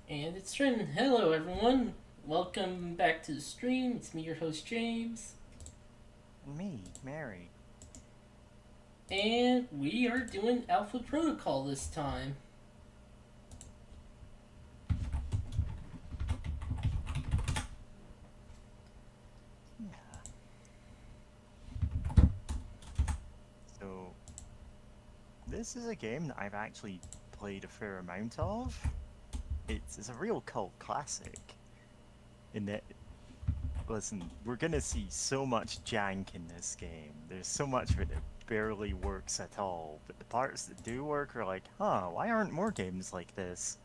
And it's streaming. Hello, everyone. Welcome back to the stream. It's me, your host, James. And me, Mary. And we are doing Alpha Protocol this time. Yeah. So, this is a game that I've actually played a fair amount of. It's a real cult classic. In that, listen, we're gonna see so much jank in this game. There's so much of it that barely works at all. But the parts that do work are like, huh, why aren't more games like this?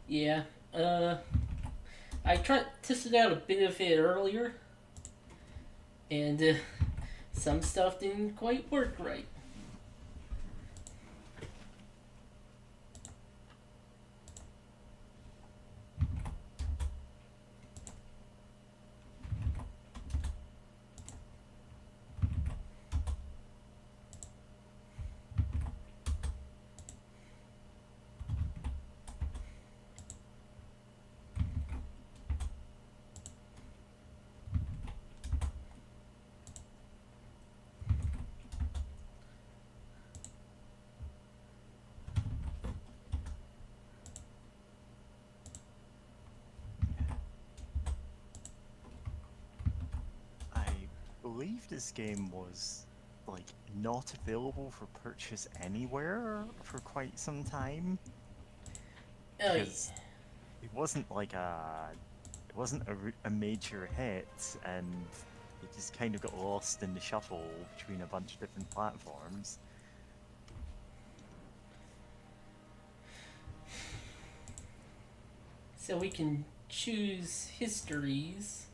Yeah, uh, I tried tested out a bit of it earlier, and some stuff didn't quite work right. I believe this game was like not available for purchase anywhere for quite some time Oh, yeah. because it wasn't a major hit, and it just kind of got lost in the shuffle between a bunch of different platforms. So we can choose histories,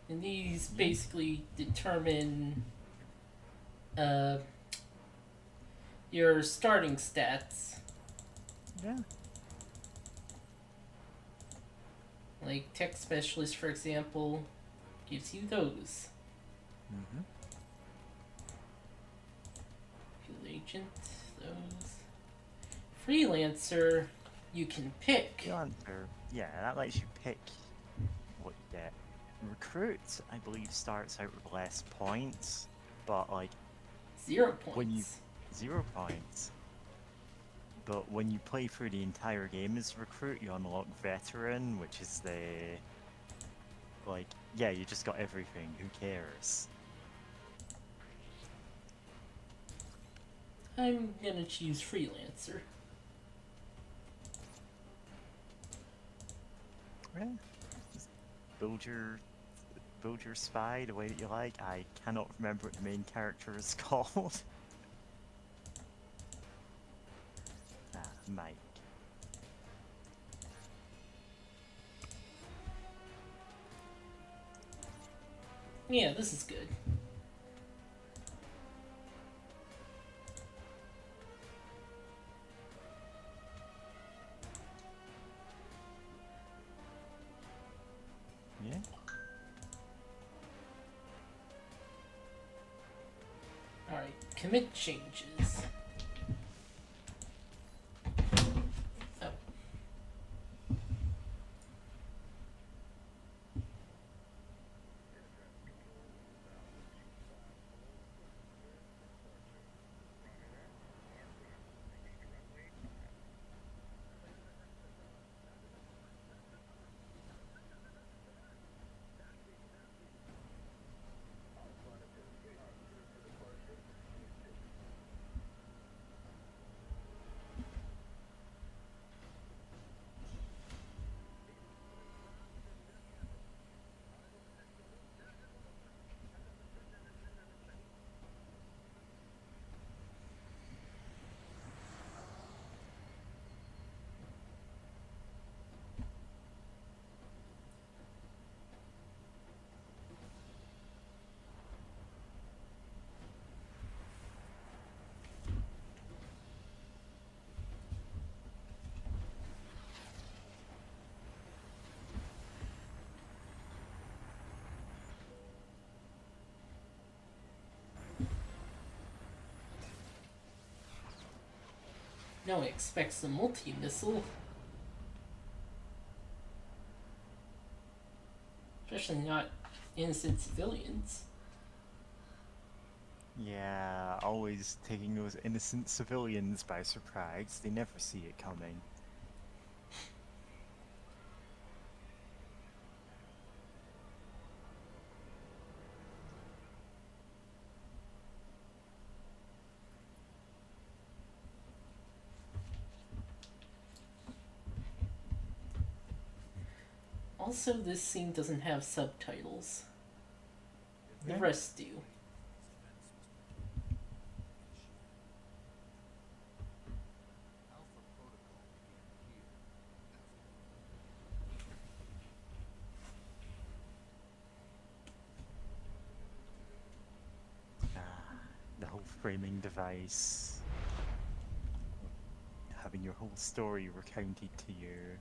and these Yeah, basically determine uh, your starting stats. yeah. Like tech specialist, for example, gives you those. Mm-hmm. Field agent, those. Freelancer, you can pick Freelancer, yeah, that lets you pick what you get. Recruit, I believe, starts out with less points, but like when you0 points. 0 points. But when you play through the entire game as recruit, you unlock veteran, which is the like, yeah, you just got everything. Who cares? I'm gonna choose freelancer. Yeah, just build your build your spy the way that you like. I cannot remember what the main character is called. Mike. Yeah, this is good. Yeah. Alright, commit changes. Oh, No one expects a multi-missile. Especially not innocent civilians. Yeah, always taking those innocent civilians by surprise. They never see it coming. Also, this scene doesn't have subtitles. The Yeah. rest do. The whole framing device. Having your whole story recounted to you.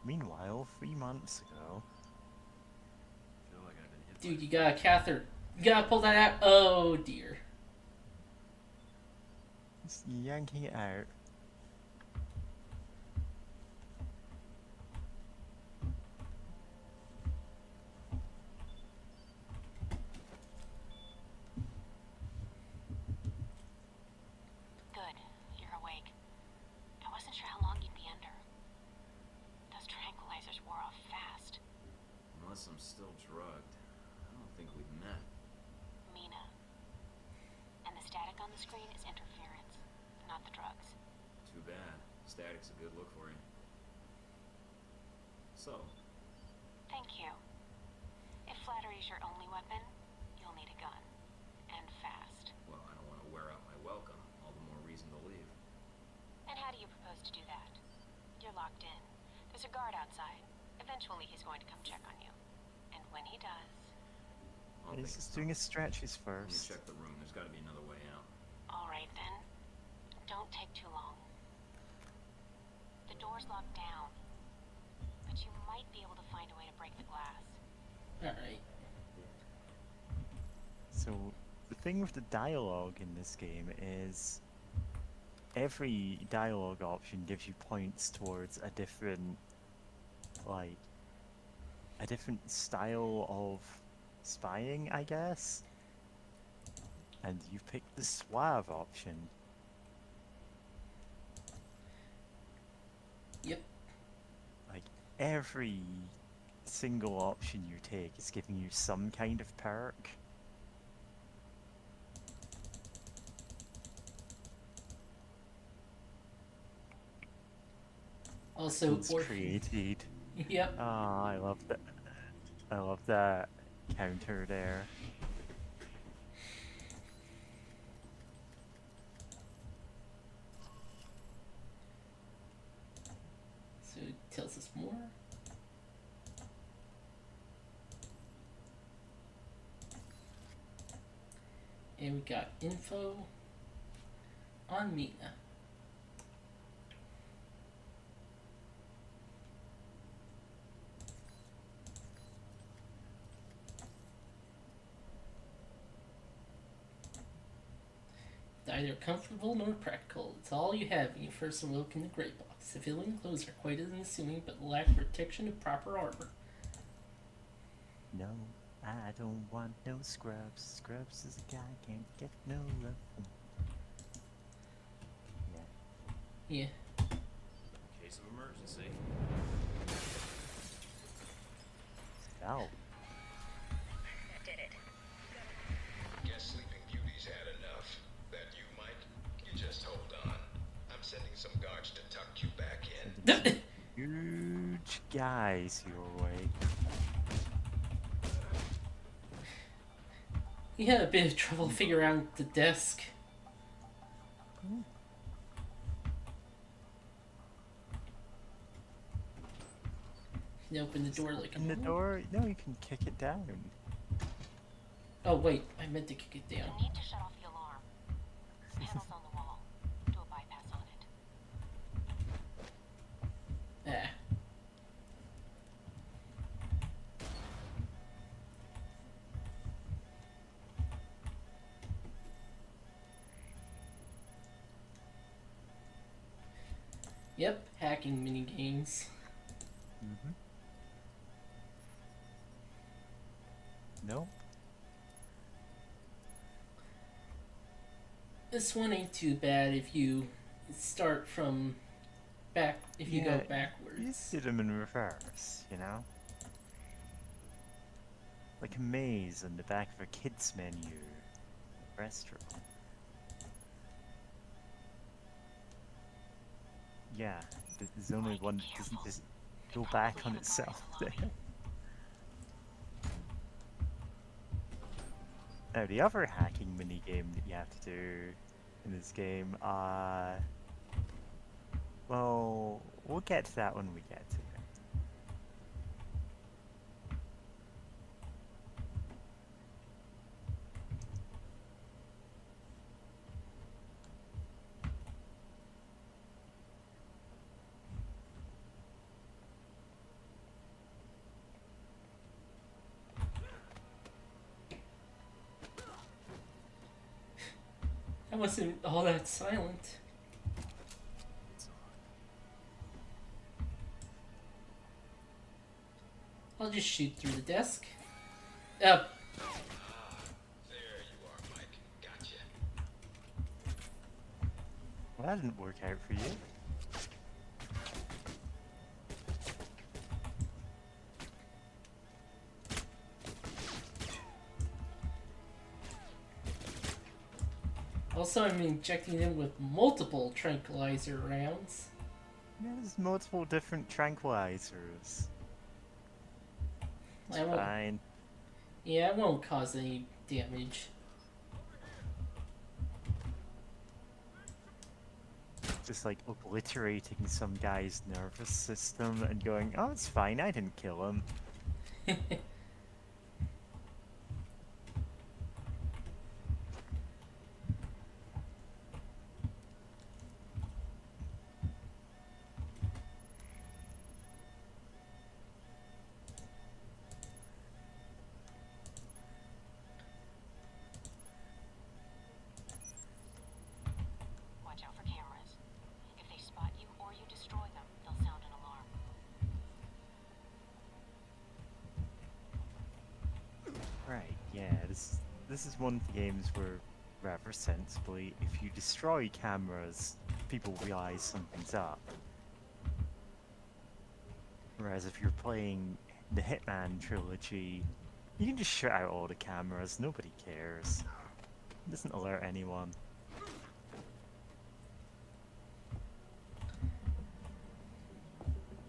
Meanwhile, 3 months ago. Dude, you gotta catheter. You gotta pull that out. Oh dear. Just yanking it out. Good. You're awake. I wasn't sure how long you'd be under. Those tranquilizers wore off fast. Unless I'm still drugged. I don't think we've met. Mina. And the static on the screen is interference, not the drugs. Too bad. Static's a good look for you. So, Thank you. If flattery's your only weapon, you'll need a gun. And fast. well, I don't want to wear out my welcome. All the more reason to leave. And how do you propose to do that? You're locked in. There's a guard outside. Eventually he's going to come check on you. And when he does... I'll He's think just of doing his something. stretches Let me first. check the room. There's got to be another way out. Alright then. Don't take too long. The door's locked down. But you might be able to find a way to break the glass. Alright. So, the thing with the dialogue in this game is every dialogue option gives you points towards a different, like, a different style of spying, I guess. And you picked the suave option. Yep. Like, every single option you take is giving you some kind of perk. Also, It's or created. yep. Ah, I love that. I love that counter there. So it tells us more. And we got info on Mina. Neither comfortable nor practical. It's all you have when you first awoke in the Grey Box. Civilian clothes are quite unassuming, but lack protection of proper armor. No, I don't want no scrubs. Scrubs is a guy can't get no love from. Yeah. Yeah. Case of emergency. Oh. That did it. Guess Sleeping Beauty's had enough. That you, Mike? You just hold on. I'm sending some guards to tuck you back in. Huge guys your way. He had a bit of trouble figuring out the desk. He opened the door like In the normal. door? No, you can kick it down. Oh wait, I meant to kick it down. You need to shut off the alarm. Panel's on the wall. Do a bypass on it. Ah. Yep, hacking mini games. Mm-hmm. Nope. This one ain't too bad if you start from back. If you go You backwards. did them in reverse, you know? Like a maze on the back of a kids menu restaurant. Yeah, there's only one that doesn't just go back on itself there. Now the other hacking minigame that you have to do in this game, well, we'll get to that when we get to it. That wasn't all that silent. I'll just shoot through the desk. There you are, Mike. Gotcha. Well, that didn't work out for you. Also, I'm injecting them with multiple tranquilizer rounds. There's multiple different tranquilizers. It's I won't. fine. Yeah, it won't cause any damage. Just like obliterating some guy's nervous system and going, oh, it's fine, I didn't kill him. Watch out for cameras. If they spot you or you destroy them, they'll sound an alarm. Right, yeah, this is one of the games where, rather sensibly, if you destroy cameras, people realize something's up. Whereas if you're playing the Hitman trilogy, you can just shut out all the cameras, nobody cares. It doesn't alert anyone.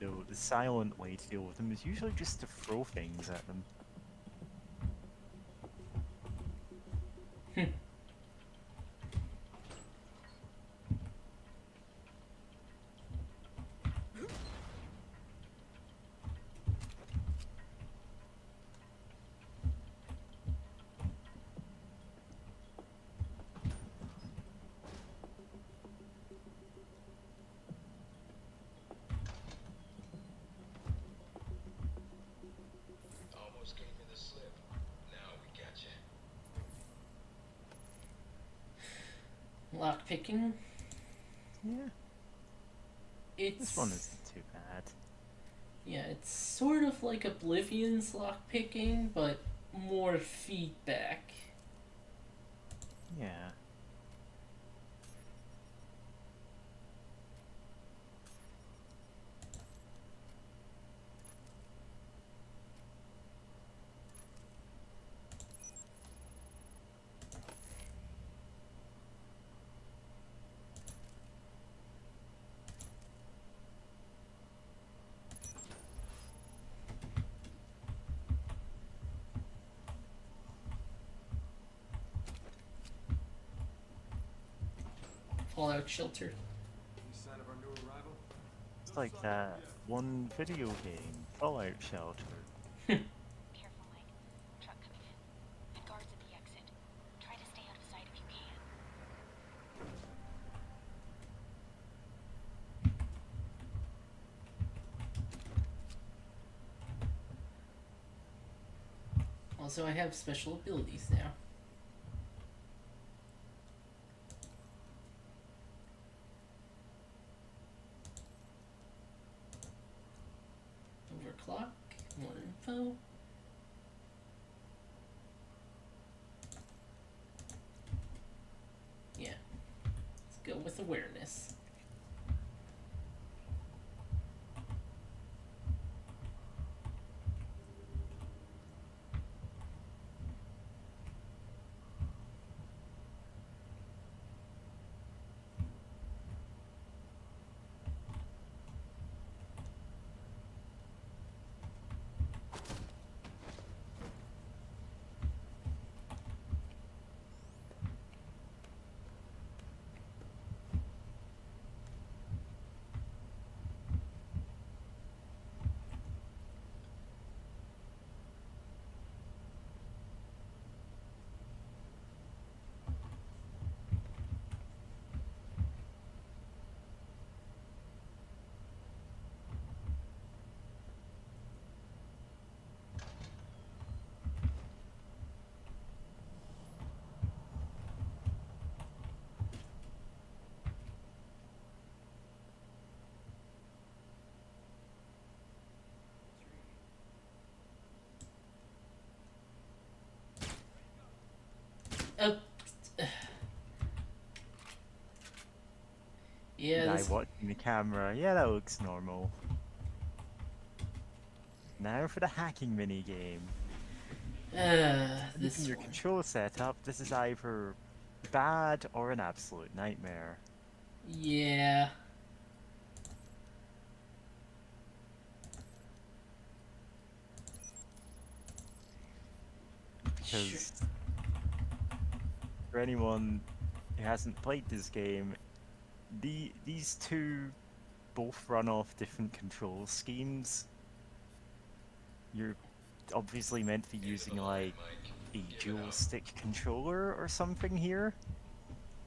Though the silent way to deal with them is usually just to throw things at them. Almost gave me the slip. Now we gotcha. Lock picking. Yeah, It's this one isn't too bad. Yeah, it's sort of like Oblivion's lock picking, but more feedback. Yeah. Fallout Shelter. It's like that one video game, Fallout Shelter. Careful, Mike. Truck coming in. And guards at the exit. Try to stay out of sight if you can. Also, I have special abilities now. clock. More info. Yeah. Let's go with awareness. Oh. Yeah, Guy this, watching the camera. Yeah, that looks normal. Now for the hacking mini game. this Using your one. control setup, this is either bad or an absolute nightmare. Yeah. Sure. Because for anyone who hasn't played this game, these two both run off different control schemes. You're obviously meant to be using like a dual stick controller or something here.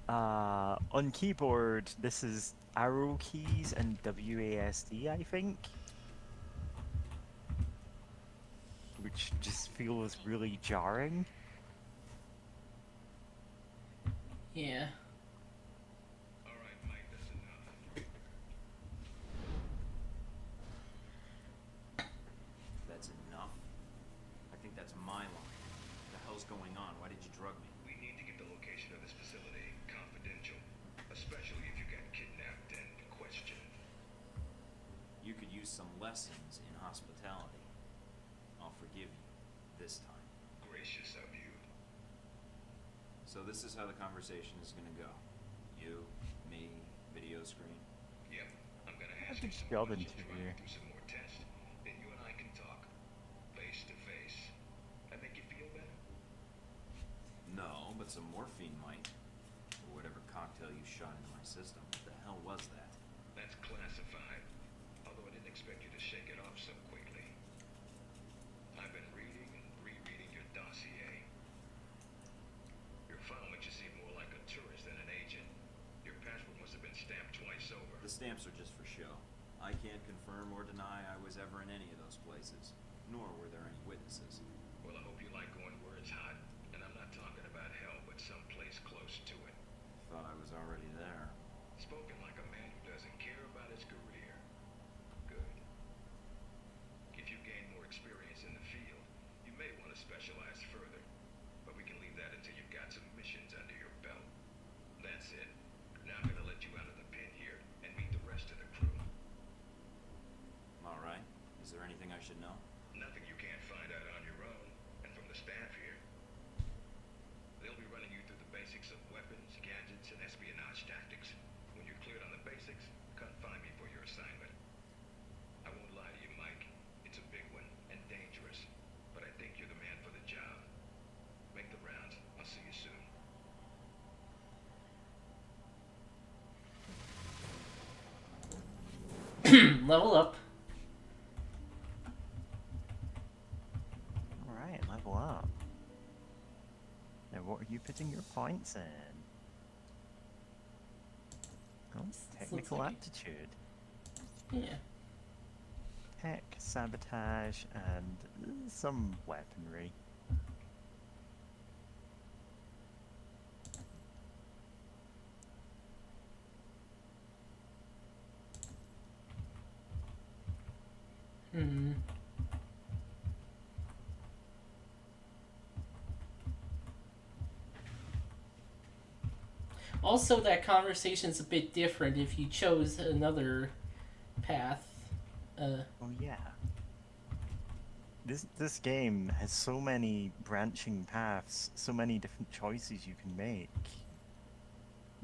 On keyboard, this is arrow keys and WASD, I think. Which just feels really jarring. Yeah. Alright, Mike, that's enough. That's enough. I think that's my line. What the hell's going on? Why did you drug me? We need to get the location of this facility confidential, especially if you got kidnapped and questioned. You could use some lessons in hospitality. I'll forgive you. This time. Gracious of you. So this is how the conversation is gonna go. You, me, video screen. Yep, I'm gonna ask Good you some job questions, interview. run through some more tests, then you and I can talk. Face to face. That make you feel better? No, but some morphine might. Or whatever cocktail you shot into my system. What the hell was that? That's classified. Although I didn't expect you to shake it off so quickly. I've been reading and rereading your dossier. Your file makes you seem more like a tourist than an agent. Your passport must have been stamped twice over. The stamps are just for show. I can't confirm or deny I was ever in any of those places. Nor were there any witnesses. Well, I hope you like going where it's hot. And I'm not talking about hell, but someplace close to it. Thought I was already there. Spoken like a man who doesn't care about his career. Good. If you gain more experience in the field, you may want to specialize further. But we can leave that until you've got some missions under your belt. That's it. Now I'm gonna let you out of the pin here and meet the rest of the crew. Alright. Is there anything I should know? Nothing you can't find out on your own, and from the staff here. They'll be running you through the basics of weapons, gadgets, and espionage tactics. When you're cleared on the basics, come find me for your assignment. I won't lie to you, Mike. It's a big one, and dangerous. But I think you're the man for the job. Make the rounds. I'll see you soon. Level up. Alright, level up. Now what are you putting your points in? Oh, technical like aptitude. Yeah. Tech, sabotage, and some weaponry. Hmm. Also, that conversation's a bit different if you chose another path. Oh yeah. This game has so many branching paths, so many different choices you can make,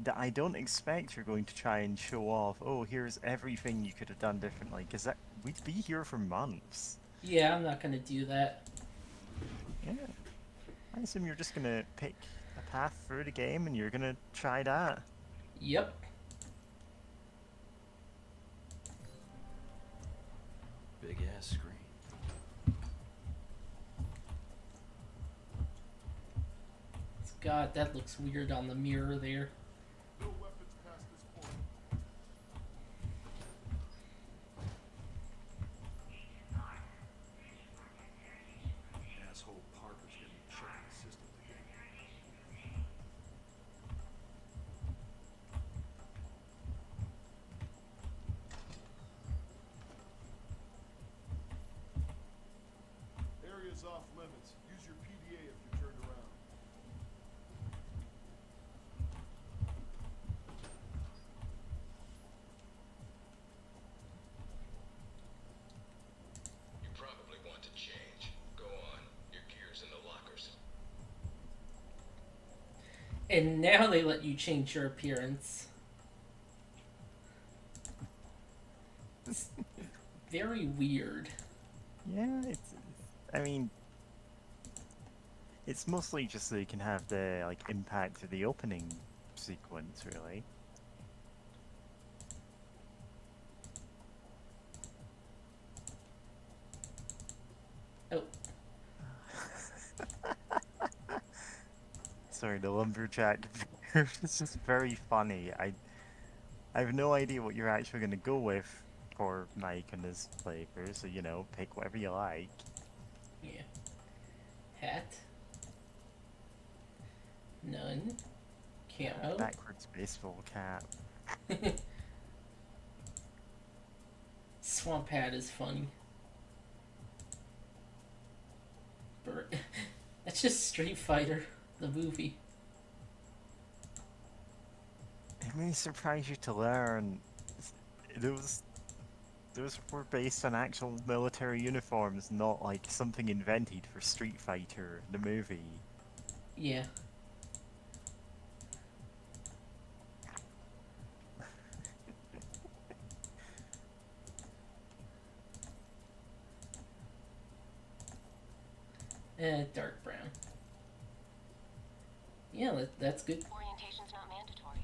that I don't expect you're going to try and show off, oh, here's everything you could have done differently, because that we'd be here for months. Yeah, I'm not gonna do that. Yeah. I assume you're just gonna pick a path through the game and you're gonna try that. Yep. Big ass screen. God, that looks weird on the mirror there. No weapons past this point. Asshole Parker's gonna be checking the system again. Area's off limits. Use your PDA if you're turned around. You probably want to change. Go on. Your gear's in the lockers. And now they let you change your appearance. It's very weird. Yeah, I mean, it's mostly just so you can have the, like, impact of the opening sequence, really. Oh, Sorry, the lumberjack. It's just very funny. I have no idea what you're actually going to go with for Mike and his playthrough, so, you know, pick whatever you like. yeah. Hat. None. Camo. Backwards baseball cap. Swamp hat is funny. That's just Street Fighter, the movie. It may surprise you to learn those were based on actual military uniforms, not like something invented for Street Fighter, the movie. Yeah. Dark brown. Yeah, that's good. Orientation's not mandatory.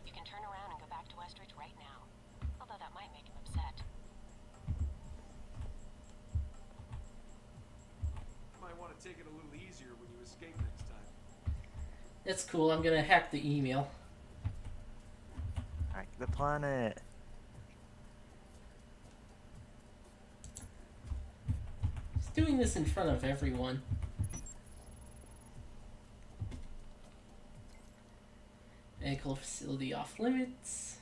You can turn around and go back to Westridge right now. Although that might make him upset. You might want to take it a little easier when you escape next time. That's cool. I'm gonna hack the email. Hack the planet. Just doing this in front of everyone. Medical facility off limits.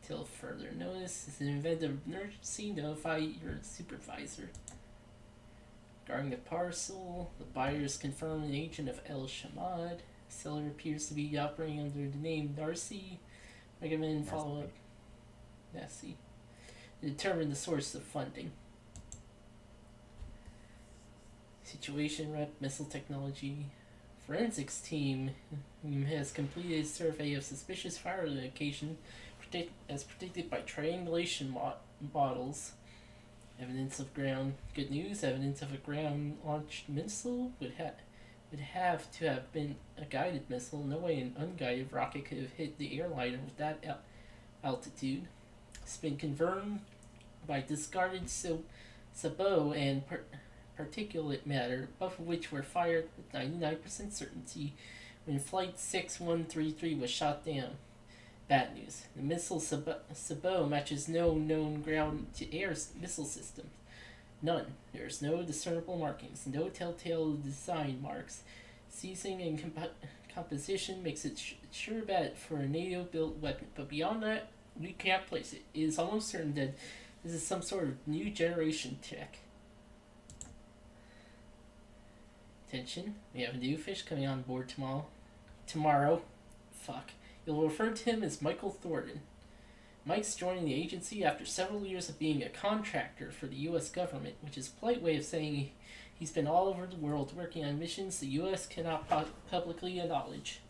Till further notice. It's an event of emergency. Notify your supervisor. Regarding the parcel, the buyer is confirmed an agent of El Shamad. Seller appears to be operating under the name Darcy. Recommend follow up. Darcy. Determine the source of funding. Situation rep, missile technology. Forensics team has completed a survey of suspicious fire location as predicted by triangulation models. Evidence of ground. Good news. Evidence of a ground-launched missile would have to have been a guided missile. No way an unguided rocket could have hit the airliner with that altitude. It's been confirmed by discarded sabot and particulate matter, both of which were fired with 99% certainty when Flight 6133 was shot down. Bad news. The missile sabot matches no known ground-to-air missile systems. None. There's no discernible markings, no telltale design marks. Seizing and composition makes it sure bet for a NATO-built weapon, but beyond that, we can't place it. It is almost certain that this is some sort of new generation tech. Attention, we have a new fish coming on board tomorrow. Fuck. You'll refer to him as Michael Thornton. Mike's joining the agency after several years of being a contractor for the U.S. government, which is a polite way of saying he's been all over the world working on missions the U.S. cannot publicly acknowledge.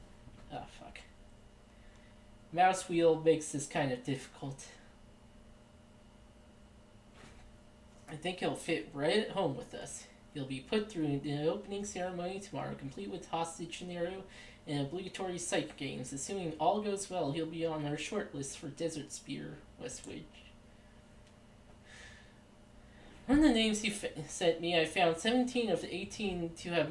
Ah, fuck. Mouse wheel makes this kind of difficult. I think he'll fit right at home with us. He'll be put through the opening ceremony tomorrow, complete with hostage scenario and obligatory psych games. Assuming all goes well, he'll be on our short list for Desert Spear, Westwood. From the names he sent me, I found 17 of the 18 to have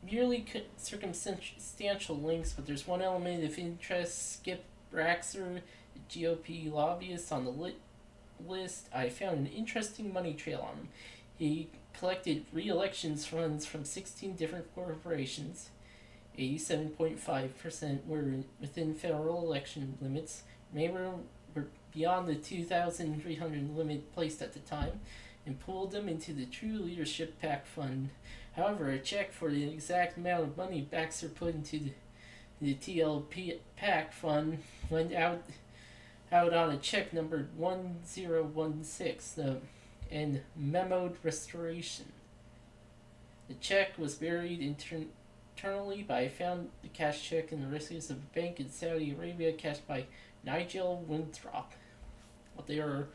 merely circumstantial links, but there's one element of interest. Skip Braxer, the GOP lobbyist on the list. I found an interesting money trail on him. He collected re-elections funds from 16 different corporations. 87.5% were within federal election limits. Remainder were beyond the 2,300 limit placed at the time, and pooled them into the True Leadership PAC fund. However, a check for the exact amount of money Baxter put into the TLP PAC fund went out on a check numbered 1016 and memoed restoration. The check was buried internally, but I found the cash check in the records of a bank in Saudi Arabia cashed by Nigel Winthrop. Well, there are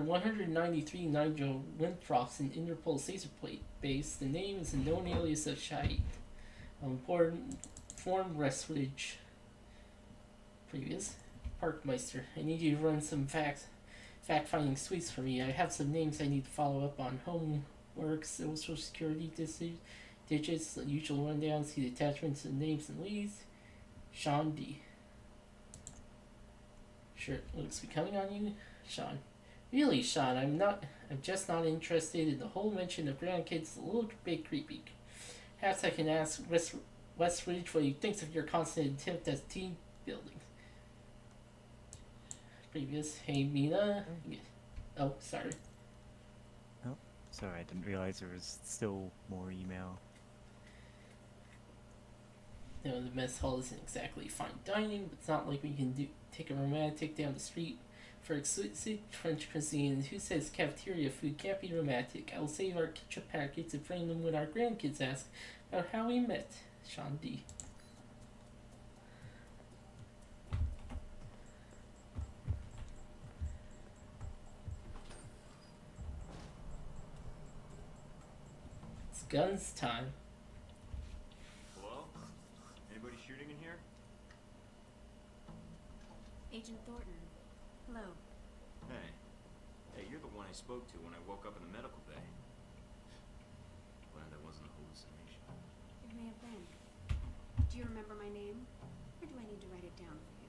193 Nigel Winthrops in Interpol Caesarplate base. The name is a known alias of Shahid. Form Westridge. Previous. Parkmeister. I need you to run some fact-finding sweeps for me. I have some names I need to follow up on. Homework, social security digits, the usual rundown. See the attachments and names and leads. Sean D. Sure, looks be coming on you, Sean. Really, Sean, I'm just not interested in the whole mention of grandkids. A little bit creepy. Perhaps I can ask Westridge what he thinks of your constant attempt at team building. Previous. Hey, Mina. Oh, sorry. Oh, sorry, I didn't realize there was still more email. No, the mess hall isn't exactly fine dining, but it's not like we can take a romantic down the street for exquisite French cuisine. Who says cafeteria food can't be romantic? I'll save our ketchup packets and frame them when our grandkids ask about how we met. Sean D. It's guns time. Hello? Anybody shooting in here? Agent Thornton. Hello. Hey. Hey, you're the one I spoke to when I woke up in the medical bay. Glad that wasn't a hallucination. It may have been. Do you remember my name? Or do I need to write it down for you?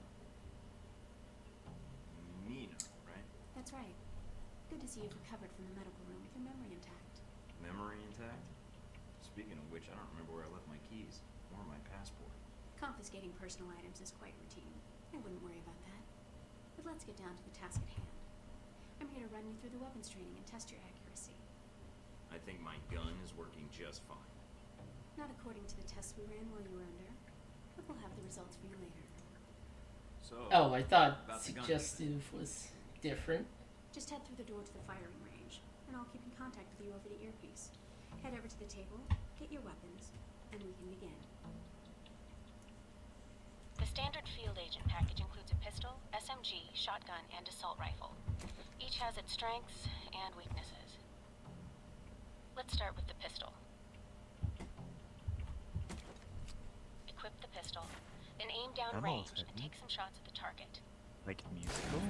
Mina, right? That's right. Good to see you've recovered from the medical room with your memory intact. Memory intact? Speaking of which, I don't remember where I left my keys. Or my passport. Confiscating personal items is quite routine. I wouldn't worry about that. But let's get down to the task at hand. I'm here to run you through the weapons training and test your accuracy. I think my gun is working just fine. Not according to the tests we ran while you were under, but we'll have the results for you later. So, Oh, I thought about the gun. suggestive was different. Just head through the door to the firing range, and I'll keep in contact with you over the earpiece. Head over to the table, get your weapons, and we can begin. The standard field agent package includes a pistol, SMG, shotgun, and assault rifle. Each has its strengths and weaknesses. Let's start with the pistol. Equip the pistol, then aim down I'm range all set, and take some shots at the target. Like musical?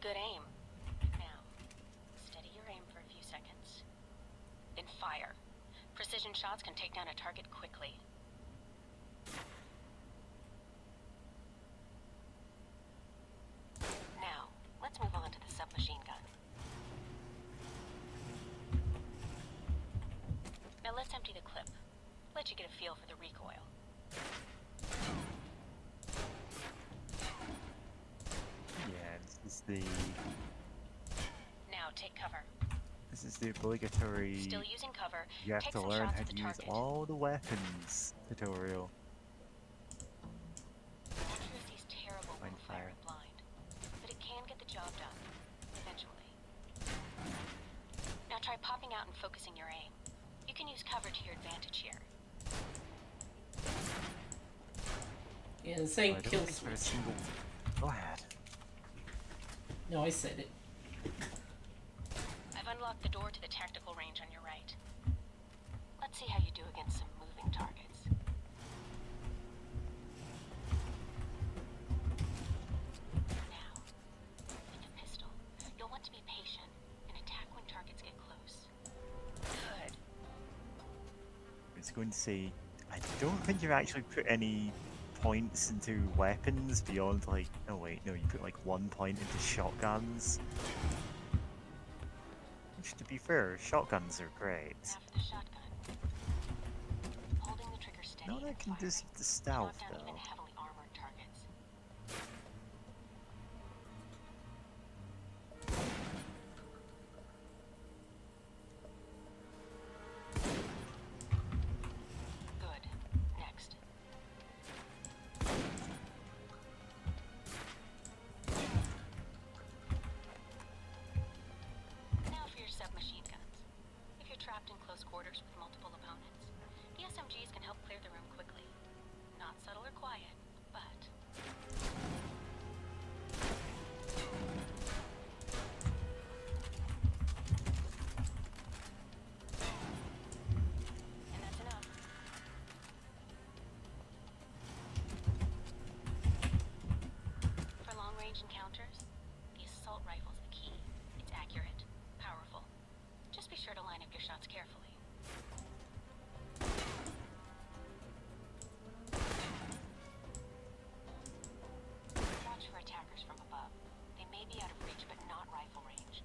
Good aim. Now, steady your aim for a few seconds. Then fire. Precision shots can take down a target quickly. Now, let's move on to the submachine gun. Now let's empty the clip. Let you get a feel for the recoil. Yeah, this is the... Now take cover. This is the obligatory. Still using cover. You have Take to some learn shots how at to the use target. all the weapons tutorial. Accuracy's terrible when Find fire. firing blind, but it can get the job done, eventually. Now try popping out and focusing your aim. You can use cover to your advantage here. Yeah, this ain't I don't kill think there's a switch. single. Go ahead. No, I said it. I've unlocked the door to the tactical range on your right. Let's see how you do against some moving targets. Now, with the pistol, you'll want to be patient and attack when targets get close. Good. It's going to say, I don't think you actually put any points into weapons beyond like. Oh wait, no, you put like 1 point into shotguns. Which, to be fair, shotguns are great. Now for the shotgun. Holding the trigger steady. No, that and can do firing. the stealth Knock down even though. heavily armored targets. Good. Next. Now for your submachine guns. If you're trapped in close quarters with multiple opponents, the SMGs can help clear the room quickly. Not subtle or quiet, but and that's enough. For long-range encounters, the assault rifle's the key. It's accurate, powerful. Just be sure to line up your shots carefully. Watch for attackers from above. They may be out of reach, but not rifle range.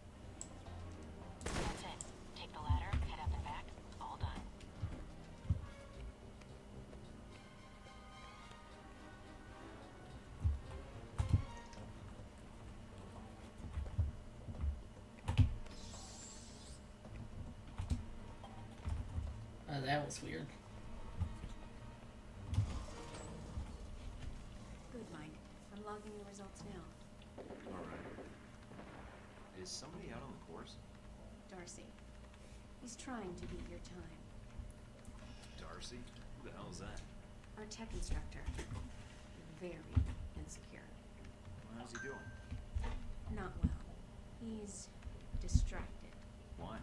That's it. Take the ladder, head up and back. All done. That was weird. Good, Mike. I'm logging the results now. Alright. Is somebody out on the course? Darcy. He's trying to beat your time. Darcy? Who the hell is that? Our tech instructor. Very insecure. How's he doing? Not well. He's distracted. Why?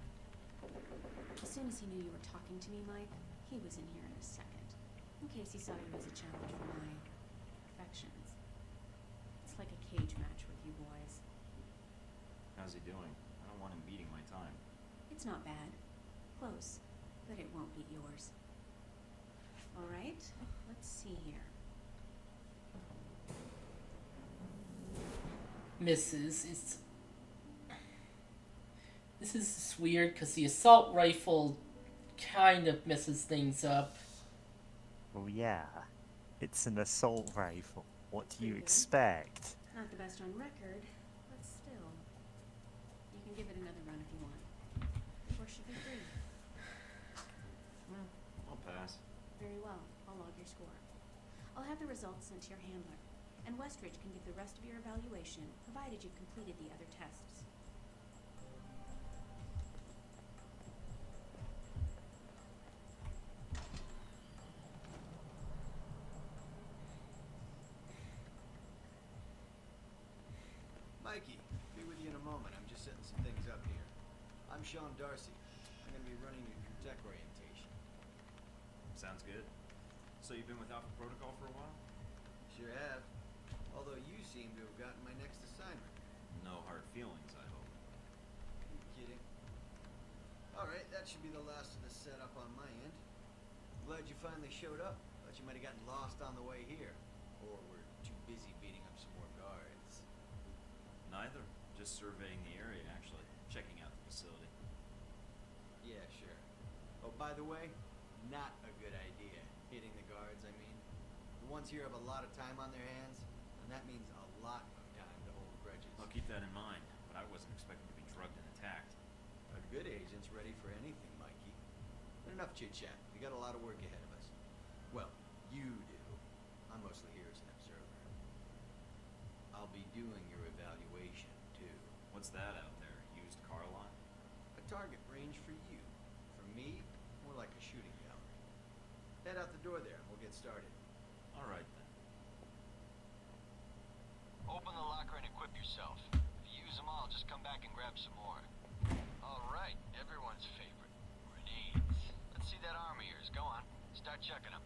As soon as he knew you were talking to me, Mike, he was in here in a second. In case he saw you as a challenge for my affections. It's like a cage match with you boys. How's he doing? I don't want him beating my time. It's not bad. Close. But it won't beat yours. Alright, let's see here. Misses. This is weird because the assault rifle kind of messes things up. Well, yeah. It's an assault rifle. What do you Pretty good. expect? Not the best on record, but still. You can give it another run if you want. Or should be free. I'll pass. Very well. I'll log your score. I'll have the results sent to your handler, and Westridge can give the rest of your evaluation, provided you've completed the other tests. Mikey, be with you in a moment. I'm just setting some things up here. I'm Sean Darcy. I'm gonna be running your tech orientation. Sounds good. So you've been with Alpha Protocol for a while? Sure have. Although you seem to have gotten my next assignment. No hard feelings, I hope. Are you kidding? Alright, that should be the last of the setup on my end. I'm glad you finally showed up. Thought you might have gotten lost on the way here. Or were too busy beating up some more guards. Neither. Just surveying the area, actually. Checking out the facility. Yeah, sure. Oh, by the way, not a good idea. Hitting the guards, I mean. The ones here have a lot of time on their hands, and that means a lot of time to hold grudges. I'll keep that in mind, but I wasn't expecting to be drugged and attacked. good agents ready for anything, Mikey. But enough chit-chat. We got a lot of work ahead of us. Well, you do. I'm mostly here as an observer. I'll be doing your evaluation, too. What's that out there? Used car lot? A target range for you. For me, more like a shooting gallery. Head out the door there and we'll get started. All right then. Open the locker and equip yourself. If you use them all, just come back and grab some more. All right, everyone's favorite. Grenades. Let's see that arm of yours. Go on. Start checking them.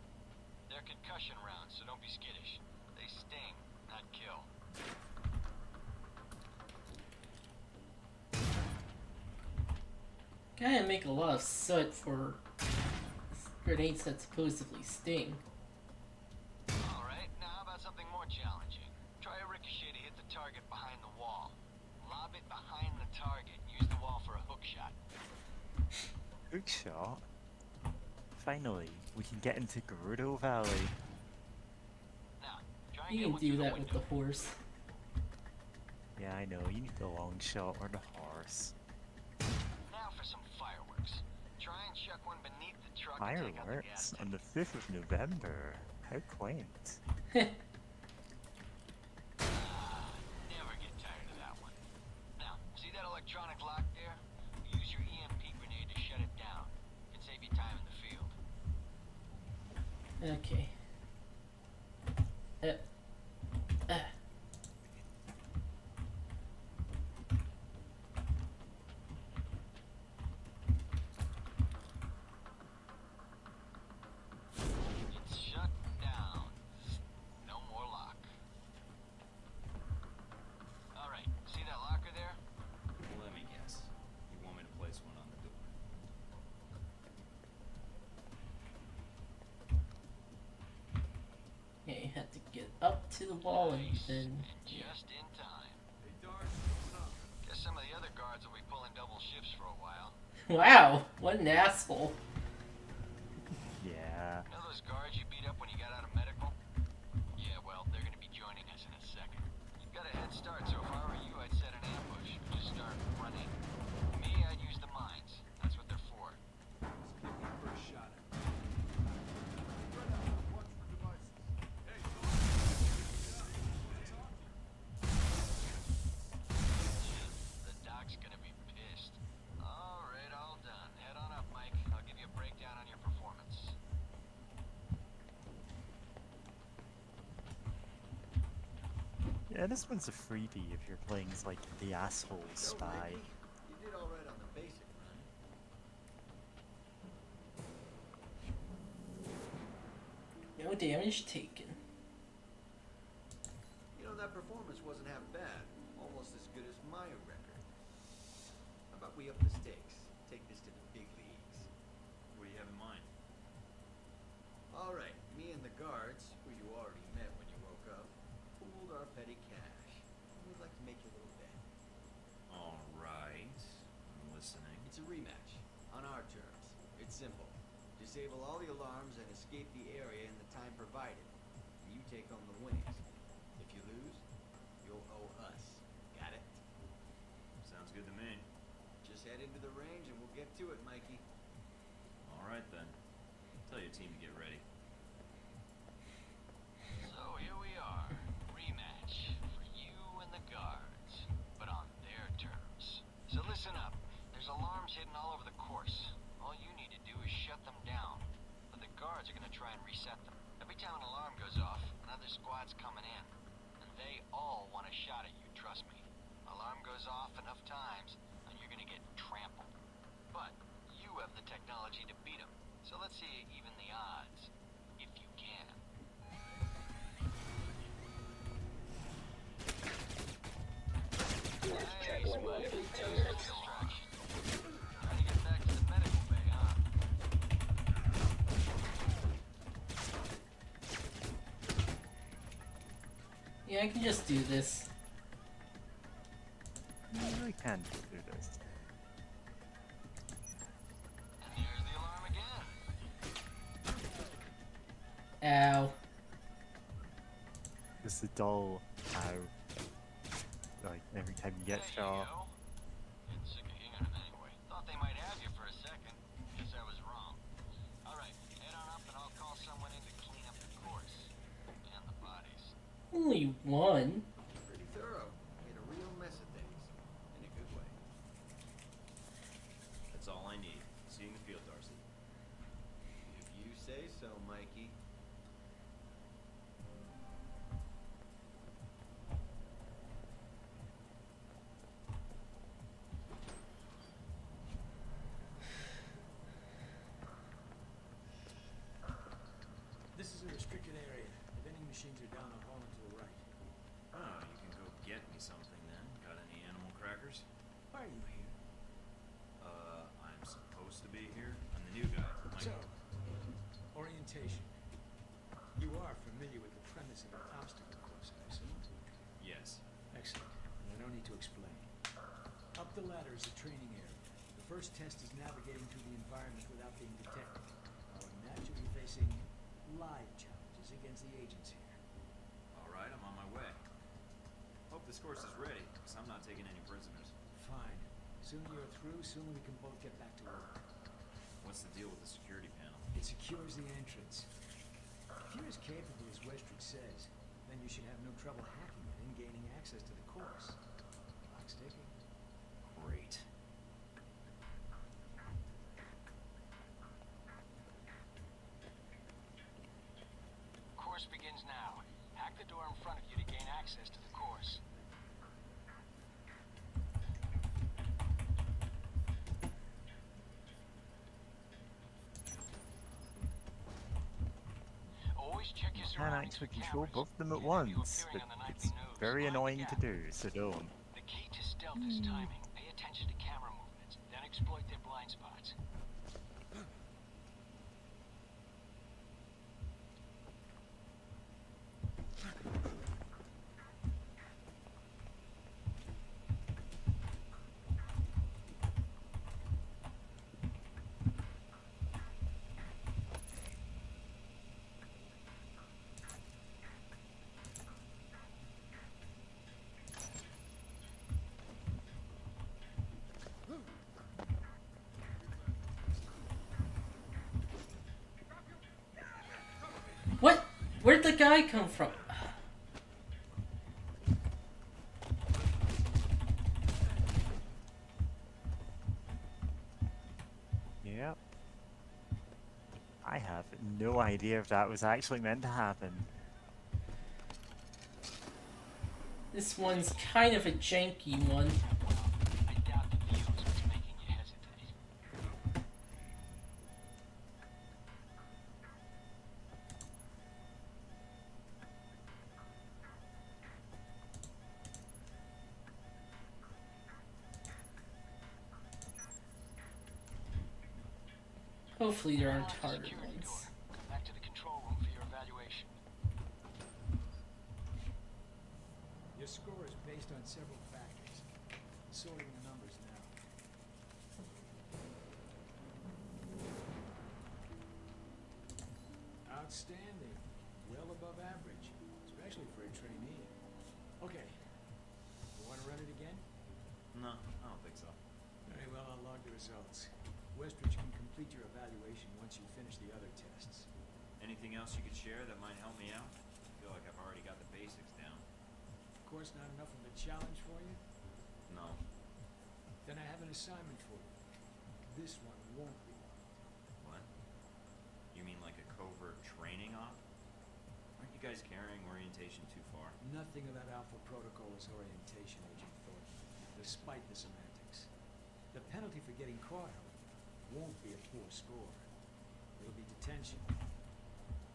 They're concussion rounds, so don't be skittish. They sting, not kill. Gotta make a lot of soot for grenades that supposedly sting. All right, now how about something more challenging? Try a ricochet to hit the target behind the wall. Lob it behind the target and use the wall for a hook shot. Hook shot? Finally, we can get into Gerudo Valley. Now, try and You get can one do through that the with the window. horse. Yeah, I know, you need the long shot or the horse. Now for some fireworks. Try and chuck one beneath the truck and take out the gas Fireworks tank. on the 5th of November. How quaint. Never get tired of that one. Now, see that electronic lock there? Use your EMP grenade to shut it down. Can save you time in the field. Okay. Uh. It's shut down. No more lock. All right, see that locker there? Let me guess. You want me to place one on the door? Yeah, you have to get up to the wall and Nice. then. Just in time. Hey, Darcy, what's up? Guess some of the other guards will be pulling double shifts for a while. Wow, what an asshole. Yeah. You know those guards you beat up when you got out of medical? Yeah, well, they're gonna be joining us in a second. You've got a head start, so if I were you, I'd set an ambush. Just start running. Me, I'd use the mines. That's what they're for. Let's give me first shot at it. Spread out. Watch for devices. Hey, The doc's gonna be pissed. All right, all done. Head on up, Mike. I'll give you a breakdown on your performance. Yeah, this one's a freebie if you're playing as like the asshole So, spy. Mikey, you did all right on the basic run. No damage taken. You know, that performance wasn't half bad. Almost as good as my record. How about we up the stakes? Take this to the big leagues. What do you have in mind? All right, me and the guards, who you already met when you woke up, pooled our petty cash. We'd like to make you a little bet. All right. I'm listening. It's a rematch, on our terms. It's simple. Disable all the alarms and escape the area in the time provided. And you take home the winnings. If you lose, you'll owe us. Got it? Sounds good to me. Just head into the range and we'll get to it, Mikey. All right then. Tell your team to get ready. So here we are. Rematch for you and the guards, but on their terms. So listen up. There's alarms hidden all over the course. All you need to do is shut them down. But the guards are gonna try and reset them. Every time an alarm goes off, another squad's coming in. And they all want a shot at you, trust me. Alarm goes off enough times, and you're gonna get trampled. But you have the technology to beat them. So let's see you even the odds. If you can. Nice, Mike. Distraction. Trying to get back to the medical bay, huh? Yeah, I can just do this. You really can do this. And there's the alarm again. Ow. It's a dull how like every time you get There you shot. go. Getting sick of hearing 'em anyway. Thought they might only one. Pretty thorough. Made a real mess of things. In a good way. That's all I need. See you in the field, Darcy. If you say so, Mikey. This is a restricted area. The vending machines are down the hall and to the right. Oh, you can go get me something then. Got any animal crackers? Why are you here? I'm supposed to be here. I'm the new guy. So, orientation. You are familiar with the premise of an obstacle course, I assume? Yes. Excellent. Then I don't need to explain. Up the ladder is a training area. The first test is navigating through the environment without being detected. I'll imagine you're facing live challenges against the agents here. All right, I'm on my way. Hope this course is ready, because I'm not taking any prisoners. Fine. Sooner you're through, sooner we can both get back to work. What's the deal with the security panel? It secures the entrance. If you're as capable as Westrick says, then you should have no trouble hacking it and gaining access to the course. Clock's ticking. Great. Course begins now. Hack the door in front of you to gain access to the course. Always check your Can surroundings actually for control cameras. both of them at Any of you once, appearing but on the it's nightly news very mind the annoying to gap. do, so don't. The key to stealth is timing. Pay attention to camera movements, then exploit their blind spots. What? Where'd the guy come from? Yep. I have no idea if that was actually meant to happen. This one's kind of a janky one. I doubt the view is what's making you hesitate. Hopefully there aren't Unlock the harder security ones. door. Come back to the control room for your evaluation. Your score is based on several factors. Sorting the numbers now. Outstanding. Well above average, especially for a trainee. Okay. You want to run it again? No, I don't think so. Very well, I'll log the results. Westridge can complete your evaluation once you finish the other tests. Anything else you could share that might help me out? I feel like I've already got the basics down. Of course, not enough of a challenge for you? No. Then I have an assignment for you. This one won't be. What? You mean like a covert training op? Aren't you guys carrying orientation too far? Nothing about Alpha Protocol is orientation, Agent Thornton, despite the semantics. The penalty for getting caught, however, won't be a poor score. It'll be detention.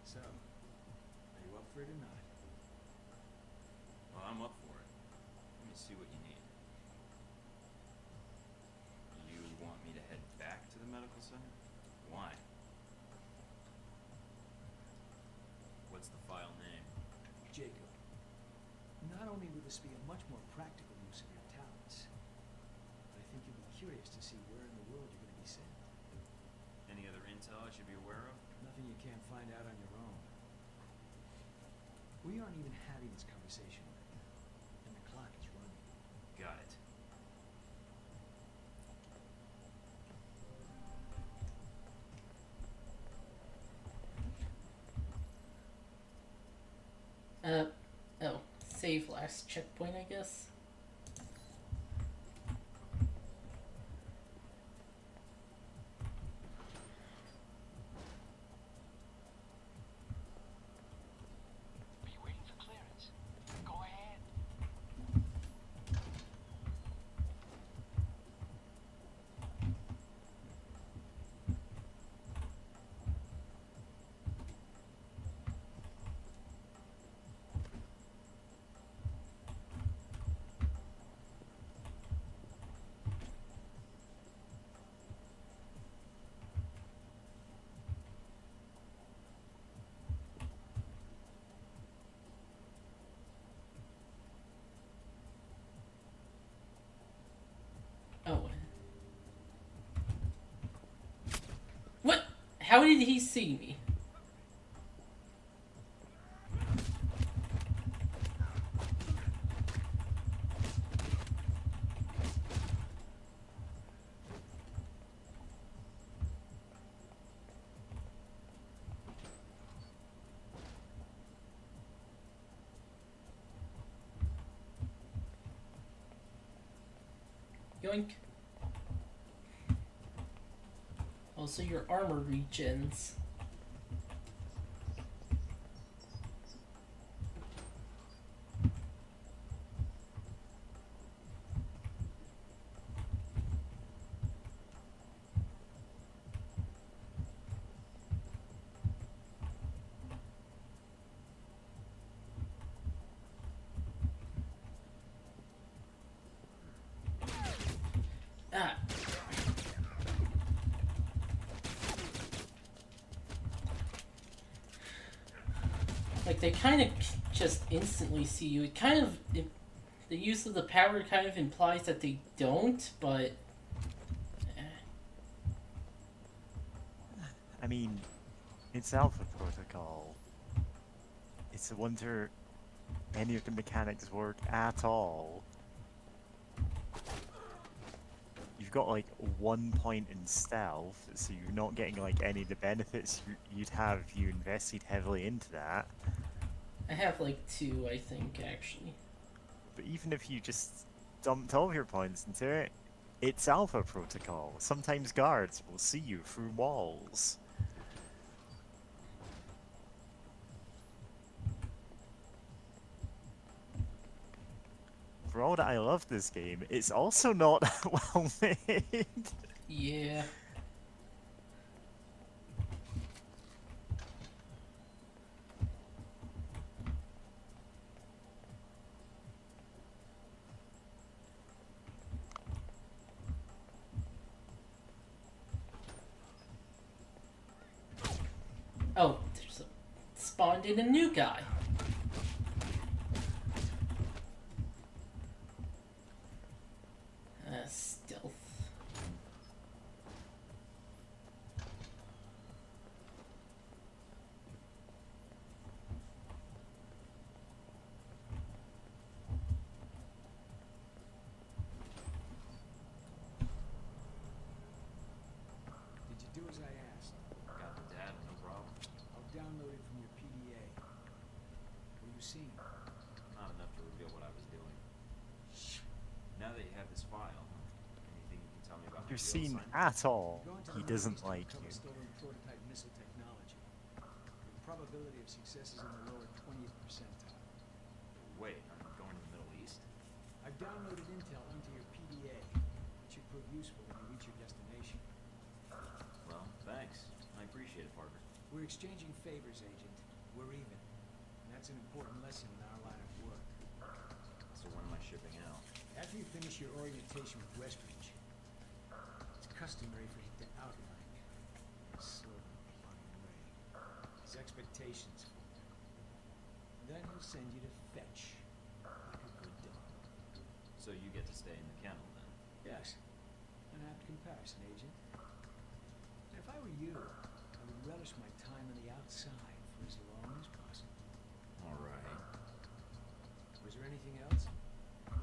So, are you up for it or not? Well, I'm up for it. Let me see what you need. You want me to head back to the medical center? Why? What's the file name? Jacob, not only will this be a much more practical use of your talents, but I think you'll be curious to see where in the world you're going to be sent. Any other intel I should be aware of? Nothing you can't find out on your own. We aren't even having this conversation right now, and the clock is running. Got it. Oh. Save last checkpoint, I guess. Are you waiting for clearance? Go ahead. Oh. What? How did he see me? Yoink. Also, your armor regens. Ah. Like, they kind of just instantly see you. It kind of... the use of the power kind of implies that they don't, but... I mean, it's Alpha Protocol. It's a wonder any of the mechanics work at all. You've got like 1 point in stealth, so you're not getting like any of the benefits you'd have if you invested heavily into that. I have like 2, I think, actually. But even if you just dumped all of your points into it, it's Alpha Protocol. Sometimes guards will see you through walls. For all that I love this game, it's also not well made. Yeah. Oh, there's a... spawned in a new guy. Stealth. Did you do as I asked? Got the data, no problem. I'll download it from your PDA. What are you seeing? Not enough to reveal what I was doing. Now that you have this file, anything you can tell me about You're my real seen assignment? at all. Going to He the doesn't Middle like East to you. recover stolen prototype missile technology. The probability of success is in the lower 20th percentile. Wait, I'm going to the Middle East? I've downloaded intel onto your PDA. It should prove useful when you reach your destination. Well, thanks. I appreciate it, Parker. We're exchanging favors, Agent. We're even. And that's an important lesson in our line of work. So when am I shipping out? After you finish your orientation with Westridge, it's customary for him to outline and slowly plug away his expectations for you. Then he'll send you to fetch, like a good dog. So you get to stay in the kennel then? Yes, an apt comparison, Agent. If I were you, I would relish my time on the outside for as long as possible. Alright. Was there anything else?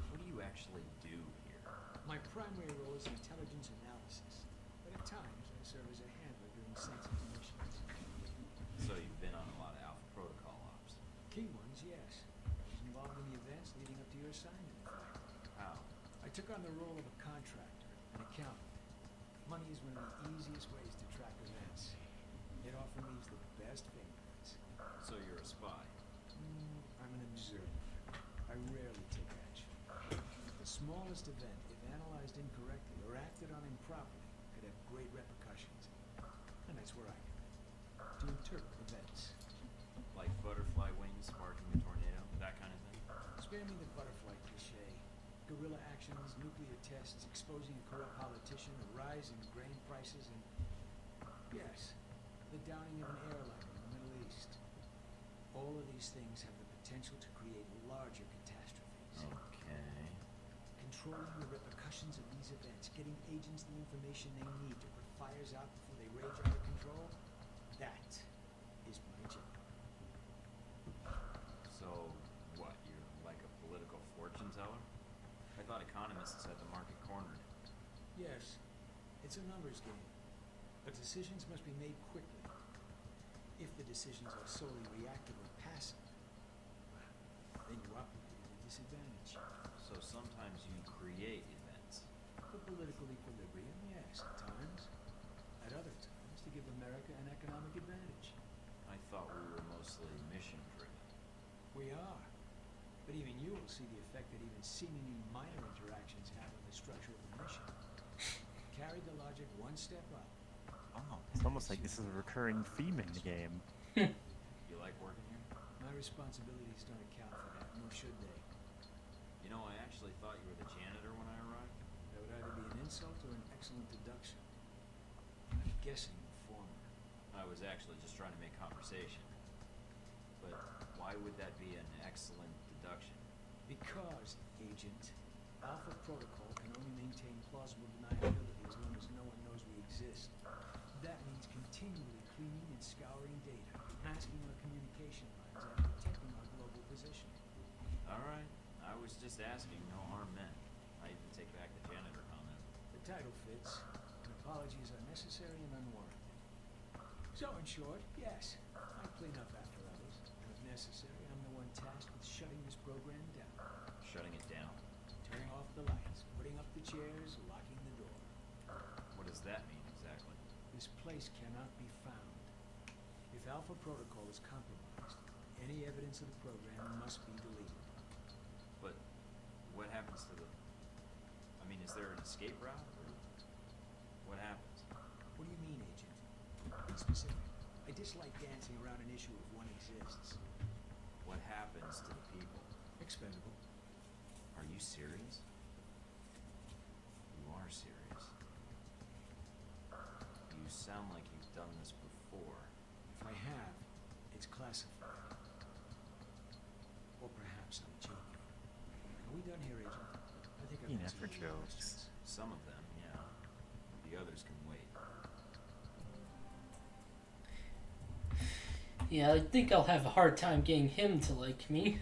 What do you actually do here? My primary role is intelligence analysis, but at times I serve as a handler during sensitive missions. So you've been on a lot of Alpha Protocol ops. Key ones, yes. I was involved in the event your assignment, in fact. How? I took on the role of a contractor, an accountant. Money is one of the easiest ways to track events. It often leaves the best fingerprints. So you're a spy. I'm an observer. I rarely take action. The smallest event, if analyzed incorrectly or acted on improperly, could have great repercussions. And that's where I come in. To interpret events. Like butterfly wings sparking a tornado? That kind of thing? Spare me the butterfly cliche. Guerrilla actions, nuclear tests, exposing a corrupt politician, a rise in grain prices, and... yes, the downing of an airliner in the Middle East. All of these things have the potential to create larger catastrophes. Okay. Controlling the repercussions of these events, getting agents the information they need to put fires out before they rage out of control, that is my job. So, what, you're like a political fortune teller? I thought economists had the market cornered. Yes, it's a numbers game, but decisions must be made quickly. If the decisions are solely reactive or passive, then you operate at a disadvantage. So sometimes you create events. For political equilibrium, yes, at times. At other times, to give America an economic advantage. I thought we were mostly mission-driven. We are. But even you will see the effect that even seemingly minor interactions have on the structure of the mission. Carry the logic one step up. Oh, it's almost like this is a recurring theme in the game. You like working here? My responsibilities don't account for that, nor should they. You know, I actually thought you were the janitor when I arrived. That would either be an insult or an excellent deduction. I'm guessing the former. I was actually just trying to make conversation. But why would that be an excellent deduction? Because, Agent, Alpha Protocol can only maintain plausible deniability as long as no one knows we exist. That means continually cleaning and scouring data, masking our communication lines, and protecting our global position. Alright, I was just asking, no harm meant. I even take back the janitor comment. The title fits, and apologies are necessary and unwarranted. So, in short, yes, I clean up after others, and if necessary, I'm the one tasked with shutting this program down. Shutting it down. Turning off the lights, putting up the chairs, locking the door. What does that mean exactly? This place cannot be found. If Alpha Protocol is compromised, any evidence of the program must be deleted. But what happens to the... I mean, is there an escape route? Or what happens? What do you mean, Agent? Be specific. I dislike dancing around an issue if one exists. What happens to the people? Expendable. Are you serious? You are serious. You sound like you've done this before. If I have, it's classified. Or perhaps I'm joking. Are we done here, Agent? I think I've You answered never all your jokes. questions. Some of them, yeah. The others can wait. Yeah, I think I'll have a hard time getting him to like me.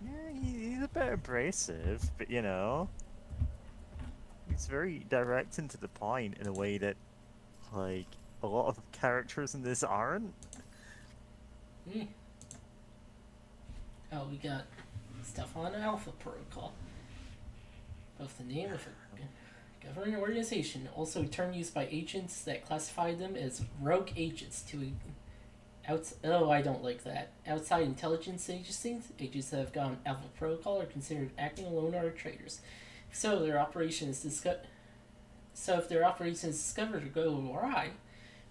Yeah, he's a bit abrasive, but you know, he's very direct and to the point in a way that, like, a lot of characters in this aren't. Hmm. Oh, we got stuff on Alpha Protocol. Both the name of a government organization, also a term used by agents that classify them as rogue agents to oh, I don't like that. Outside intelligence agencies, agents that have gone Alpha Protocol are considered acting alone or traitors. So if their operations discovered or go awry,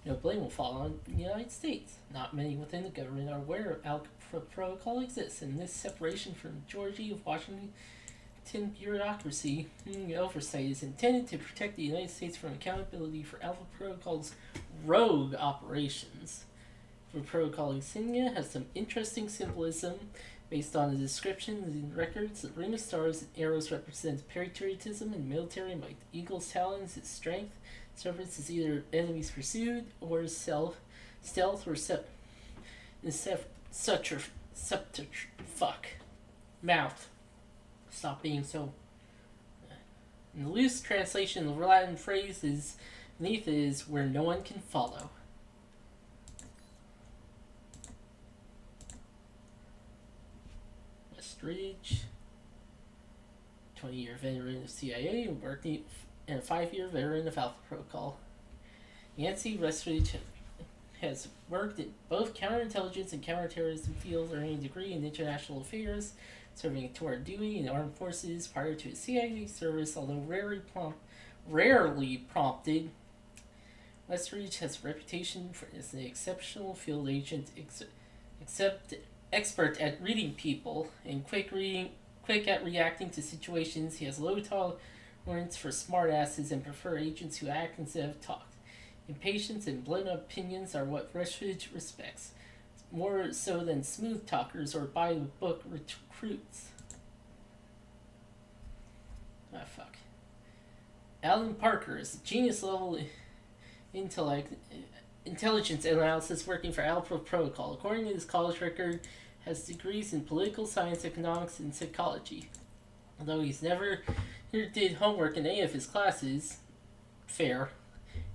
no blame will fall on the United States. Not many within the government are aware of Alpha Protocol exists, and this separation from the majority of Washington bureaucracy oversight is intended to protect the United States from accountability for Alpha Protocol's rogue operations. For Protocol insignia has some interesting symbolism based on the descriptions and records. The ring of stars and arrows represents patriotism and military might. The eagle's talons is strength. Serpents is either enemies pursued or stealth or fuck. Mouth. Stop being so. In the loose translation, the Latin phrase is beneath is where no one can follow. West Ridge. 20-year veteran of CIA and working and a 5-year veteran of Alpha Protocol. Yancey Westridge has worked in both counterintelligence and counterterrorism fields, earning a degree in international affairs, serving toward duty in armed forces prior to his CIA service, although rarely prompted. Westridge has a reputation as an exceptional field agent, expert at reading people, and quick at reacting to situations. He has low tolerance for smartasses and prefer agents who act instead of talk. Impatience and blunt opinions are what Westridge respects, more so than smooth talkers or by-the-book recruits. Ah, fuck. Alan Parker is a genius-level intelligence analysis working for Alpha Protocol. According to his college record, has degrees in political science, economics, and psychology. Although he's never did homework in any of his classes, fair,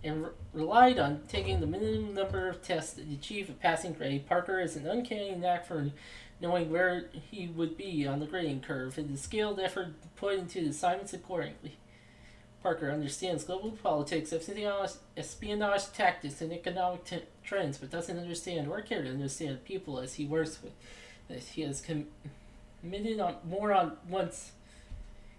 and relied on taking the minimum number of tests to achieve a passing grade, Parker has an uncanny knack for knowing where he would be on the grading curve, and the skilled effort put into the assignments accordingly. Parker understands global politics, espionage tactics, and economic trends, but doesn't understand or care to understand people as he works with. That he has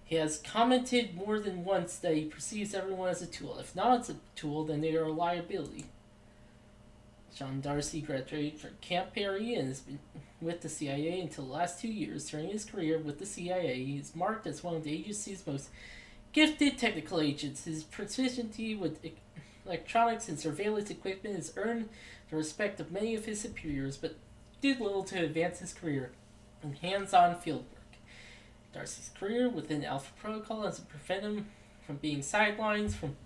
He has commented more than once that he perceives everyone as a tool. If not as a tool, then they are a liability. John Darcy graduated from Camp Perry and has been with the CIA until the last 2 years. During his career with the CIA, he is marked as one of the agency's most gifted technical agents. His proficiency with electronics and surveillance equipment has earned the respect of many of his superiors, but did little to advance his career in hands-on field work. Darcy's career within Alpha Protocol has prevented him from being sidelined from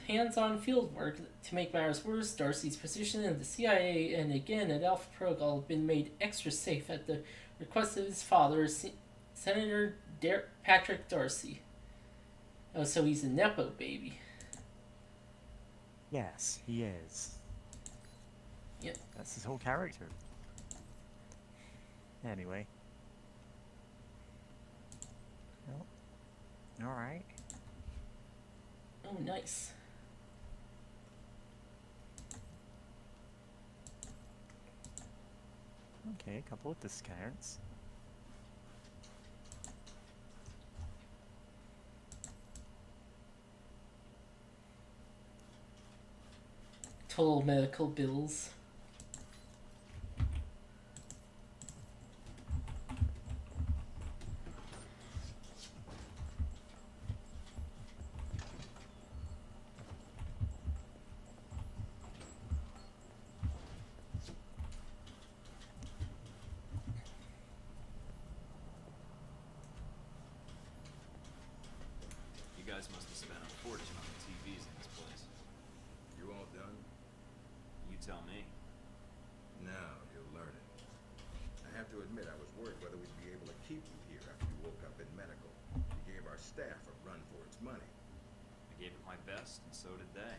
hands-on field work. To make matters worse, Darcy's position in the CIA and again at Alpha Protocol have been made extra safe at the request of his father, Senator Patrick Darcy. Oh, so he's a Nepo baby. Yes, he is. Yep. That's his whole character. Anyway. Well, alright. Oh, nice. Okay, a couple of discounts. Total medical bills. You guys must have spent a fortune on the TVs in this place. You all done? You tell me. Now you'll learn it. I have to admit, I was worried whether we'd be able to keep you here after you woke up in medical. You gave our staff a run for its money. I gave it my best, and so did they.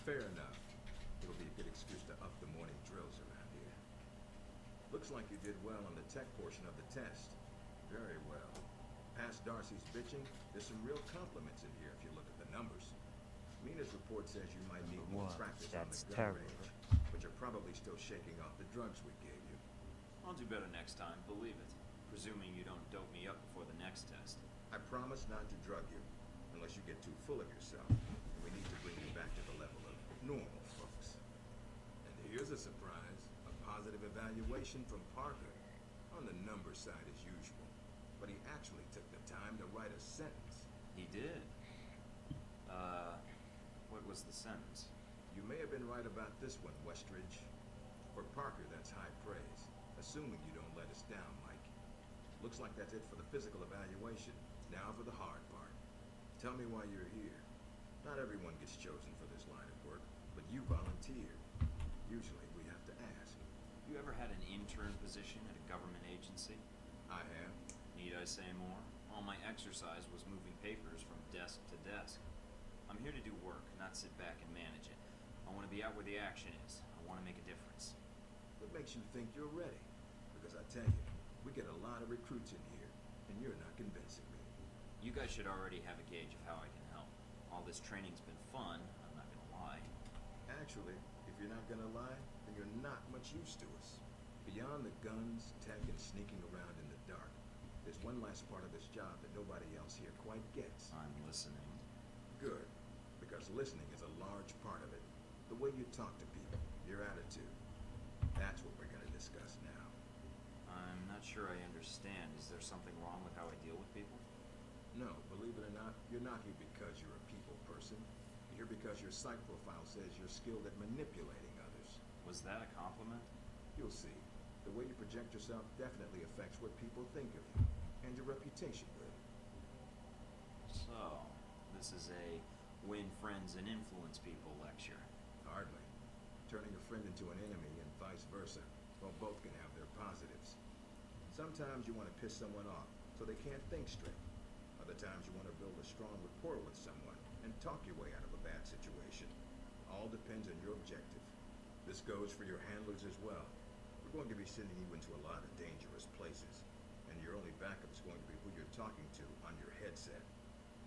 Fair enough. It'll be a good excuse to up the morning drills around here. Looks like you did well on the tech portion of the test. Very well. Past Darcy's bitching, there's some real compliments in here if you look at the numbers. Mina's report says you might need more What? practice on That's the gun terrible. range, but you're probably still shaking off the drugs we gave you. I'll do better next time, believe it. Presuming you don't dope me up before the next test. I promise not to drug you, unless you get too full of yourself, and we need to bring you back to the level of normal folks. And here's a surprise, a positive evaluation from Parker. On the number side as usual, but he actually took the time to write a sentence. He did. What was the sentence? You may have been right about this one, Westridge. For Parker, that's high praise, assuming you don't let us down, Mike. Looks like that's it for the physical evaluation. Now for the hard part. Tell me why you're here. Not everyone gets chosen for this line of work, but you volunteered. Usually we have to ask. You ever had an intern position at a government agency? I have. Need I say more? All my exercise was moving papers from desk to desk. I'm here to do work, not sit back and manage it. I want to be out where the action is. I want to make a difference. What makes you think you're ready? Because I tell you, we get a lot of recruits in here, and you're not convincing me. You guys should already have a gauge of how I can help. All this training's been fun, I'm not gonna lie. Actually, if you're not gonna lie, then you're not much use to us. Beyond the guns, tech, and sneaking around in the dark, there's one last part of this job that nobody else here quite gets. I'm listening. Good, because listening is a large part of it. The way you talk to people, your attitude. That's what we're gonna discuss now. I'm not sure I understand. Is there something wrong with how I deal with people? No, believe it or not, you're not here because you're a people person. You're here because your psych profile says you're skilled at manipulating others. Was that a compliment? You'll see. The way you project yourself definitely affects what people think of you, and your reputation will. So, this is a win friends and influence people lecture. Hardly. Turning a friend into an enemy and vice versa, while both can have their positives. Sometimes you want to piss someone off, so they can't think straight. Other times you want to build a strong rapport with someone and talk your way out of a bad situation. All depends on your objective. This goes for your handlers as well. We're going to be sending you into a lot of dangerous places, and your only backup is going to be who you're talking to on your headset.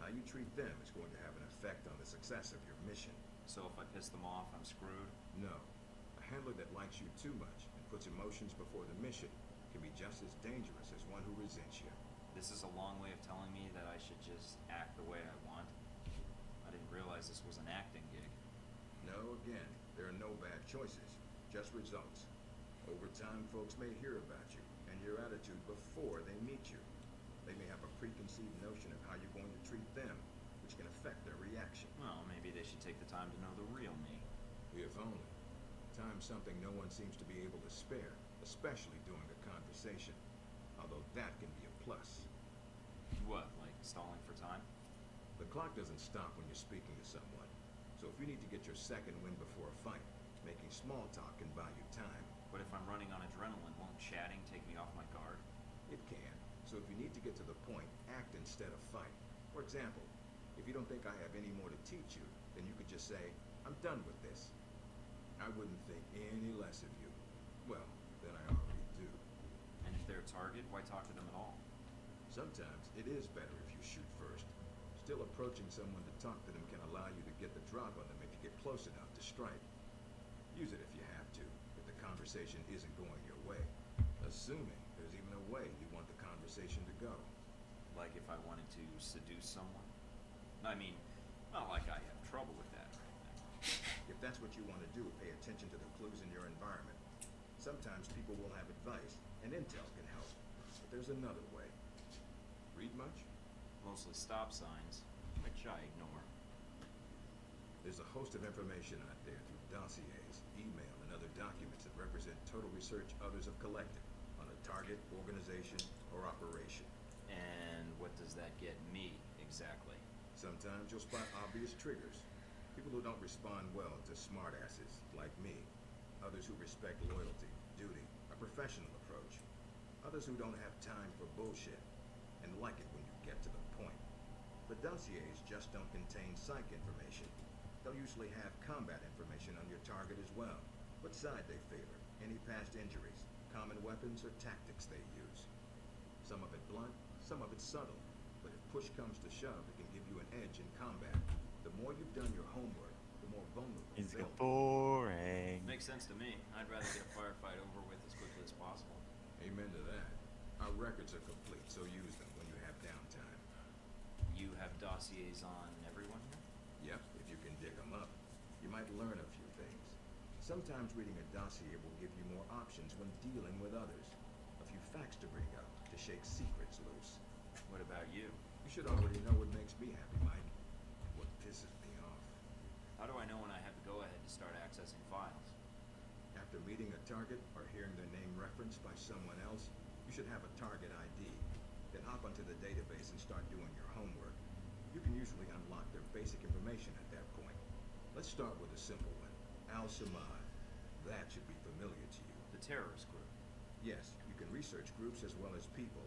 How you treat them is going to have an effect on the success of your mission. So if I piss them off, I'm screwed? No. A handler that likes you too much and puts emotions before the mission can be just as dangerous as one who resents you. This is a long way of telling me that I should just act the way I want. I didn't realize this was an acting gig. No, again, there are no bad choices, just results. Over time, folks may hear about you and your attitude before they meet you. They may have a preconceived notion of how you're going to treat them, which can affect their reaction. Well, maybe they should take the time to know the real me. If only. Time's something no one seems to be able to spare, especially during a conversation. Although that can be a plus. What, like stalling for time? The clock doesn't stop when you're speaking to someone. So if you need to get your second win before a fight, making small talk can buy you time. But if I'm running on adrenaline, won't chatting take me off my guard? It can. So if you need to get to the point, act instead of fight. For example, if you don't think I have any more to teach you, then you could just say, I'm done with this. I wouldn't think any less of you. Well, than I already do. And if they're a target, why talk to them at all? Sometimes it is better if you shoot first. Still, approaching someone to talk to them can allow you to get the drop on them if you get close enough to strike. Use it if you have to, if the conversation isn't going your way. Assuming there's even a way you want the conversation to go. Like if I wanted to seduce someone? I mean, not like I have trouble with that or anything. If that's what you want to do, pay attention to the clues in your environment. Sometimes people will have advice, and intel can help. But there's another way. Read much? Mostly stop signs, which I ignore. There's a host of information out there through dossiers, email, and other documents that represent total research others have collected on a target, organization, or operation. And what does that get me, exactly? Sometimes you'll spot obvious triggers. People who don't respond well to smartasses, like me. Others who respect loyalty, duty, a professional approach. Others who don't have time for bullshit, and like it when you get to the point. But dossiers just don't contain psych information. They'll usually have combat information on your target as well. What side they favor, any past injuries, common weapons, or tactics they use. Some of it blunt, some of it subtle. But if push comes to shove, it can give you an edge in combat. The more you've done your homework, the more vulnerable It's they'll be. boring. Makes sense to me. I'd rather get a firefight over with as quickly as possible. Amen to that. Our records are complete, so use them when you have downtime. You have dossiers on everyone here? Yep, if you can dig them up. You might learn a few things. Sometimes reading a dossier will give you more options when dealing with others. A few facts to bring up to shake secrets loose. What about you? You should already know what makes me happy, Mike, and what pisses me off. How do I know when I have the go-ahead to start accessing files? After meeting a target or hearing their name referenced by someone else, you should have a target ID. Then hop onto the database and start doing your homework. You can usually unlock their basic information at that point. Let's start with a simple one. Al-Samad. That should be familiar to you. The terrorist group. Yes, you can research groups as well as people.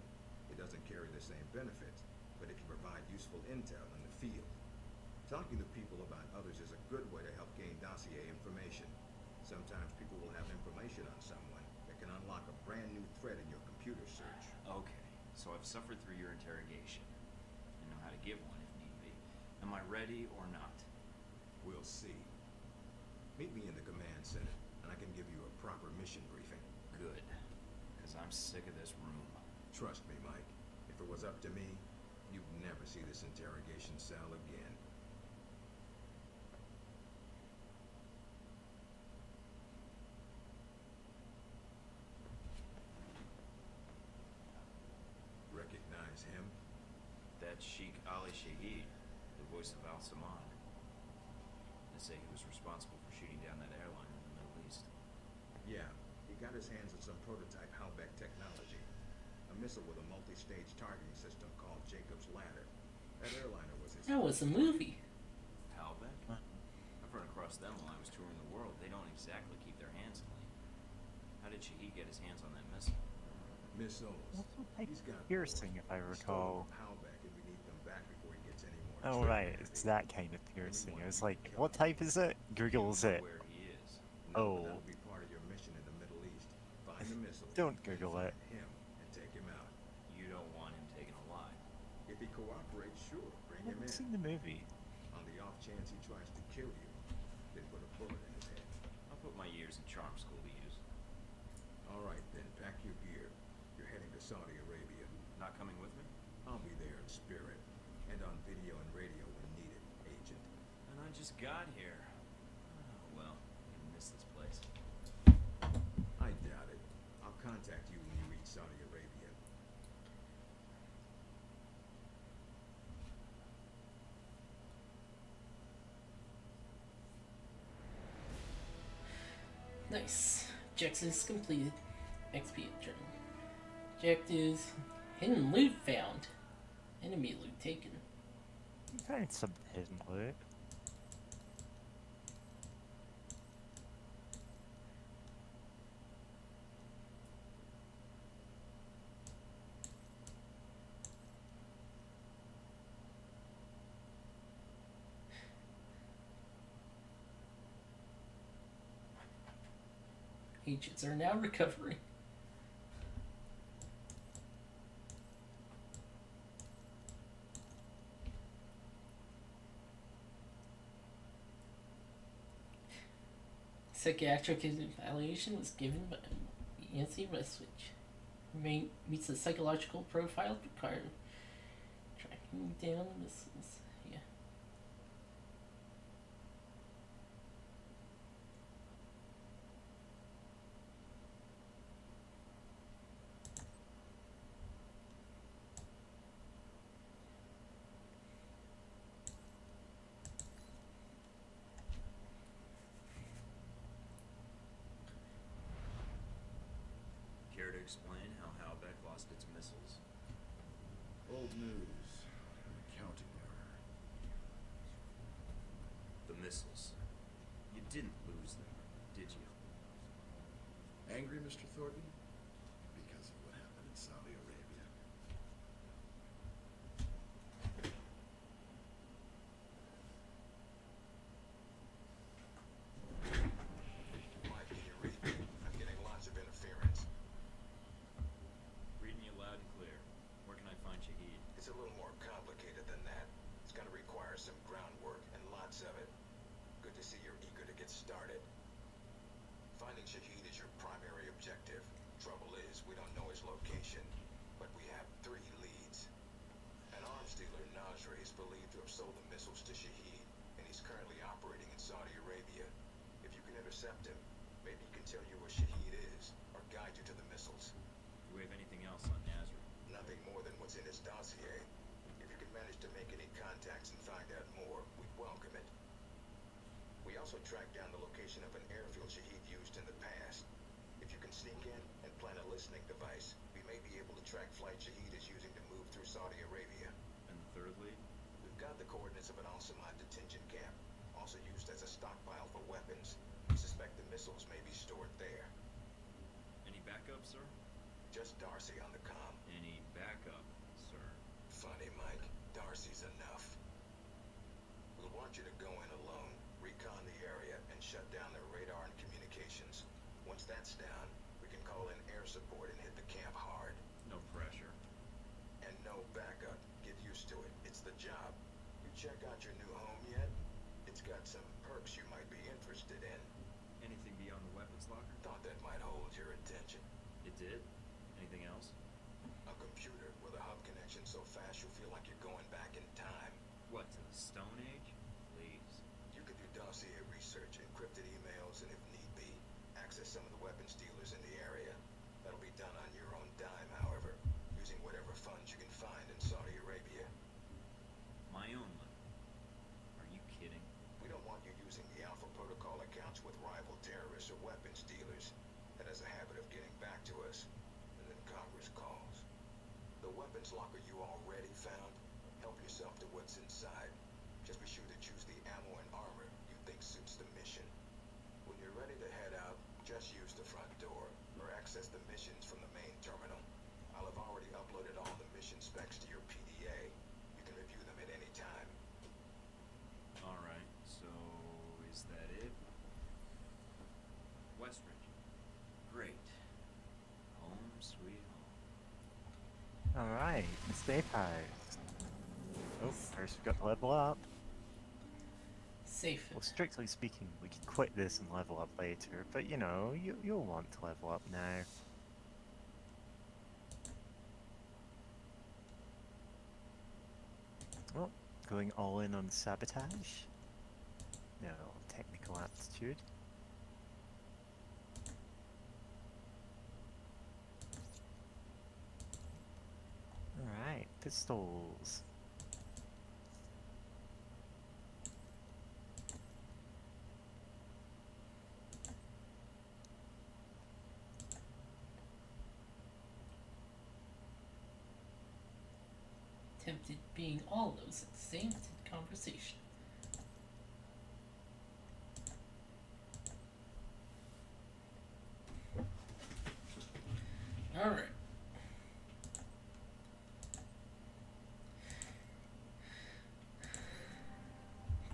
It doesn't carry the same benefits, but it can provide useful intel in the field. Talking to people about others is a good way to help gain dossier information. Sometimes people will have information on someone that can unlock a brand new thread in your computer search. Okay, so I've suffered through your interrogation and know how to give one if need be. Am I ready or not? We'll see. Meet me in the command center, and I can give you a proper mission briefing. Good, because I'm sick of this room. Trust me, Mike. If it was up to me, you'd never see this interrogation cell again. Recognize him? That's Sheikh Ali Shahid, the voice of Al-Samad. They say he was responsible for shooting down that airliner in the Middle East. Yeah, he got his hands on some prototype Halbeck technology. A missile with a multi-stage targeting system called Jacob's Ladder. That airliner was his... That was a movie. Halbeck? I've run across them while I was touring the world. They don't exactly keep their hands clean. How did Shahid get his hands on that missile? Missiles. Also type He's got piercing, more. if I He stole recall. them from Halbeck, and we need them back before he gets any more. Oh trade right, handy. it's that kind of piercing. I was like, Anyone what type is it? Google's You know it. where he is. No, Oh. but that'll be part of your mission in the Middle East. Find the missile. Don't then Google find it. him and take him out. You don't want him taken alive. If he cooperates, sure, bring I him haven't in. seen the movie. On the off chance he tries to kill you, then put a bullet in his head. I'll put my years in charm school to use. All right, then pack your gear. You're heading to Saudi Arabia. Not coming with me? I'll be there in spirit and on video and radio when needed, Agent. And I just got here. Oh, well, I miss this place. I doubt it. I'll contact you when you reach Saudi Arabia. Nice. Objectives completed. XP journal. Objectives: hidden loot found. Enemy loot taken. Find some hidden loot. Agents are now recovering. Psychiatric evaluation was given by Yancy Westwich. Meets the psychological profile required. Tracking down missiles. Yeah. Care to explain how Halbeck lost its missiles? Old news. Accounting error. The missiles. You didn't lose them, did you? Angry, Mr. Thornton? Because of what happened in Saudi Arabia. Mike, can you read me? I'm getting lots of interference. Read me loud and clear. Where can I find Shahid? It's a little more complicated than that. It's gonna require some groundwork and lots of it. Good to see you're eager to get started. Finding Shahid is your primary objective. Trouble is, we don't know his location, but we have 3 leads. An arms dealer, Nasri, is believed to have sold the missiles to Shahid, and he's currently operating in Saudi Arabia. If you can intercept him, maybe he can tell you where Shahid is, or guide you to the missiles. Do we have anything else on Nazareth? Nothing more than what's in his dossier. If you can manage to make any contacts and find out more, we'd welcome it. We also tracked down the location of an airfield Shahid used in the past. If you can sneak in and plant a listening device, we may be able to track flight Shahid is using to move through Saudi Arabia. And the third lead? We've got the coordinates of an Al-Samad detention camp, also used as a stockpile for weapons. We suspect the missiles may be stored there. Any backup, sir? Just Darcy on the comm. Any backup, sir? Funny, Mike. Darcy's enough. We'll want you to go in alone, recon the area, and shut down their radar and communications. Once that's down, we can call in air support and hit the camp hard. No pressure. No, back up. Get used to it. It's the job. You check out your new home yet? It's got some perks you might be interested in. Anything beyond the weapons locker? Thought that might hold your attention. It did? Anything else? A computer with a hub connection so fast you'll feel like you're going back in time. What, to the Stone Age? Please. You can do dossier research, encrypted emails, and if need be, access some of the weapons dealers in the area. That'll be done on your own dime, however, using whatever funds you can find in Saudi Arabia. My own money. Are you kidding? We don't want you using the Alpha Protocol accounts with rival terrorists or weapons dealers that has a habit of getting back to us, and then Congress calls. The weapons locker you already found, help yourself to what's inside. Just be sure to choose the ammo and armor you think suits the mission. When you're ready to head out, just use the front door, or access the missions from the main terminal. I'll have already uploaded all the mission specs to your PDA. You can review them at any time. Alright, so is that it? Westridge. Great. Home sweet home. Alright, safe house. Oh, first we got to level up. Safe. Well, strictly speaking, we could quit this and level up later, but you know, you'll want to level up now. Well, going all in on sabotage. No, technical aptitude. Alright, pistols. Tempted being all those at the same conversation. Alright.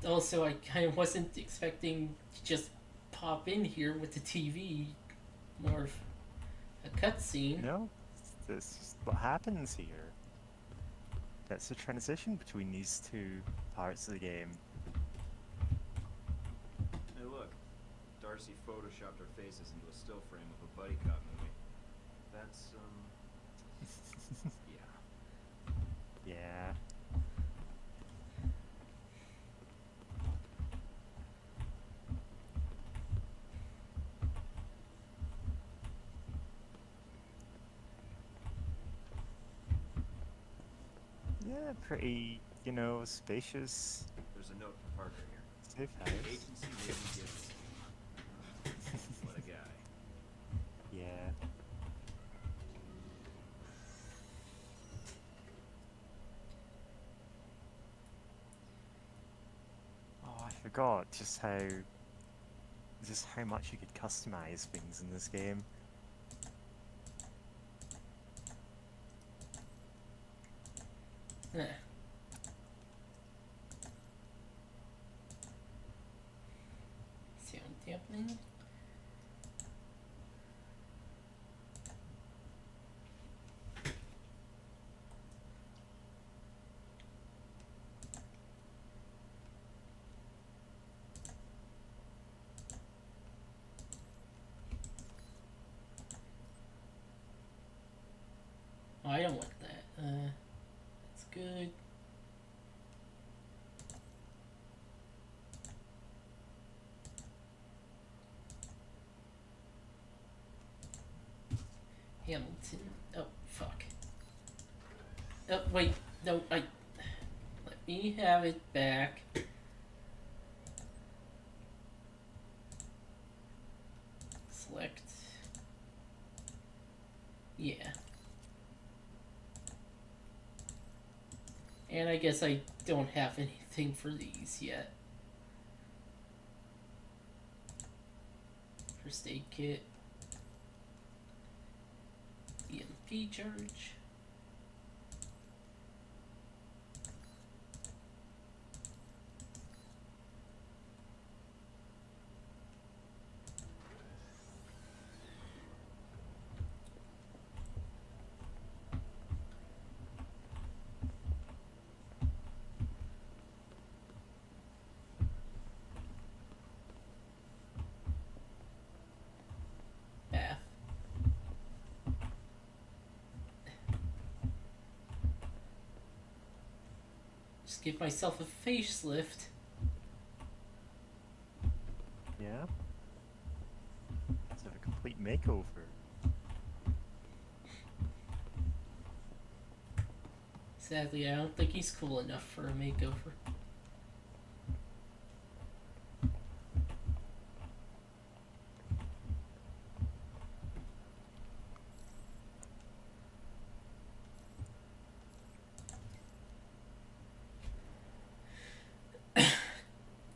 Also, I kind of wasn't expecting to just pop in here with the TV. More of a cutscene. No, this is what happens here. That's the transition between these two parts of the game. Hey look, Darcy photoshopped our faces into a still frame of a buddy cop movie. That's, yeah. Yeah. Yeah, pretty, you know, spacious, There's a note from Parker here. safe house. Agency made me get this. What a guy. Yeah. Oh, I forgot just how much you could customize things in this game. Eh. Sound dampening. Oh, I don't want that. That's good. Hamilton. Oh, fuck. Oh, wait. No, let me have it back. Select. Yeah. And I guess I don't have anything for these yet. First aid kit. EMP charge. Just give myself a facelift. Yeah. Let's have a complete makeover. Sadly, I don't think he's cool enough for a makeover.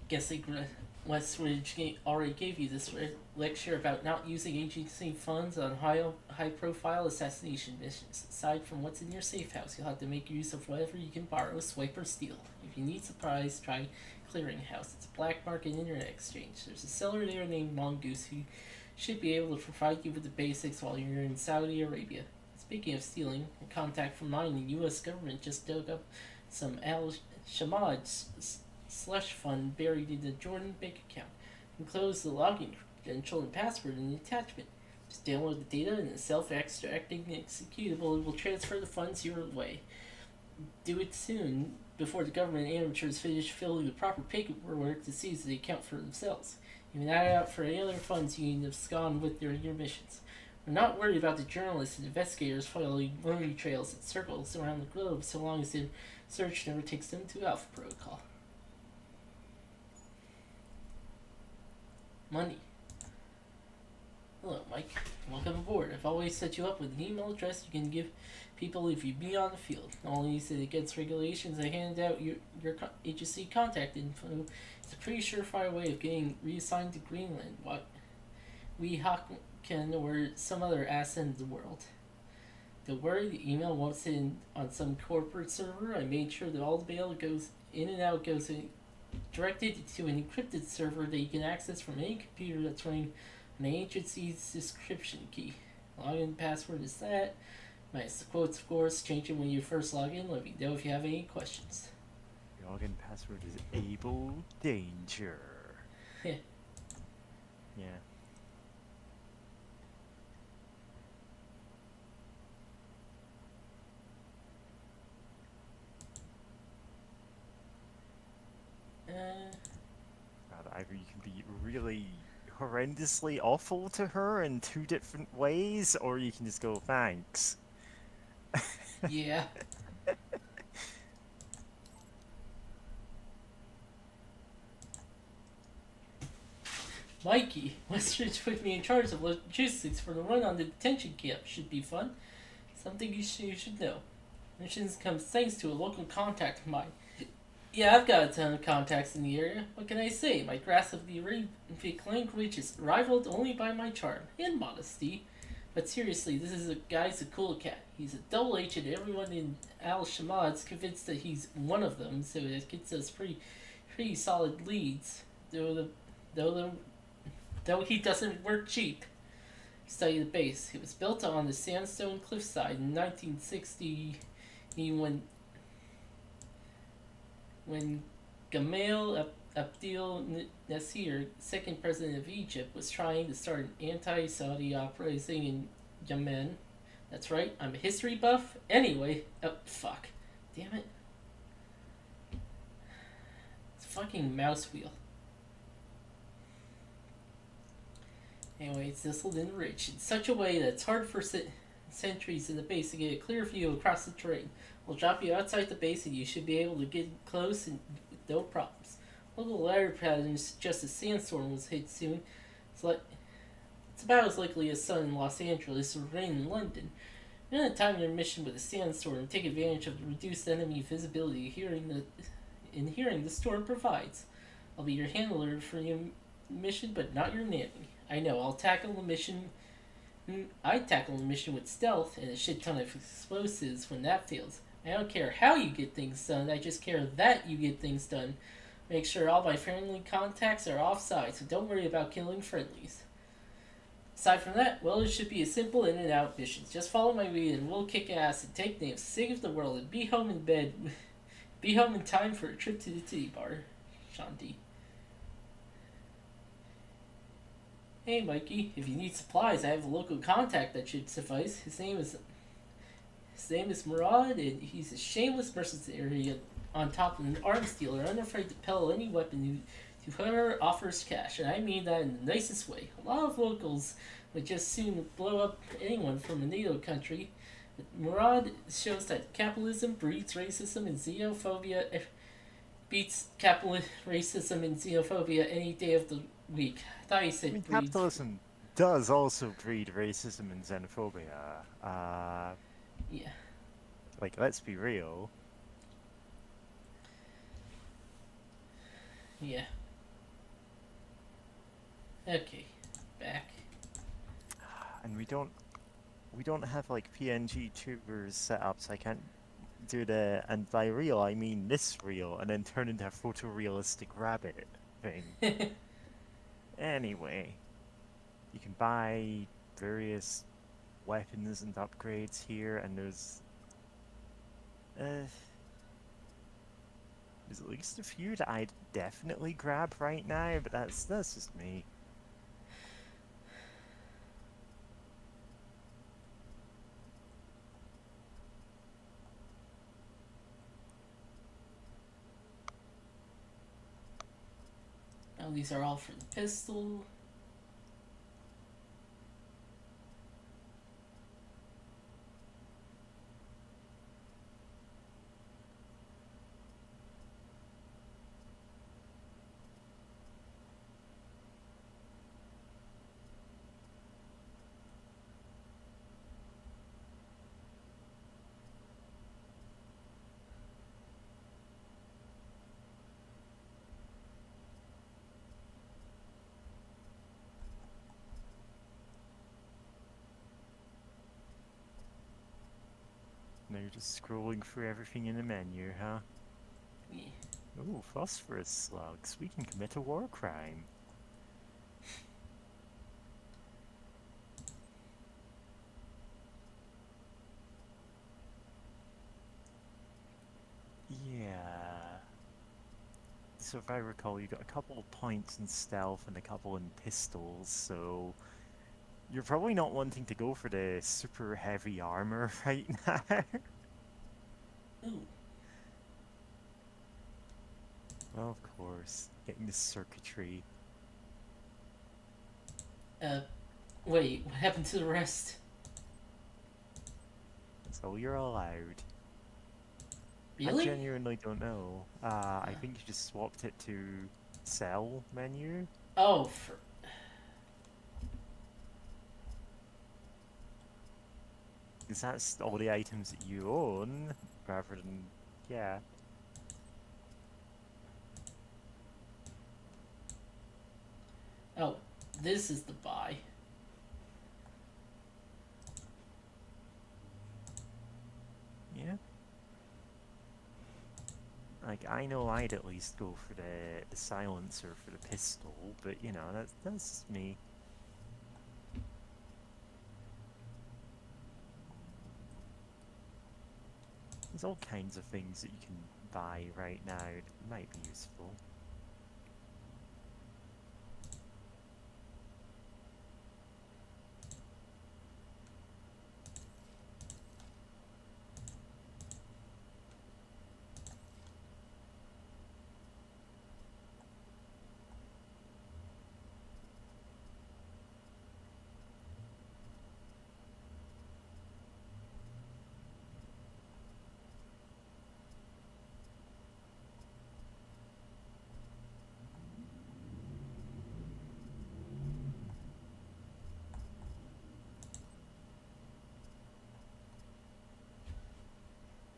Guess Westridge already gave you this lecture about not using agency funds on high-profile assassination missions. Aside from what's in your safe house, you'll have to make use of whatever you can borrow, swipe, or steal. If you need supplies, try Clearinghouse. It's a black market internet exchange. There's a seller there named Mongoose who should be able to provide you with the basics while you're in Saudi Arabia. Speaking of stealing, a contact from mine in the U.S. government just dug up some Al-Shamad's slush fund buried in the Jordan bank account. Enclose the login credential and password in the attachment. Just download the data and the self-extracting executable will transfer the funds your way. Do it soon, before the government amateurs finish filling the proper paperwork to seize the account for themselves. Even add out for any other funds you need abscond with during your missions. We're not worried about the journalists and investigators following money trails in circles around the globe so long as the search never takes them to Alpha Protocol. Money. Hello, Mike. Welcome aboard. I've always set you up with an email address you can give people if you be on the field. Not only is it against regulations, I hand out your agency contact info. It's a pretty surefire way of getting reassigned to Greenland, Weehawken, or some other ass end of the world. Don't worry, the email won't sit on some corporate server. I made sure that all the mail goes in and out goes directed to an encrypted server that you can access from any computer that's running an agency's description key. Login password is that. Minus the quotes, of course. Change it when you first log in. Let me know if you have any questions. Login password is Able Danger. Yeah. God, either you can be really horrendously awful to her in two different ways, or you can just go, thanks. Yeah. Mikey, Westridge put me in charge of logistics for the run on the detention camp. Should be fun. Something you should know. Missions comes thanks to a local contact of mine. Yeah, I've got a ton of contacts in the area. What can I say? My grasp of the Arabic language is rivaled only by my charm and modesty. But seriously, this guy's a cool cat. He's a double agent. Everyone in Al-Shamad's convinced that he's one of them, so it gets us pretty solid leads. Though he doesn't work cheap. Study the base. It was built on the sandstone cliffside in 1960 when Gamal Abdel Nasser, second president of Egypt, was trying to start an anti-Saudi uprising in Yemen. That's right, I'm a history buff. Anyway, fuck. Damn it. It's a fucking mouse wheel. Anyway, it's nestled in the ridge in such a way that it's hard for sentries in the base to get a clear view across the terrain. We'll drop you outside the base and you should be able to get close and with no problems. Local weather patterns suggest a sandstorm was hit soon. It's about as likely as sun in Los Angeles or rain in London. You're going to time your mission with a sandstorm and take advantage of the reduced enemy visibility hearing the storm provides. I'll be your handler for your mission, but not your nanny. I know, I tackle the mission with stealth and a shit ton of explosives when that fails. I don't care how you get things done, I just care that you get things done. Make sure all my friendly contacts are offside, so don't worry about killing friendlies. Aside from that, well, it should be a simple in and out mission. Just follow my lead and we'll kick ass and take names, save the world, and be home in bed. Be home in time for a trip to the titty bar. Shanti. Hey Mikey, if you need supplies, I have a local contact that should suffice. His name is Murad, and he's a shameless mercenary on top of an arms dealer, unafraid to peddle any weapon to whoever offers cash, and I mean that in the nicest way. A lot of locals would just soon blow up anyone from a NATO country. Murad shows that capitalism breeds racism and xenophobia, beats racism and xenophobia any day of the week. I thought he I said mean, breeds. capitalism does also breed racism and xenophobia. Yeah. Like, let's be real. Yeah. Okay. Back. And we don't have like PNG tubers set up, so I can't do the, and by real I mean this real, and then turn into a photorealistic rabbit thing. Anyway, you can buy various weapons and upgrades here, and there's at least a few that I'd definitely grab right now, but that's just me. Now these are all for the pistol. Now you're just scrolling through everything in the menu, huh? Yeah. Ooh, phosphorus slugs. We can commit a war crime. Yeah. So if I recall, you got a couple of points in stealth and a couple in pistols, so you're probably not wanting to go for the super heavy armor right now. Ooh. Well, of course, getting the circuitry. Wait, what happened to the rest? That's all you're allowed. Really? I genuinely don't know. I think you just swapped it to sell menu. Oh, Because that's all the items that you own, rather than, yeah. Oh, this is the buy. Yeah. Like, I know I'd at least go for the silencer for the pistol, but you know, that's just me. There's all kinds of things that you can buy right now that might be useful.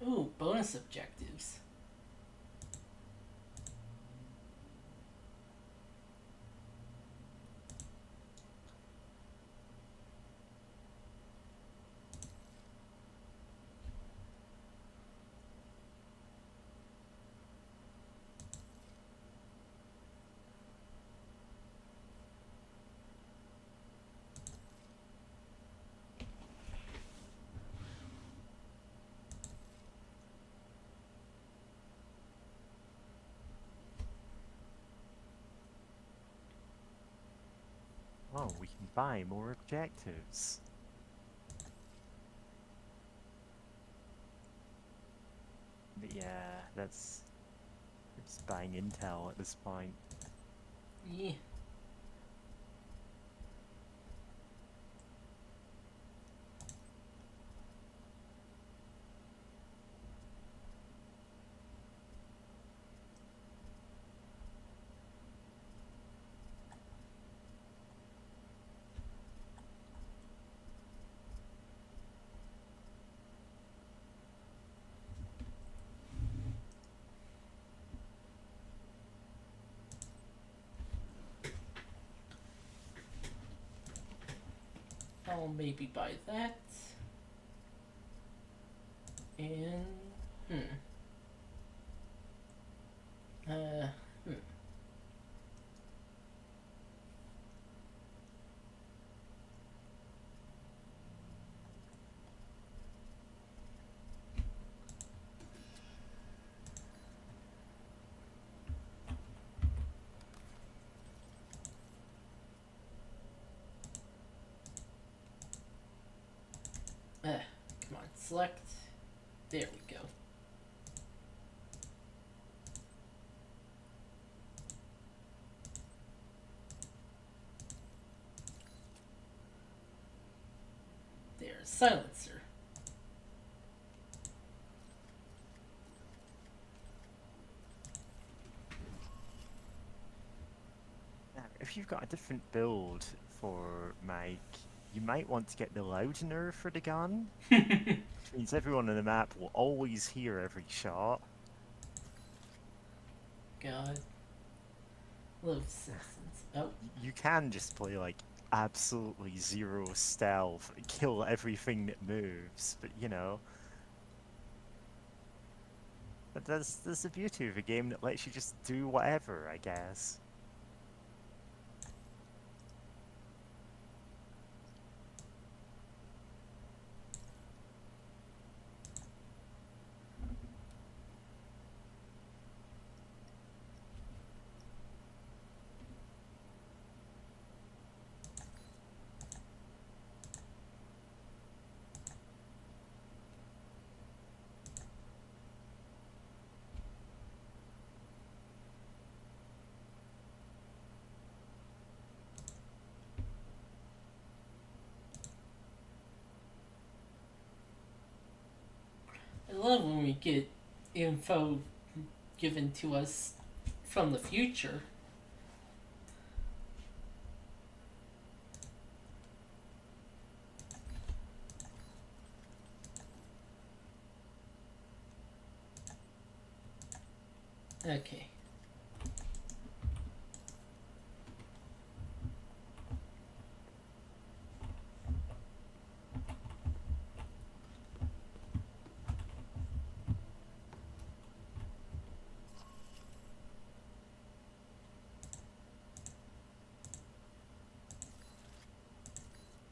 Ooh, bonus objectives. Oh, we can buy more objectives. But yeah, that's Just buying intel at this point. Yeah. I'll maybe buy that. And come on, select. There we go. There's silencer. Now, if you've got a different build for Mike, you might want to get the loudener for the gun. Which means everyone on the map will always hear every shot. God. Love Simpsons. Oh, You can just play like absolutely zero stealth, kill everything that moves, but you know. But that's the beauty of a game that lets you just do whatever, I guess. I love when we get info given to us from the future. Okay.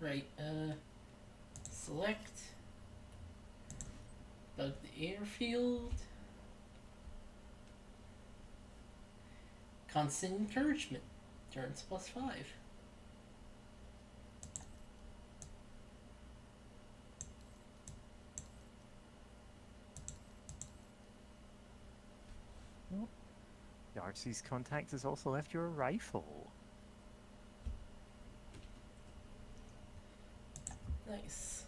Right, select, bug the airfield, constant encouragement, turns +5. Darcy's contact has also left you a rifle. Nice.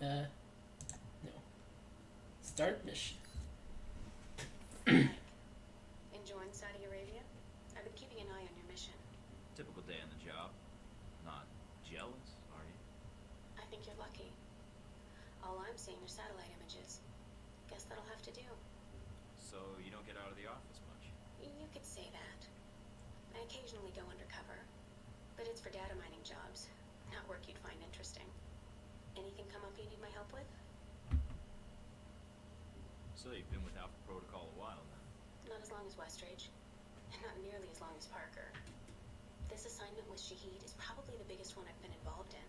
No. Start mission. Enjoying Saudi Arabia? I've been keeping an eye on your mission. Typical day on the job. Not jealous, are you? I think you're lucky. All I'm seeing are satellite images. Guess that'll have to do. So you don't get out of the office much. You could say that. I occasionally go undercover, but it's for data mining jobs, not work you'd find interesting. Anything come up you need my help with? So you've been with Alpha Protocol a while then. Not as long as Westridge, and not nearly as long as Parker. This assignment with Shahid is probably the biggest one I've been involved in.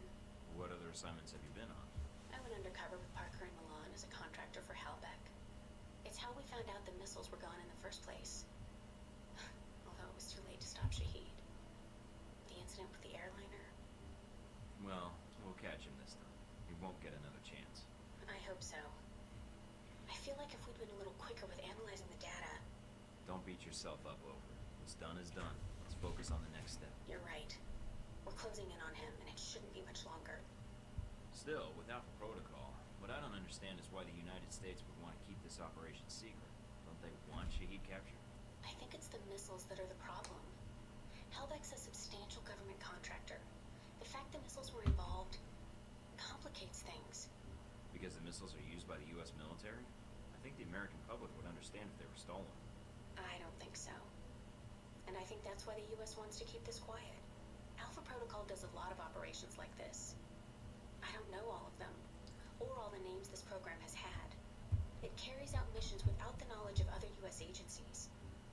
What other assignments have you been on? I went undercover with Parker in Milan as a contractor for Halbeck. It's how we found out the missiles were gone in the first place. Although it was too late to stop Shahid. The incident with the airliner, Well, we'll catch him this time. He won't get another chance. I hope so. I feel like if we'd been a little quicker with analyzing the data. Don't beat yourself up over it. What's done is done. Let's focus on the next step. You're right. We're closing in on him, and it shouldn't be much longer. Still, with Alpha Protocol, what I don't understand is why the United States would want to keep this operation secret. Don't they want Shahid captured? I think it's the missiles that are the problem. Helbeck's a substantial government contractor. The fact the missiles were involved complicates things. Because the missiles are used by the U.S. military? I think the American public would understand if they were stolen. I don't think so. And I think that's why the U.S. wants to keep this quiet. Alpha Protocol does a lot of operations like this. I don't know all of them, or all the names this program has had. It carries out missions without the knowledge of other U.S. agencies.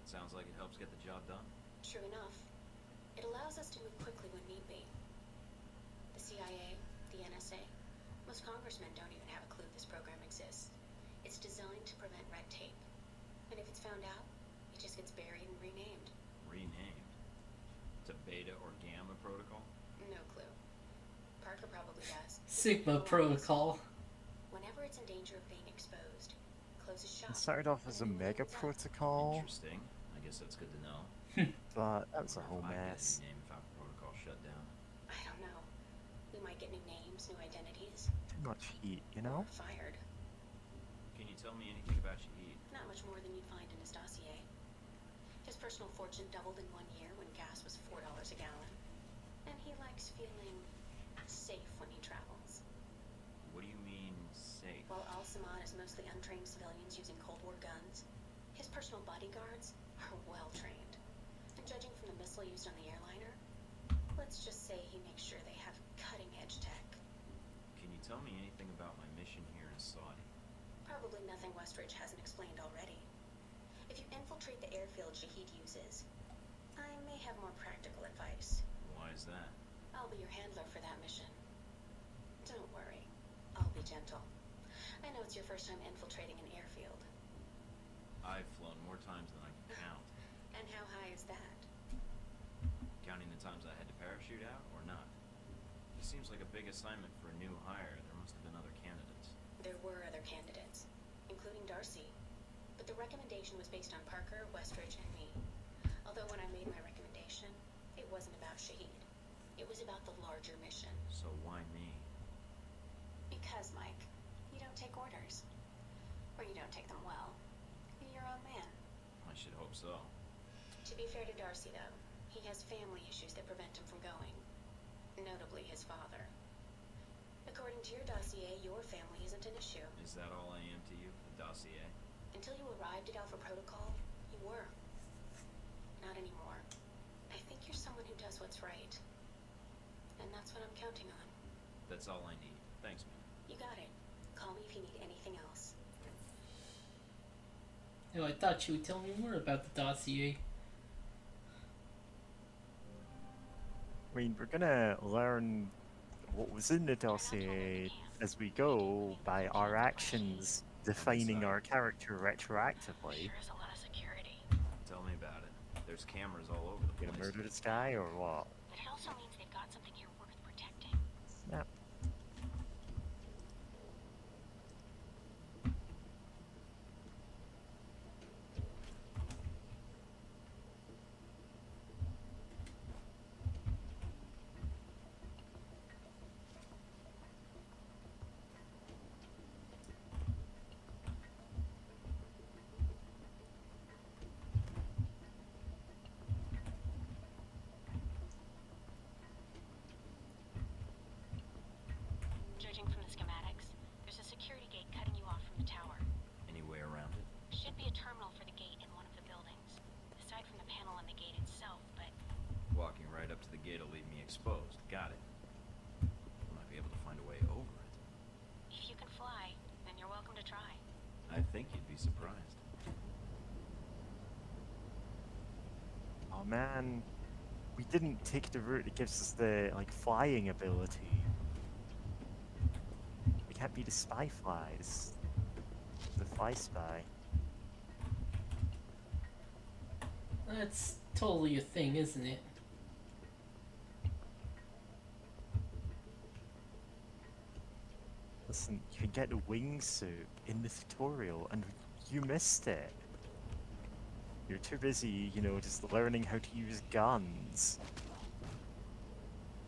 Sounds like it helps get the job done. True enough. It allows us to move quickly when need be. The CIA, the NSA, most congressmen don't even have a clue this program exists. It's designed to prevent red tape. And if it's found out, it just gets buried and renamed. Renamed? To Beta or Gamma Protocol? No clue. Parker probably does. Sigma Protocol. Whenever it's in danger of being exposed, closes shop. It started off as a mega protocol, Interesting. I guess that's good to know. but that was a whole Might get a new mess. name if Alpha Protocol shut down. I don't know. We might get new names, new identities. Too much heat, you know? Or fired. Can you tell me anything about Shahid? Not much more than you'd find in his dossier. His personal fortune doubled in 1 year when gas was $4 a gallon. And he likes feeling safe when he travels. What do you mean, safe? While Al-Samad is mostly untrained civilians using Cold War guns, his personal bodyguards are well trained. And judging from the missile used on the airliner, let's just say he makes sure they have cutting-edge tech. Can you tell me anything about my mission here in Saudi? Probably nothing Westridge hasn't explained already. If you infiltrate the airfield Shahid uses, I may have more practical advice. Why is that? I'll be your handler for that mission. Don't worry. I'll be gentle. I know it's your first time infiltrating an airfield. I've flown more times than I can count. And how high is that? Counting the times I had to parachute out, or not? This seems like a big assignment for a new hire. There must have been other candidates. There were other candidates, including Darcy. But the recommendation was based on Parker, Westridge, and me. Although when I made my recommendation, it wasn't about Shahid. It was about the larger mission. So why me? Because, Mike, you don't take orders. Or you don't take them well. You're your own man. I should hope so. To be fair to Darcy, though, he has family issues that prevent him from going. Notably his father. According to your dossier, your family isn't an issue. Is that all I am to you? The dossier? Until you arrived at Alpha Protocol, you were. Not anymore. I think you're someone who does what's right. And that's what I'm counting on. That's all I need. Thanks, man. You got it. Call me if you need anything else. Oh, I thought you would tell me more about the dossier. I mean, we're gonna learn what was in the dossier as we go by our actions defining our character retroactively. Sure is a lot of security. Tell me about it. There's cameras all over the Gonna place. murder this guy or what? But it also means they've got something here worth protecting. Yep. Judging from the schematics, there's a security gate cutting you off from the tower. Any way around it? Should be a terminal for the gate in one of the buildings. Aside from the panel on the gate itself, but Walking right up to the gate will leave me exposed. Got it. I might be able to find a way over it. if you can fly, then you're welcome to try. I think you'd be surprised. Oh man, we didn't take the route that gives us the like flying ability. We can't be the spy flies. The fly spy. That's totally a thing, isn't it? Listen, you can get the wingsuit in the tutorial and you missed it. You're too busy, you know, just learning how to use guns.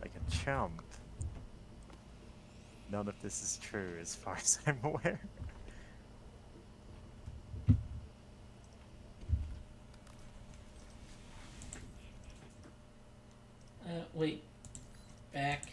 Like a chump. None of this is true as far as I'm aware. Wait. Back.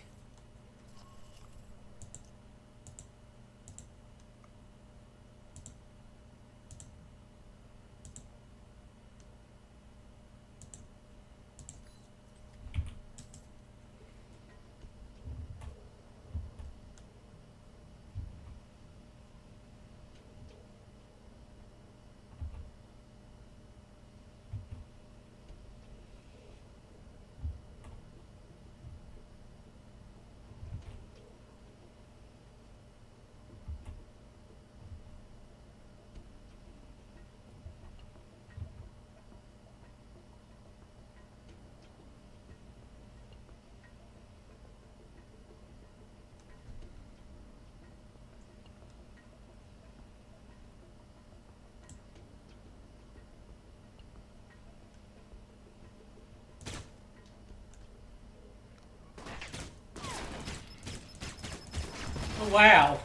Oh, wow.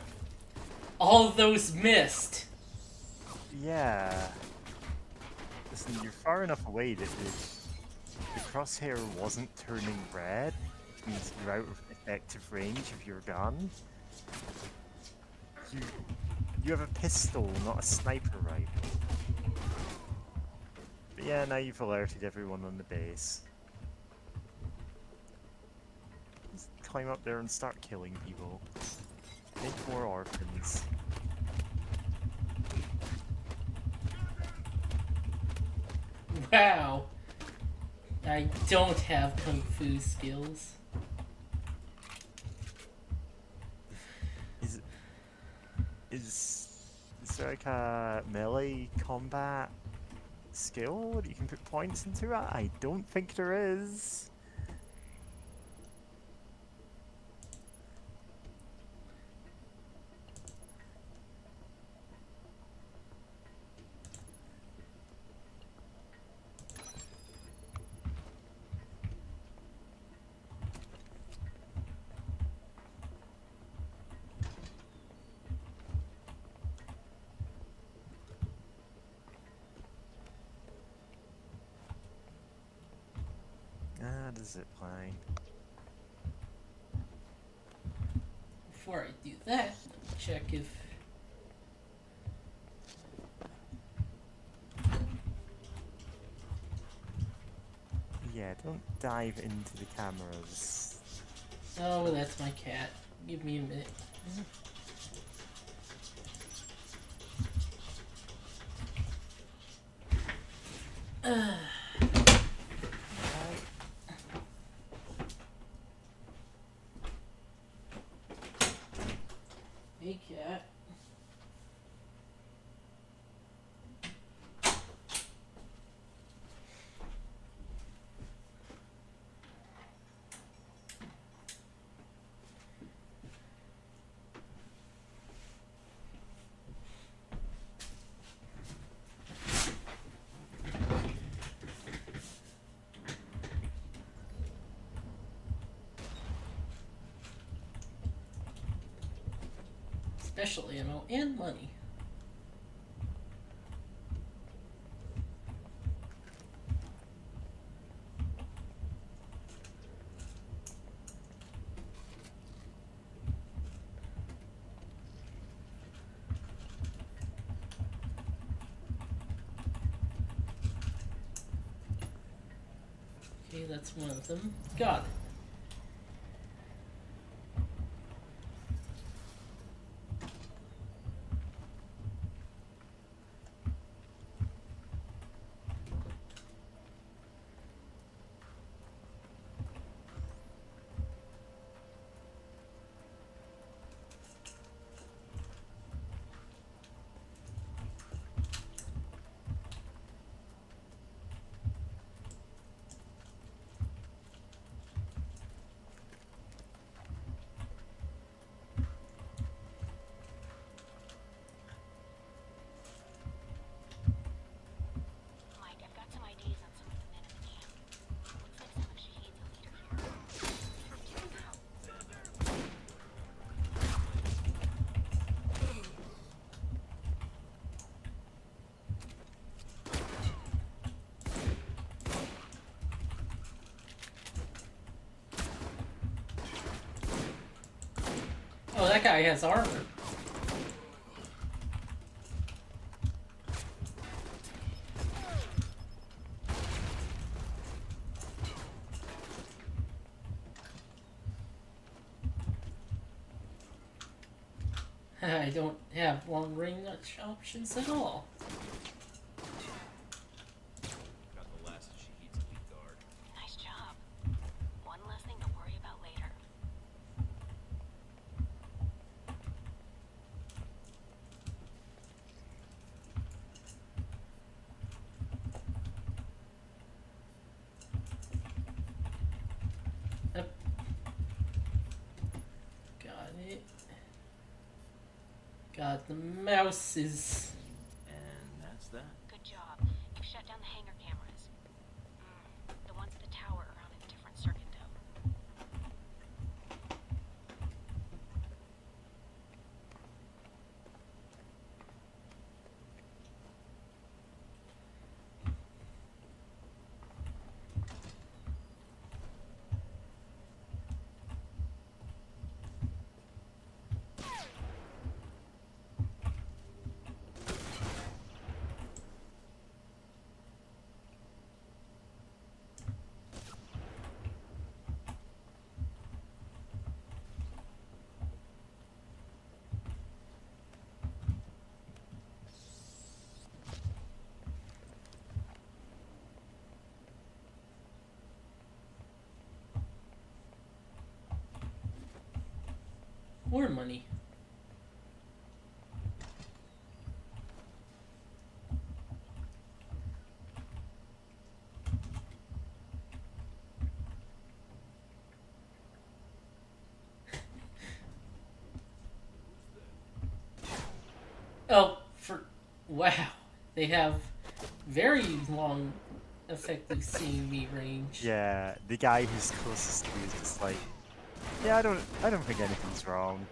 All of those missed. Yeah. Listen, you're far enough away that the crosshair wasn't turning red, which means you're out of effective range of your gun. You have a pistol, not a sniper rifle. But yeah, now you've alerted everyone on the base. Just climb up there and start killing people. Make more orphans. Wow. I don't have kung fu skills. Is there like a melee combat skill that you can put points into it? I don't think there is. The zip line. Before I do that, check if... Yeah, don't dive into the cameras. Oh, that's my cat. Give me a minute. Hey, cat. Special ammo and money. Okay, that's one of them. Got it. Oh, that guy has armor. I don't have long range options at all. Got the last of Shahid's elite guard. Nice job. One less thing to worry about later. Yep. Got it. Got the mouses. And that's that. Good job. You've shut down the hangar cameras. The ones at the tower are on a different circuit, though. More money. Oh, wow. They have very long effective seeing me range. Yeah, the guy who's closest to you is just like, yeah, I don't think anything's wrong.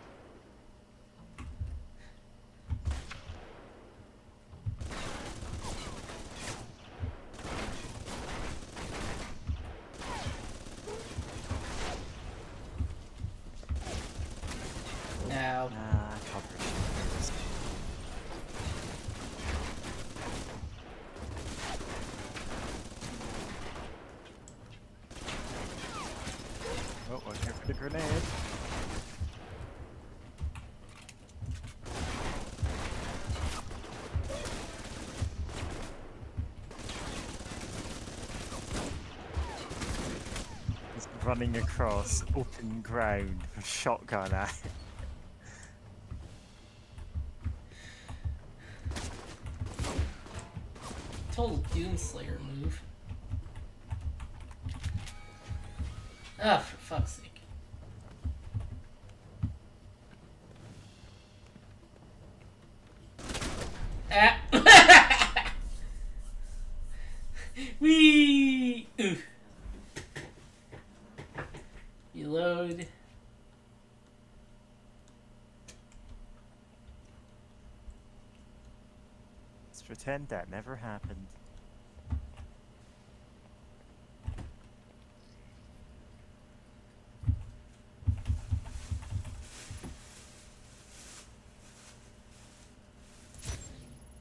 Now, Coverage. Oh, watch out for the grenade. He's running across open ground with shotgun at it. total Doomslayer move. Ah, for fuck's sake. Ah! Wee! Ooh. Reload. Let's pretend that never happened.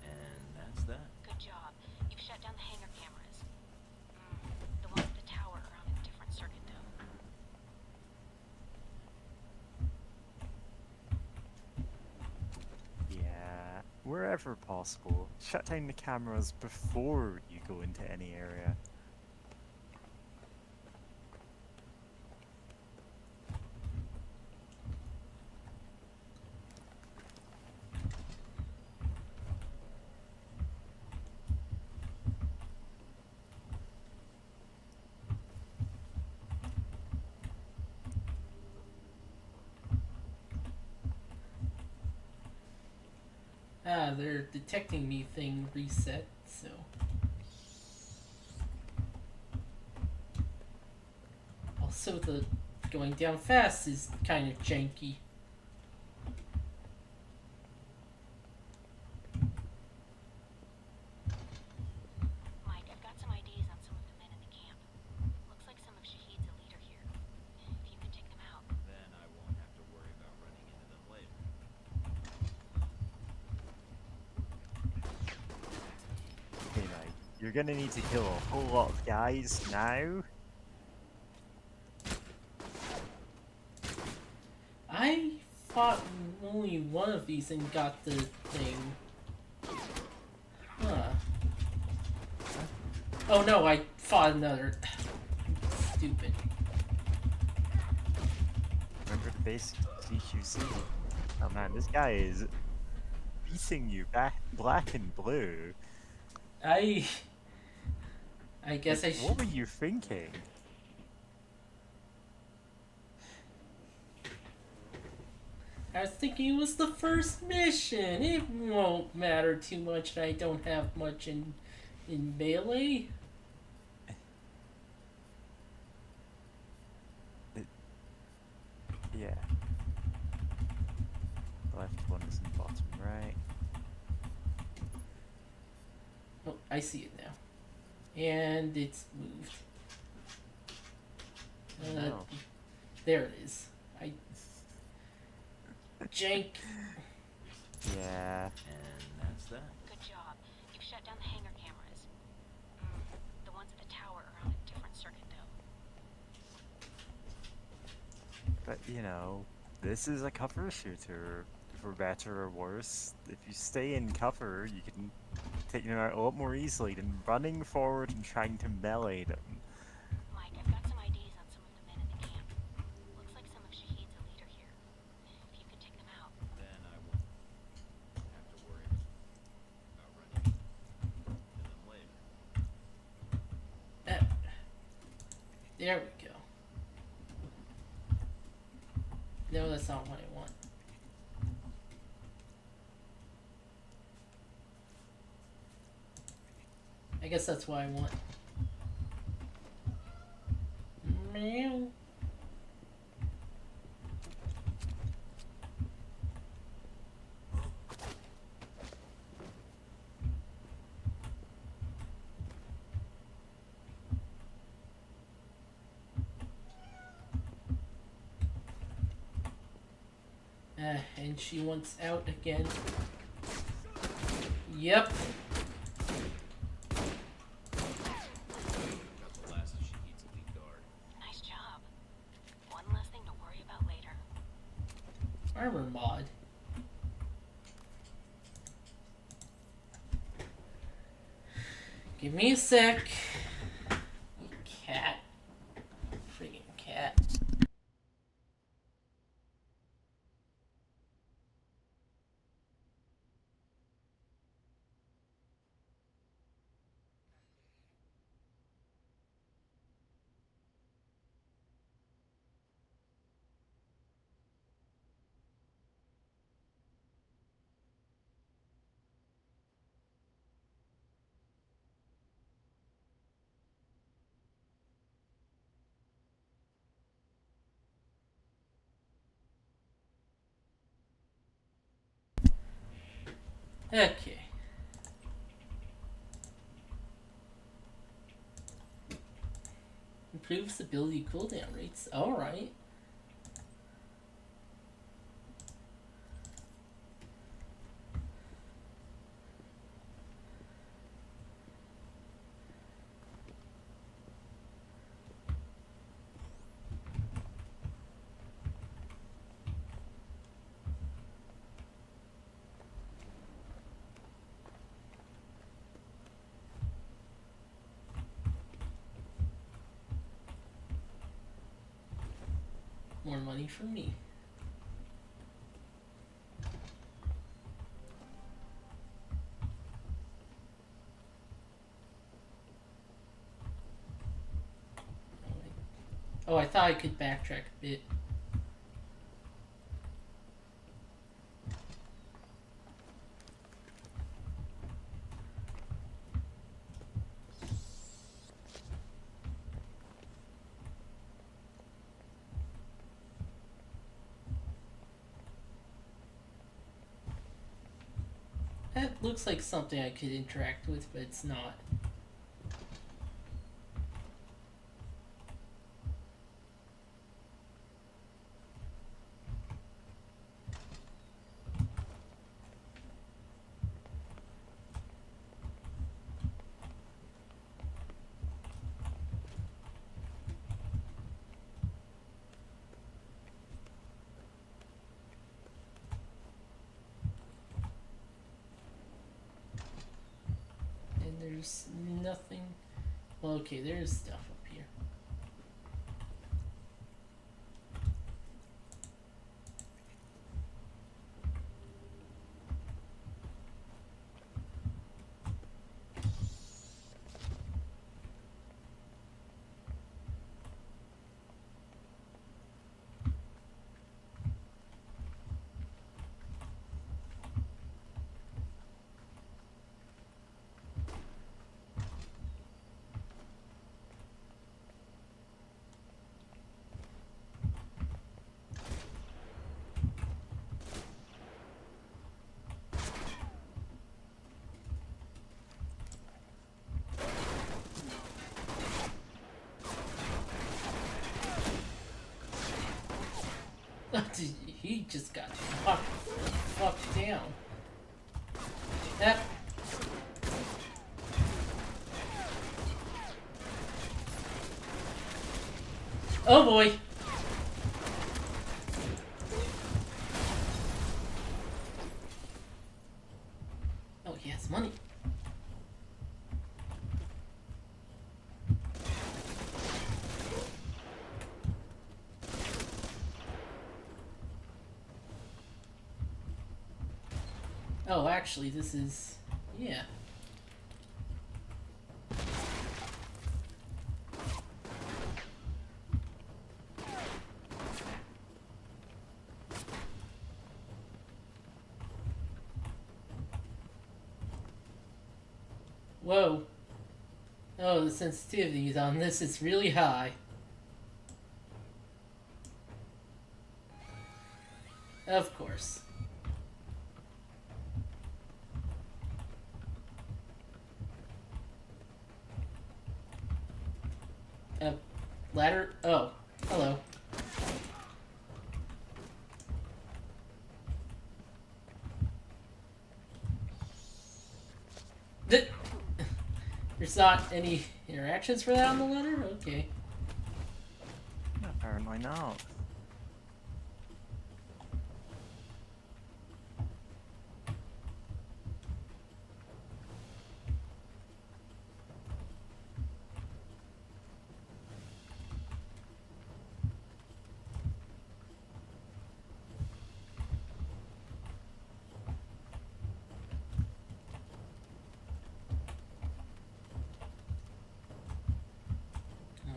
And that's that. Good job. You've shut down the hangar cameras. The ones at the tower are on a different circuit, though. Yeah, wherever possible, shut down the cameras before you go into any area. Ah, their detecting me thing reset, so. Also, the going down fast is kind of janky. Mike, I've got some IDs on some of the men in the camp. Looks like some of Shahid's elite are here. If you can take them out. Then I won't have to worry about running into them you're gonna need to kill a whole lot of guys now. I fought only one of these and got the thing. Huh. Oh no, I fought another. Stupid. Remember the basic CQC? Oh man, this guy is beating you back black and blue. I guess I Like, should. what were you thinking? I was thinking it was the first mission. It won't matter too much that I don't have much in melee. Yeah. The left one is in the bottom right. Oh, I see it now. And it's moved. No. There it is. I jank. Yeah. And that's that. Good job. You've shut down the hangar cameras. The ones at the tower are on a different circuit, though. But you know, this is a cover shooter, for better or worse. If you stay in cover, you can take them out a lot more easily than running forward and trying to melee them. Mike, I've got some IDs on some of the men in the camp. Looks like some of Shahid's a leader here. If you could take them out. Then I won't have to worry about running into them later. There we go. No, that's not what I want. I guess that's what I want. Meow. And she wants out again. Yep. Got the last of Shahid's elite guard. Nice job. One less thing to worry about later. Armor mod. Give me a sec. You cat. Friggin' cat. Okay. Improves ability cooldown rates. Alright. More money for me. Oh, I thought I could backtrack a bit. That looks like something I could interact with, but it's not. There's nothing. Well, okay, there's stuff up here. He just got fucked down. That. Oh boy. Oh, he has money. Oh, actually, this is... yeah. Whoa. Oh, the sensitivity on this is really high. Of course. Ladder? Oh, hello. There's not any interactions for that on the ladder? Okay. Apparently not.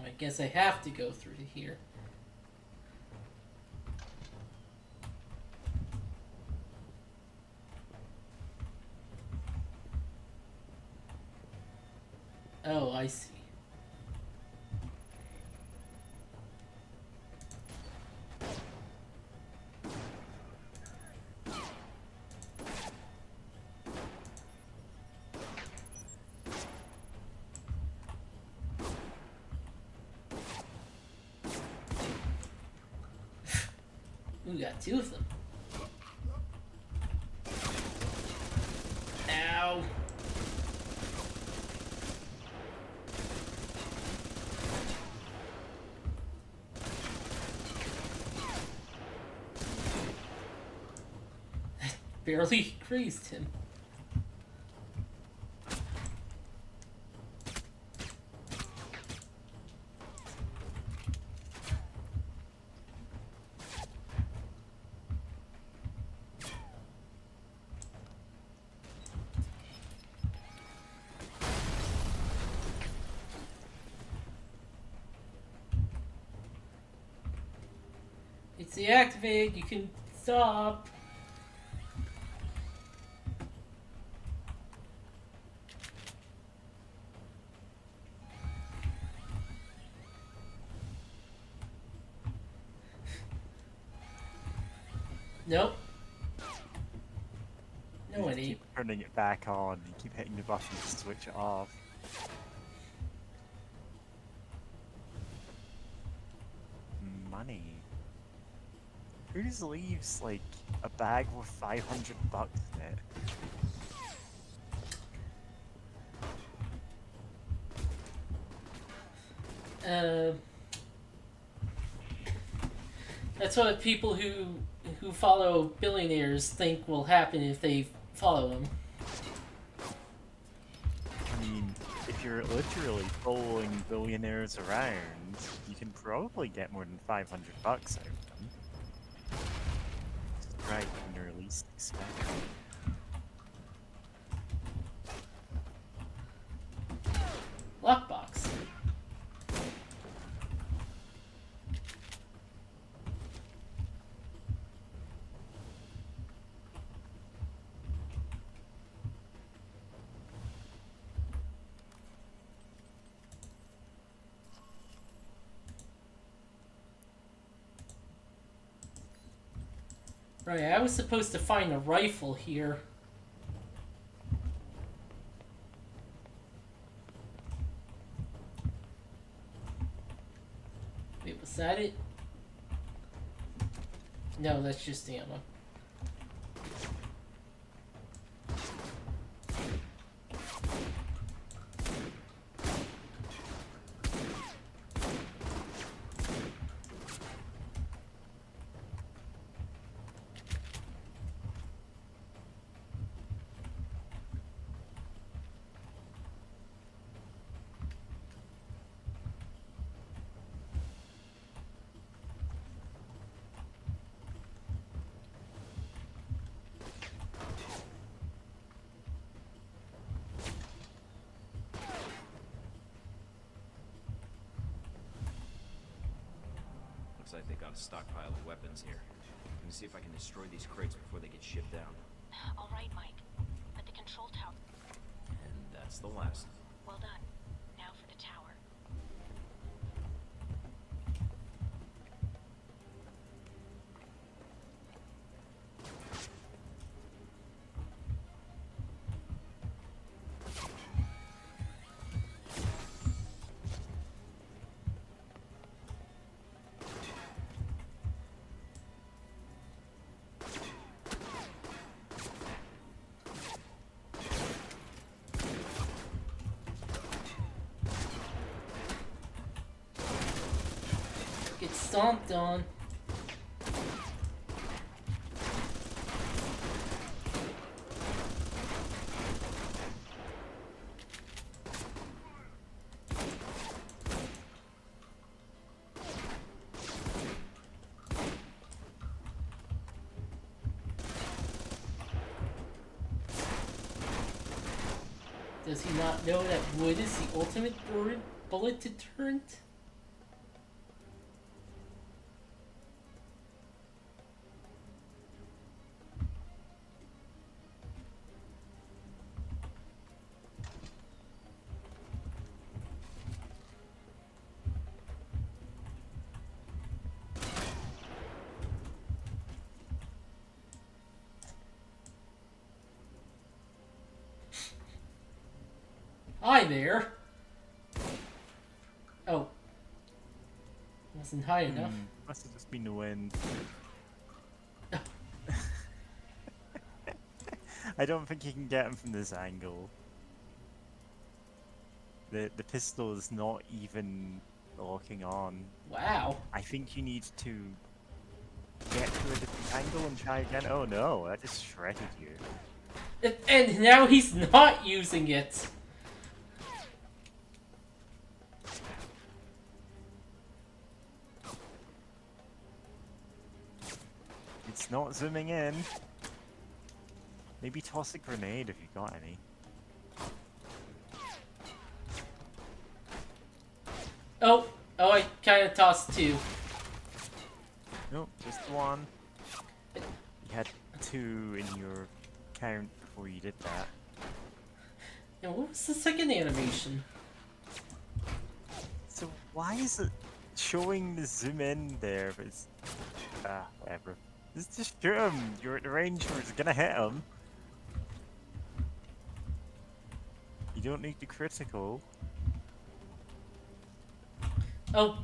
I guess I have to go through here. Oh, I see. We got two of them. Ow. Barely grazed him. It's deactivated, you can stop. Nope. No, it ain't. Keep turning it back on and keep hitting the button to switch it off. Money. Who just leaves like a bag with $500 in it? That's what people who follow billionaires think will happen if they follow them. I mean, if you're literally following billionaires around, you can probably get more than $500 out of them. Right when you're least expecting. Lockbox. Right, I was supposed to find a rifle here. Wait, was that it? No, that's just ammo. Looks like they got a stockpile of weapons here. Let me see if I can destroy these crates before they get shipped out. All right, Mike. At the control tower. And that's the last. Well done. Now for the tower. Get stomped on. Does he not know that wood is the ultimate bullet deterrent? Hi there. Oh. Wasn't high enough. Must have just been the wind. I don't think you can get him from this angle. The pistol is not even locking on. Wow. I think you need to get to a different angle and try again. Oh no, that just shredded you. And now he's not using it. It's not zooming in. Maybe toss a grenade if you've got any. Oh, I kind of tossed two. Nope, just one. You had two in your count before you did that. And what was the second animation? So why is it showing the zoom in there? But it's whatever. Just shoot him. You're at the range where it's gonna hit him. You don't need the critical. Oh,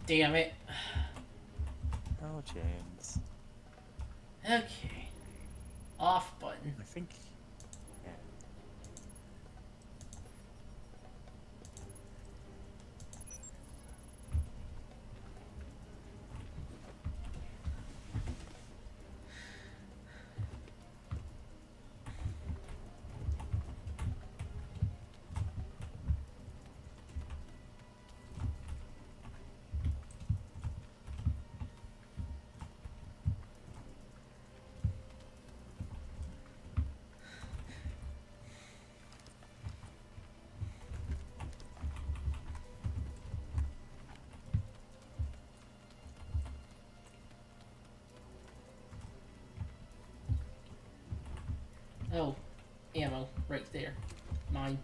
damn it. Oh, James. Okay. Off button. I think. Yeah. Oh, ammo right there. Mine.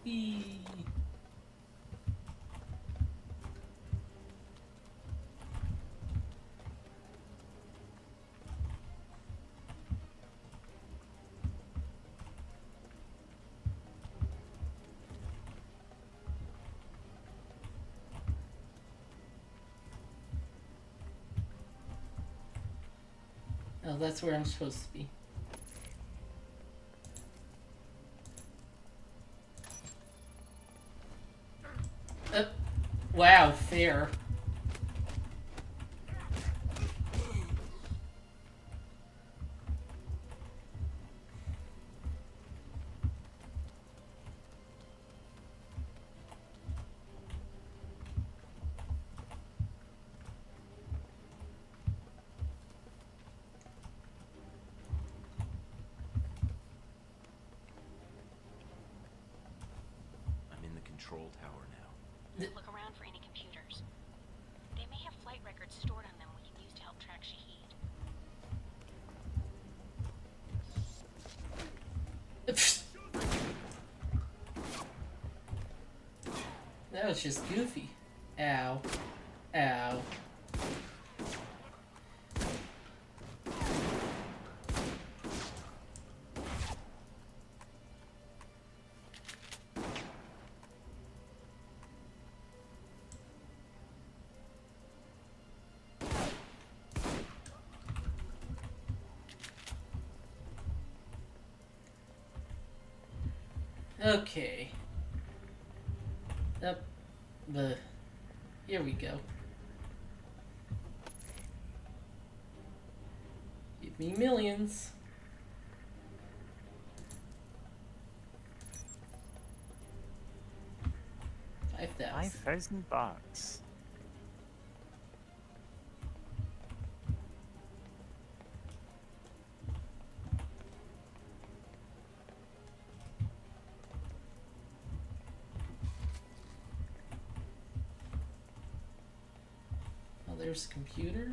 Whee. Oh, that's where I'm supposed to be. Wow, fair. I'm in the control tower now. Look around for any computers. They may have flight records stored on them we can use to help track Shahid. That was just goofy. Ow. Ow. Okay. Up the. Here we go. Give me millions. 5,000. $5,000. Oh, there's a computer.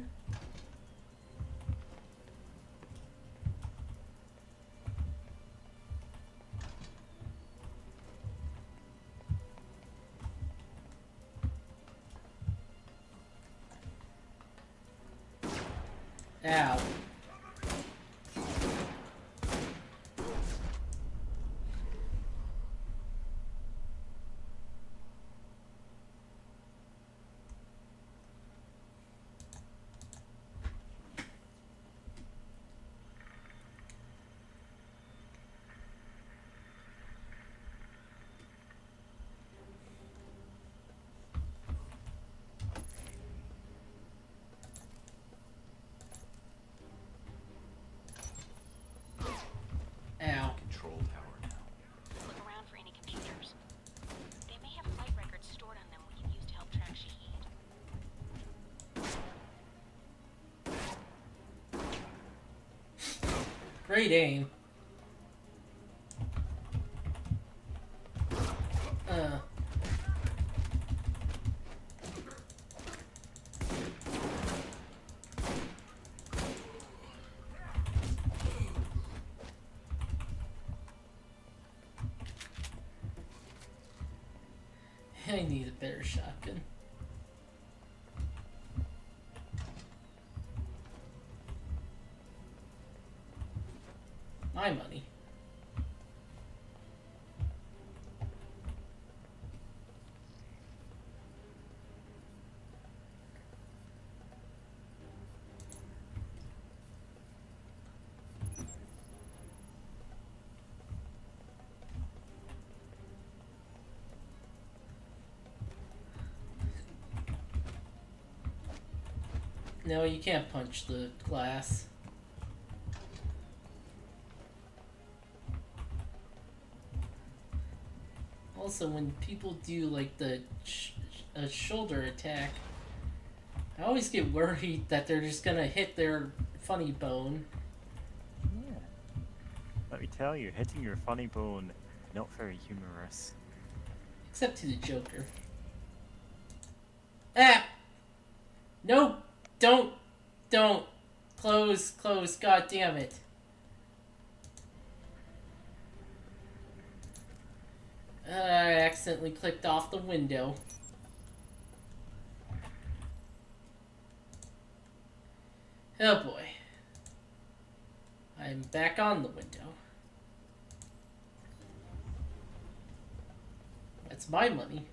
Ow. Ow. Control tower now. Look around for any computers. They may have flight records stored on them we can use to help track Shahid. Great aim. I need a better shotgun. My money. No, you can't punch the glass. Also, when people do like the a shoulder attack, I always get worried that they're just gonna hit their funny bone. Yeah. Let me tell you, hitting your funny bone, not very humorous. Except to the Joker. Ah! No! Don't! Close, god damn it. I accidentally clicked off the window. Oh boy. I'm back on the window. That's my money.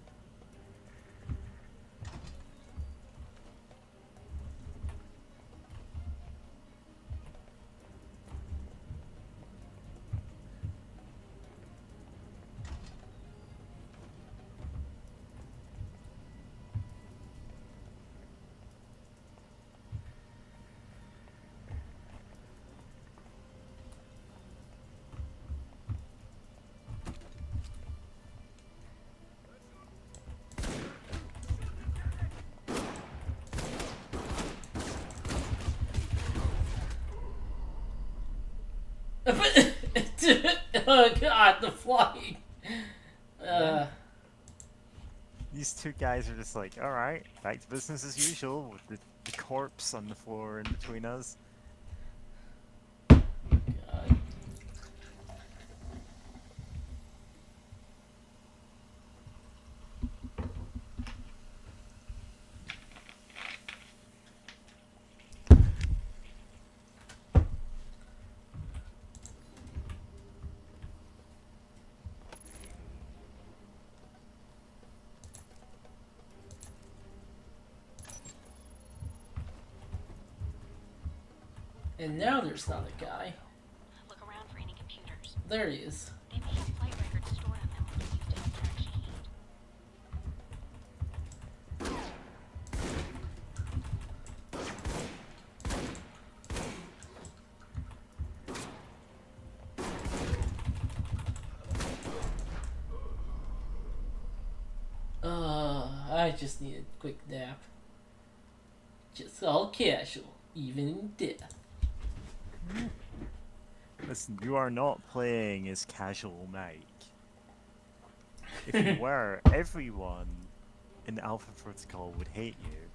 Oh god, the flying. These two guys are just like, alright, back to business as usual, with the corpse on the floor in between us. God. And now there's not a guy. Look around for any computers. There he is. They may have flight records stored on them we can use to help track Shahid. I just need a quick nap. Just all casual, even in death. Listen, you are not playing as casual Mike. If you were, everyone in Alpha Protocol would hate you.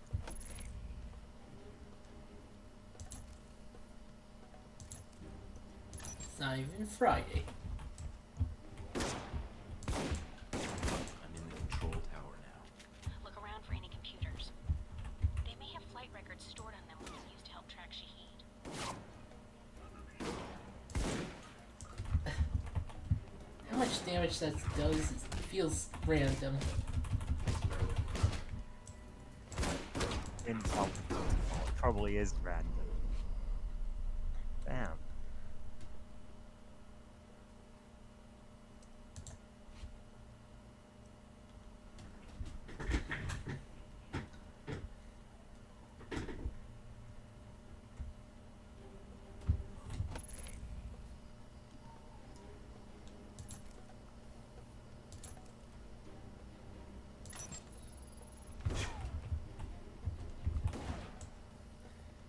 It's not even Friday. I'm in the control tower now. Look around for any computers. They may have flight records stored on them we can use to help track Shahid. How much damage that does feels random. In Alpha Protocol, it probably is random. Damn.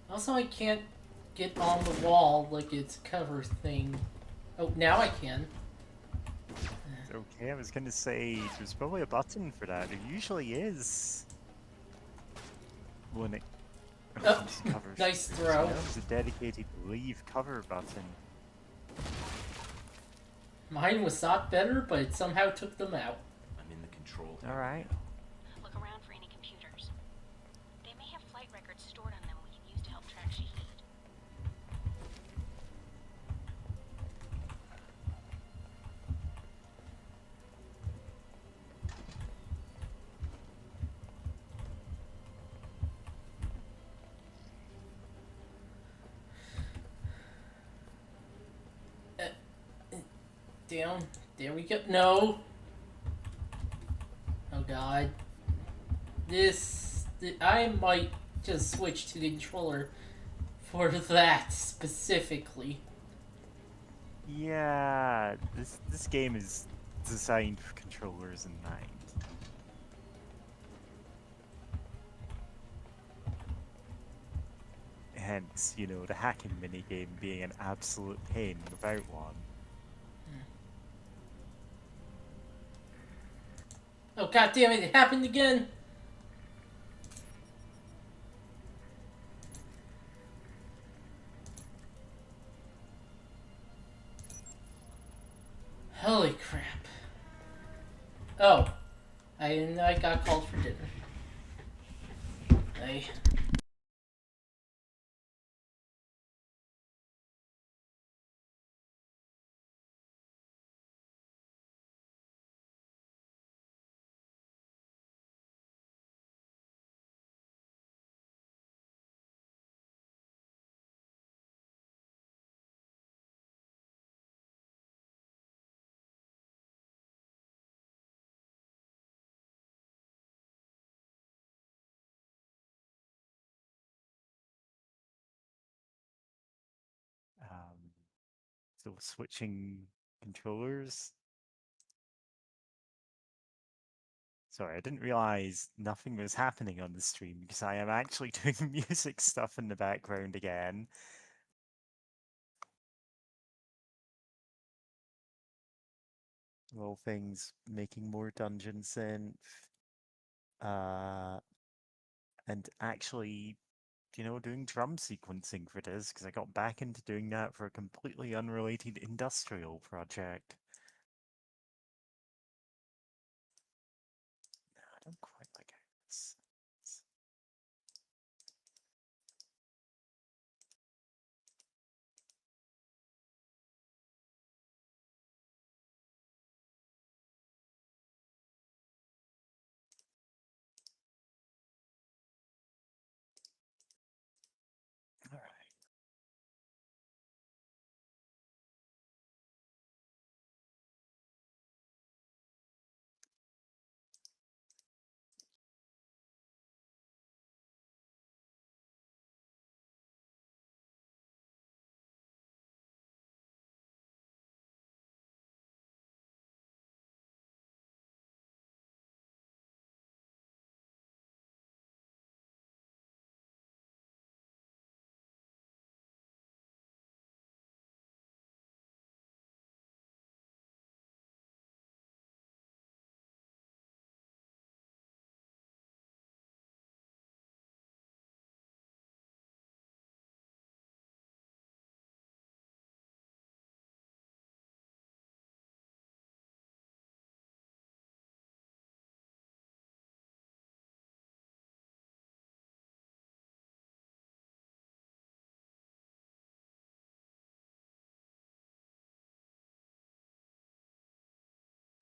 Also, I can't get on the wall like its cover thing. Oh, now I can. Okay, I was gonna say, there's probably a button for that. There usually is. When it comes to cover nice shooters, throw. you know, there's a dedicated leave cover button. Mine was not better, but it somehow took them out. I'm in the control tower. Alright. Look around for any computers. They may have flight records stored on them we can use to help track Shahid. Down. There we go. No. Oh god. I might just switch to the controller for that specifically. Yeah, this game is designed for controllers in mind. Hence, you know, the hacking minigame being an absolute pain without one. god damn it, it happened again! Holy crap. Oh. I got called for dinner. So switching controllers. Sorry, I didn't realize nothing was happening on the stream because I am actually doing music stuff in the background again. Little things, making more dungeon synth. And actually, doing drum sequencing for this because I got back into doing that for a completely unrelated industrial project. No, I don't quite like how this. All right.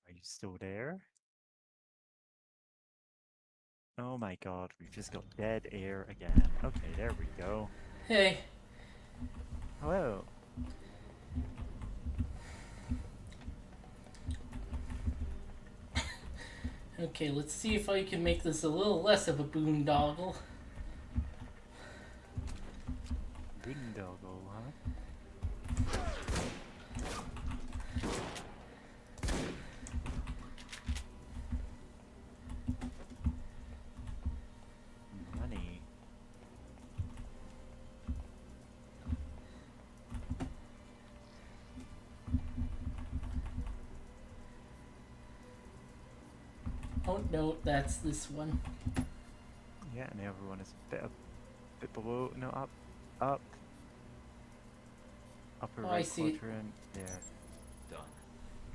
Are you still there? Oh my god, we've just got dead air again. Okay, there we go. Hey. Hello. Okay, let's see if I can make this a little less of a boondoggle. Boondoggle, huh? Money. Oh no, that's this one. Yeah, and everyone is a bit below, no, up. Upper Oh, right I see. quadrant, there. Done.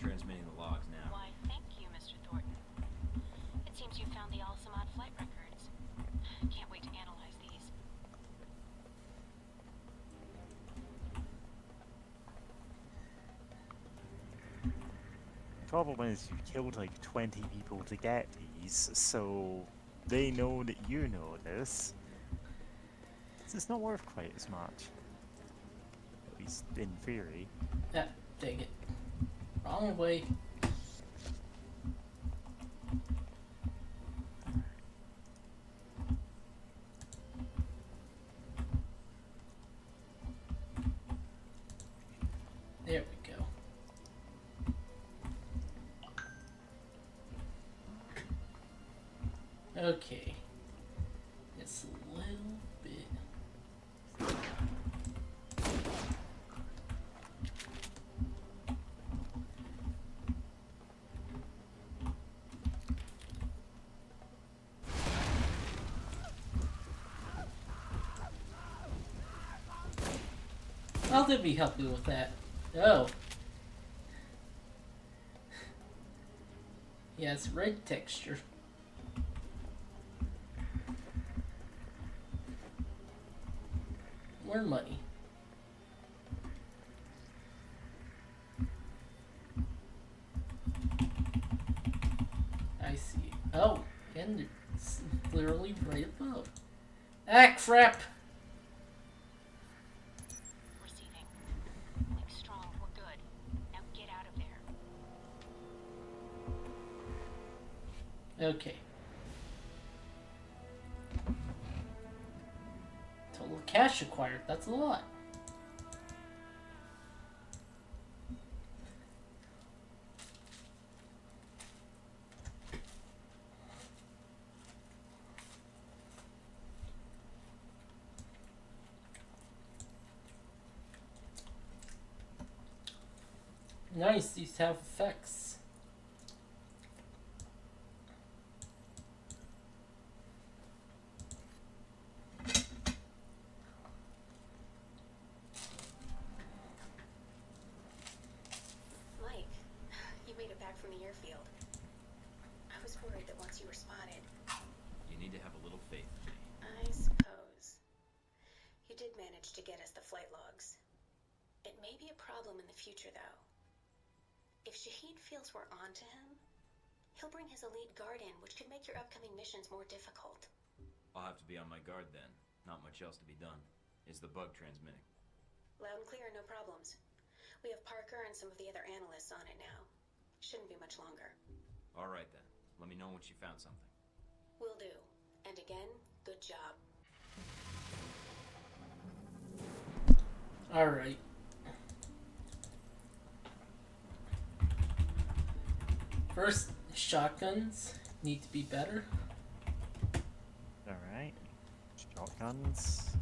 Transmitting the logs now. Why, thank you, Mr. Thornton. It seems you found the Al-Samad flight records. Can't wait to analyze these. Problem is, you killed like 20 people to get these, so they know that you know this. So it's not worth quite as much. At least in theory. Ah, dang it. Wrong way. There we go. Okay. It's a little bit. How did we help you with that? Oh. Yeah, it's red texture. More money. I see. Oh, and it's literally right above. Ah, crap! Receiving. Link strong, we're good. Now get out of there. Okay. Total cash acquired. That's a lot. Nice, these have effects. Mike, you made it back from the airfield. I was worried that once you were spotted, You need to have a little faith in me. I suppose. You did manage to get us the flight logs. It may be a problem in the future, though. If Shahid feels we're onto him, he'll bring his elite guard in, which could make your upcoming missions more difficult. I'll have to be on my guard then. Not much else to be done. Is the bug transmitting? Loud and clear, no problems. We have Parker and some of the other analysts on it now. Shouldn't be much longer. All right then. Let me know once you found something. Will do. And again, good job. Alright. First, shotguns need to be better. Alright. Shotguns.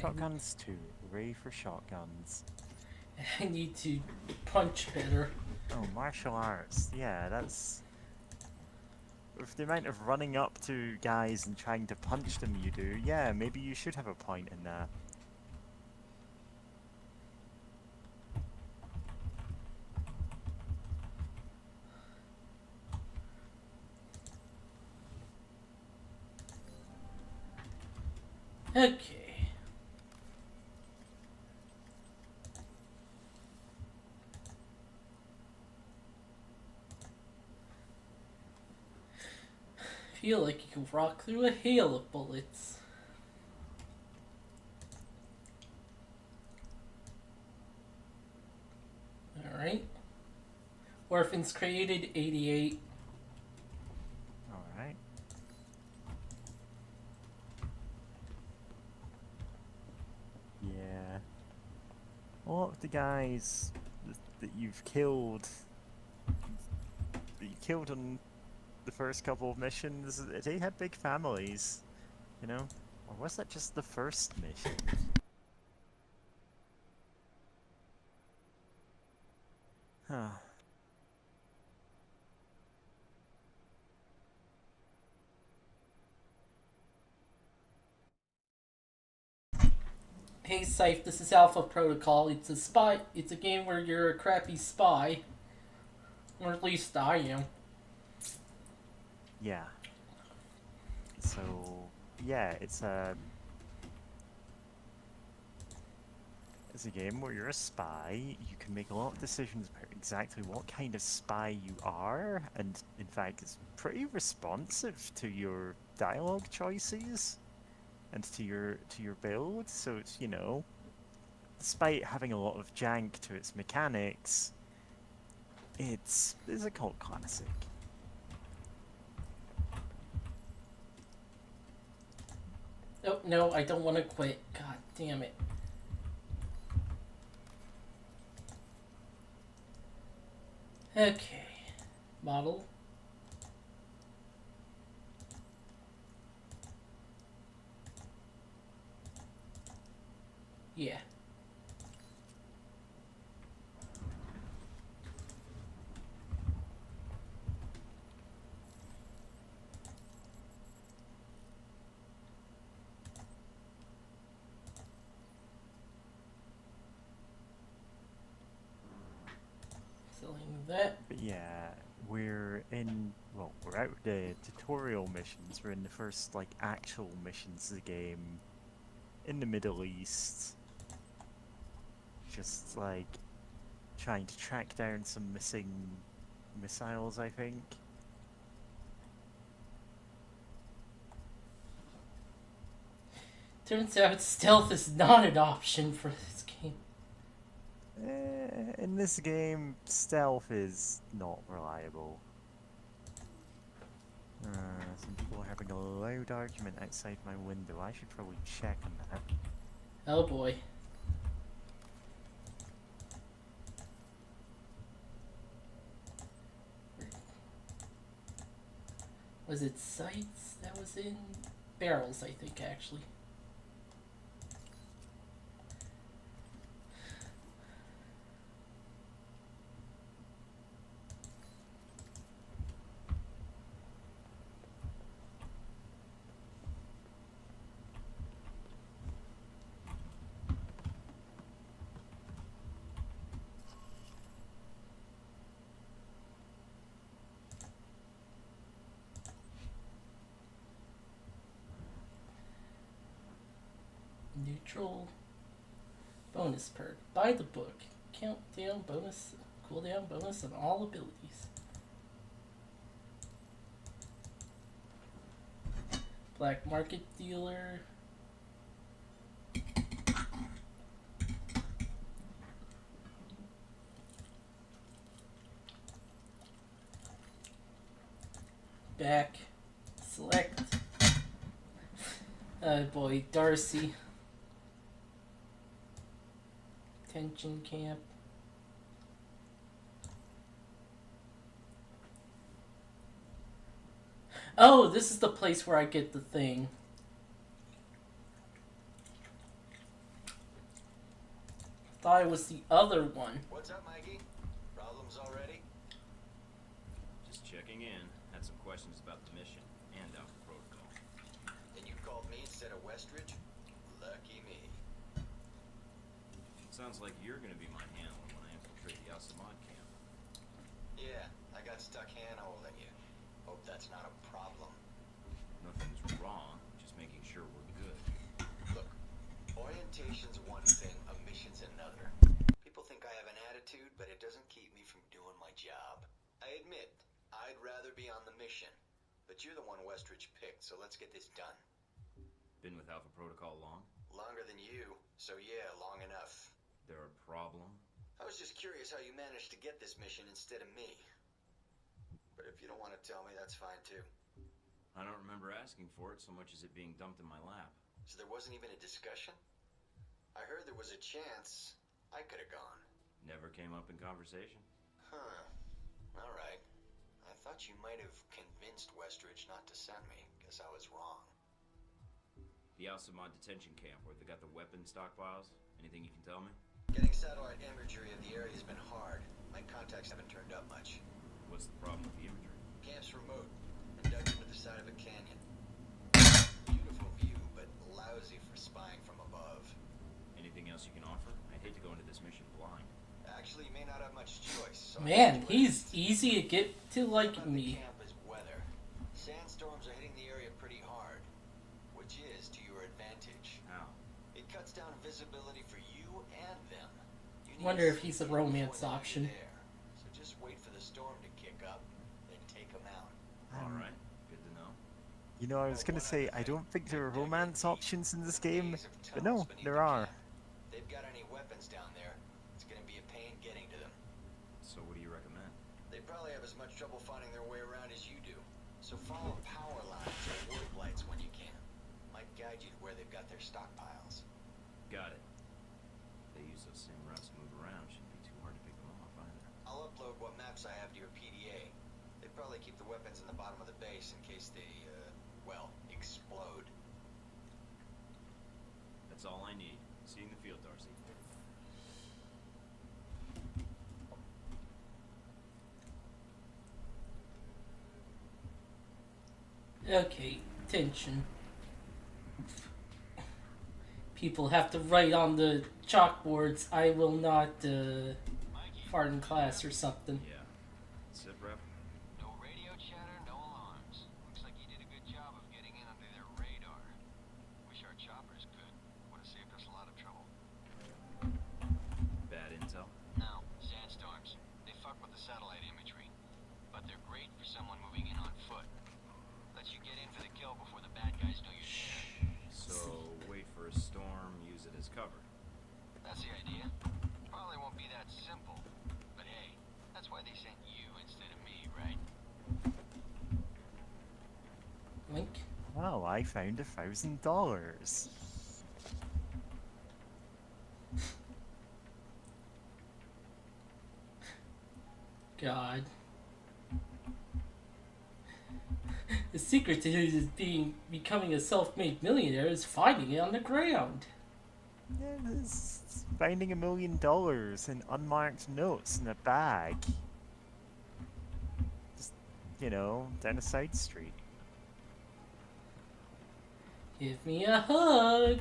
Shotguns 2. Hooray for shotguns. I need to punch better. Oh, martial arts. Yeah, that's... With the amount of running up to guys and trying to punch them you do, yeah, maybe you should have a point in that. Okay. Feel like you can rock through a hail of bullets. Alright. Orphans created 88. Alright. Yeah. A lot of the guys that you've killed, on the first couple of missions, they had big families, you know? Or was that just the first mission? Huh. Hey Scythe, this is Alpha Protocol. It's a spy. It's a game where you're a crappy spy, or at least I am. Yeah. So, yeah, it's a game where you're a spy. You can make a lot of decisions about exactly what kind of spy you are, and in fact, it's pretty responsive to your dialogue choices and to your build. So it's, you know, despite having a lot of jank to its mechanics, it's a cult classic. Oh no, I don't want to quit. God damn it. Okay. Model. Yeah. That But yeah, we're out of the tutorial missions. We're in the first, like, actual missions of the game in the Middle East. Just, like, trying to track down some missing missiles, I think. turns out stealth is not an option for this game. In this game, stealth is not reliable. Some people are having a loud argument outside my window. I should probably check on that. Oh boy. Was it sights that was in? Barrels, I think, actually. Neutral bonus perk. Buy the book. Countdown bonus, cooldown bonus on all abilities. Black market dealer. Back. Select. Oh boy, Darcy. Detention camp. Oh, this is the place where I get the thing. Thought it was the other one. What's up, Mikey? Problems already? Just checking in. Had some questions about the mission and Alpha Protocol. And you called me instead of Westridge? Lucky me. Sounds like you're gonna be my handler when I infiltrate the Al-Samad camp. Yeah, I got stuck hand-holding you. Hope that's not a problem. Nothing's wrong, just making sure we're good. Look, orientation's one thing, a mission's another. People think I have an attitude, but it doesn't keep me from doing my job. I admit, I'd rather be on the mission. But you're the one Westridge picked, so let's get this done. Been with Alpha Protocol long? Longer than you, so yeah, long enough. There a problem? I was just curious how you managed to get this mission instead of me. But if you don't want to tell me, that's fine too. I don't remember asking for it so much as it being dumped in my lap. So there wasn't even a discussion? I heard there was a chance I could have gone. Never came up in conversation. Huh. Alright. I thought you might have convinced Westridge not to send me. Guess I was wrong. The Al-Samad detention camp where they got the weapon stockpiles? Anything you can tell me? Getting satellite imagery of the area has been hard. My contacts haven't turned up much. What's the problem with the imagery? Camp's remote and dug into the side of a canyon. Beautiful view, but lousy for spying from above. Anything else you can offer? I'd hate to go into this mission blind. Actually, you may not have much choice. So Man, he's easy to get to like About me. The camp is weather. Sandstorms are hitting the area pretty hard, which is to your advantage. How? It cuts down visibility for you and them. You need Wonder to if he's see a them romance before they're option. there. So just wait for the storm to kick up, then take them out. Alright, good to know. You know, I was gonna say, I don't think there are romance options in this game, but no, there are. They've got any weapons down there, it's gonna be a pain getting to them. So what do you recommend? They probably have as much trouble finding their way around as you do. So follow power lines or wood lights when you can. Might guide you to where they've got their stockpiles. Got it. They use those same routes to move around. Shouldn't be too hard to pick them off either. I'll upload what maps I have to your PDA. They probably keep the weapons in the bottom of the base in case they, well, explode. That's all I need. See you in the field, Darcy. Okay, tension. People have to write on the chalkboards, I will not fart in class or something. Yeah, Link. Well, I found $1,000. God. The secret to his becoming a self-made millionaire is finding it on the ground. Yeah, it's finding $1 million in unmarked notes in a bag. Just, down a side street. Give me a hug.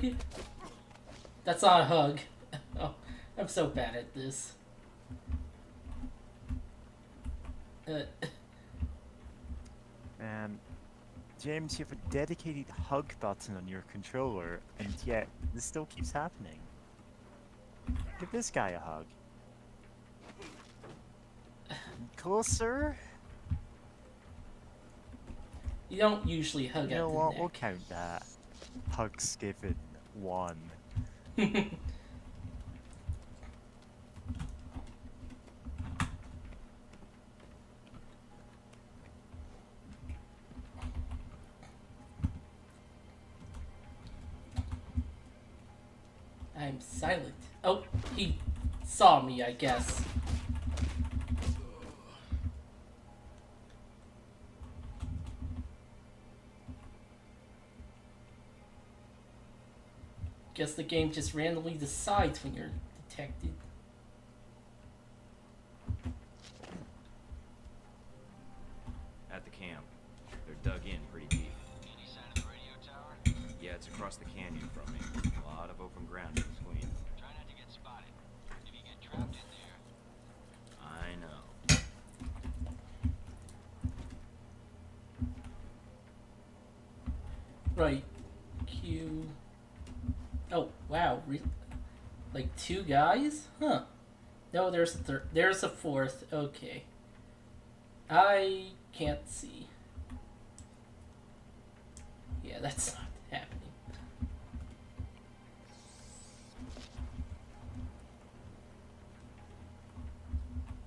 That's not a hug. Oh, I'm so bad at this. James, you have a dedicated hug button on your controller, and yet this still keeps happening. Give this guy a hug. Closer? You don't usually hug You at know the what? neck. We'll count that. Hugs given 1. I'm silent. Oh, he saw me, I guess. Guess the game just randomly decides when you're detected. At the camp. They're dug in pretty deep. Any sign of the radio tower? Yeah, it's across the canyon from me. A lot of open ground in between. Try not to get spotted. If you get trapped in there, I know. Right. Q. Oh, wow. Like 2 guys? Huh. No, there's a third. There's a 4th. Okay. I can't see. Yeah, that's not happening.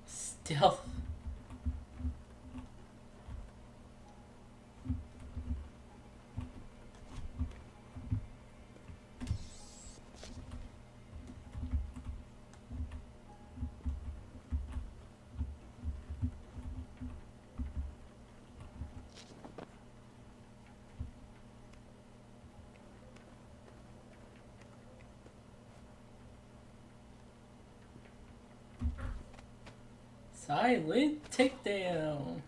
Stealth. Silent takedown.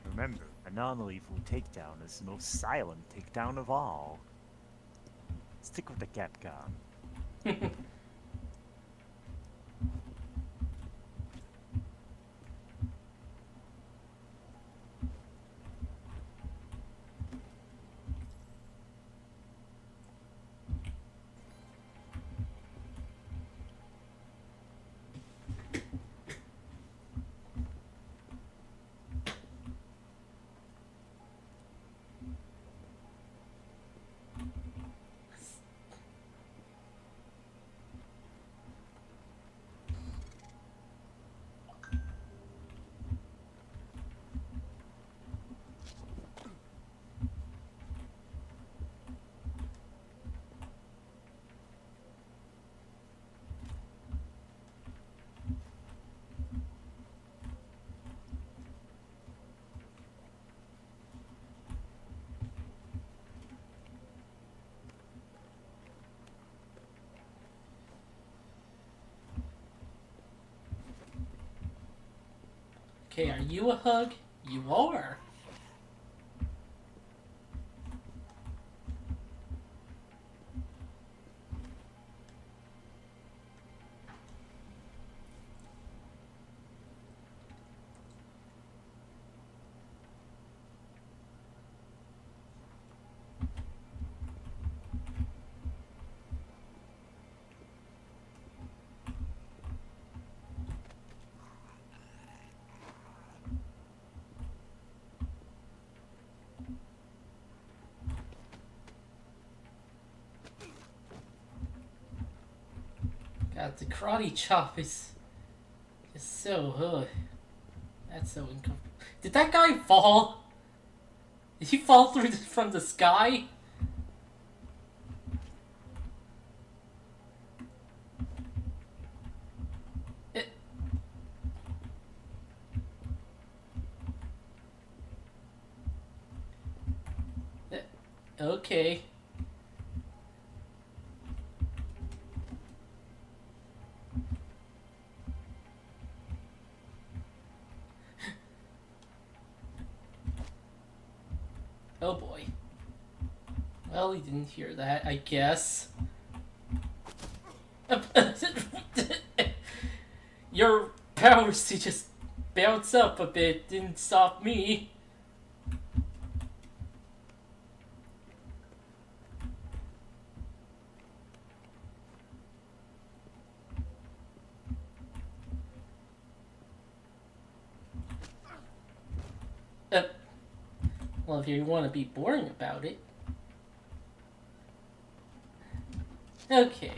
Remember, a non-lethal takedown is the most silent takedown of all. Stick with the Capcom. Okay, are you a hug? You are. God, the karate chop is so, that's so uncomfortable. Did that guy fall? Did he fall from the sky? Okay. Oh boy. Well, he didn't hear that, I guess. Your powers to just bounce up a bit didn't stop me. Well, if you want to be boring about it. Okay.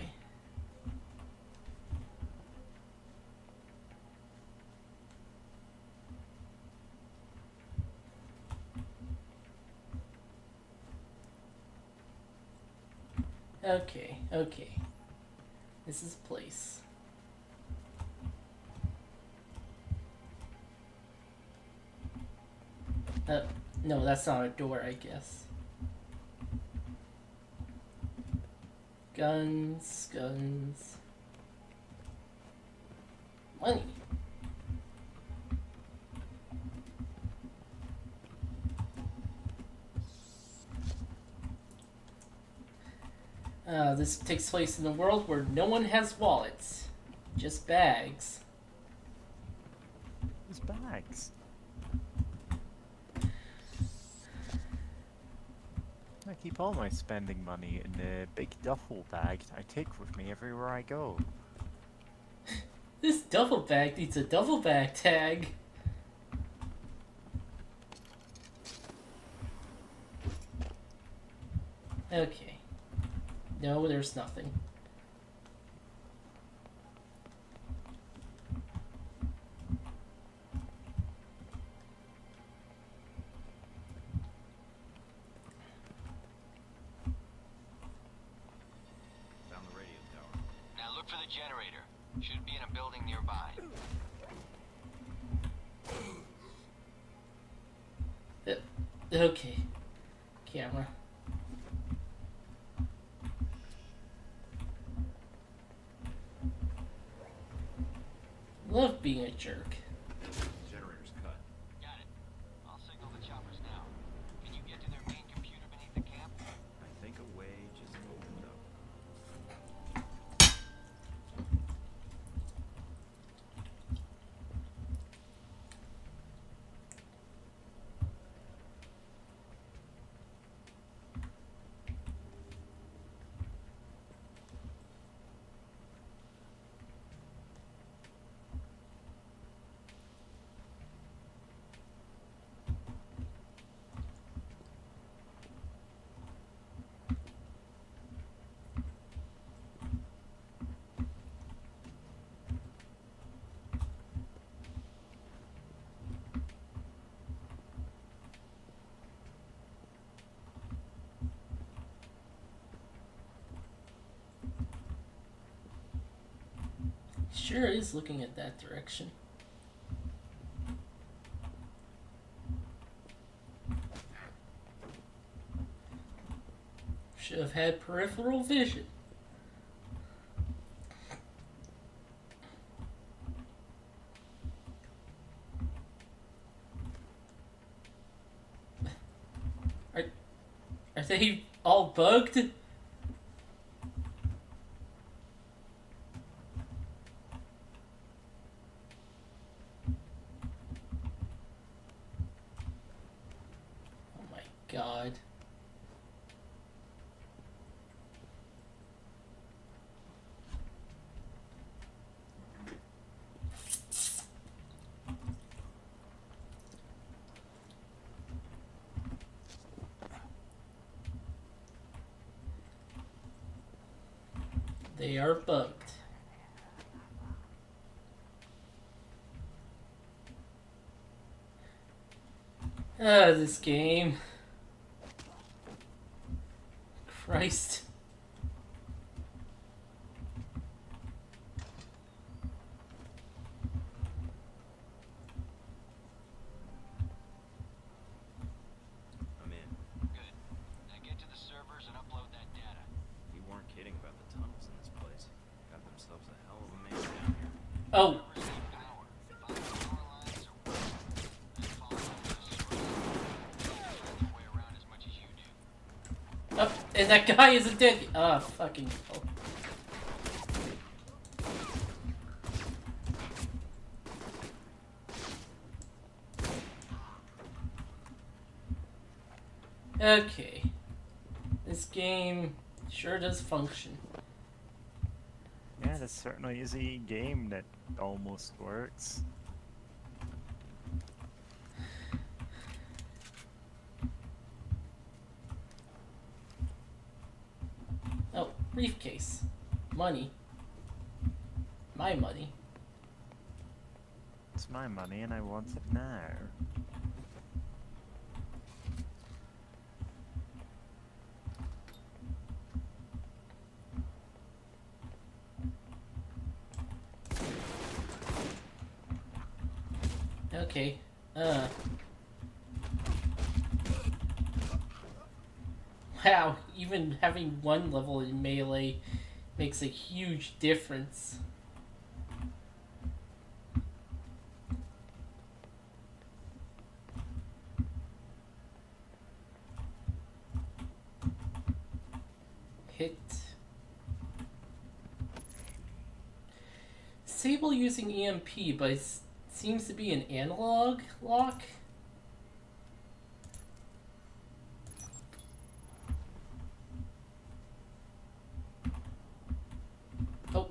Okay. This is a place. No, that's not a door, I guess. Guns. Money. This takes place in a world where no one has wallets. Just bags. There's bags. I keep all my spending money in the big duffel bag I take with me everywhere I go. This duffel bag needs a duffel bag tag. Okay. No, there's nothing. Found the radio tower. Now look for the generator. Should be in a building nearby. Okay. Camera. Love being a jerk. Generator's cut. Got it. I'll signal the choppers now. Can you get to their main computer beneath the camp? I think a way just opened up. Sure is looking at that direction. Should have had peripheral vision. Are they all bugged? Oh my god. They are bugged. This game. Christ. I'm in. Good. Now get to the servers and upload that data. You weren't kidding about the tunnels in this place. Got themselves a hell of a man down here. Oh, Servers need power. Find the power lines or whatever. Then follow them to the source. They find their way around as much as you do. oh, and that guy isn't dead. Ah, fucking hell. Okay. This game sure does function. Yeah, this certainly is a game that almost works. Oh, briefcase. Money. My money. It's my money and I want it now. Okay. Wow, even having one level in Melee makes a huge difference. Hit. Disable using EMP, but it seems to be an analog lock. Oh.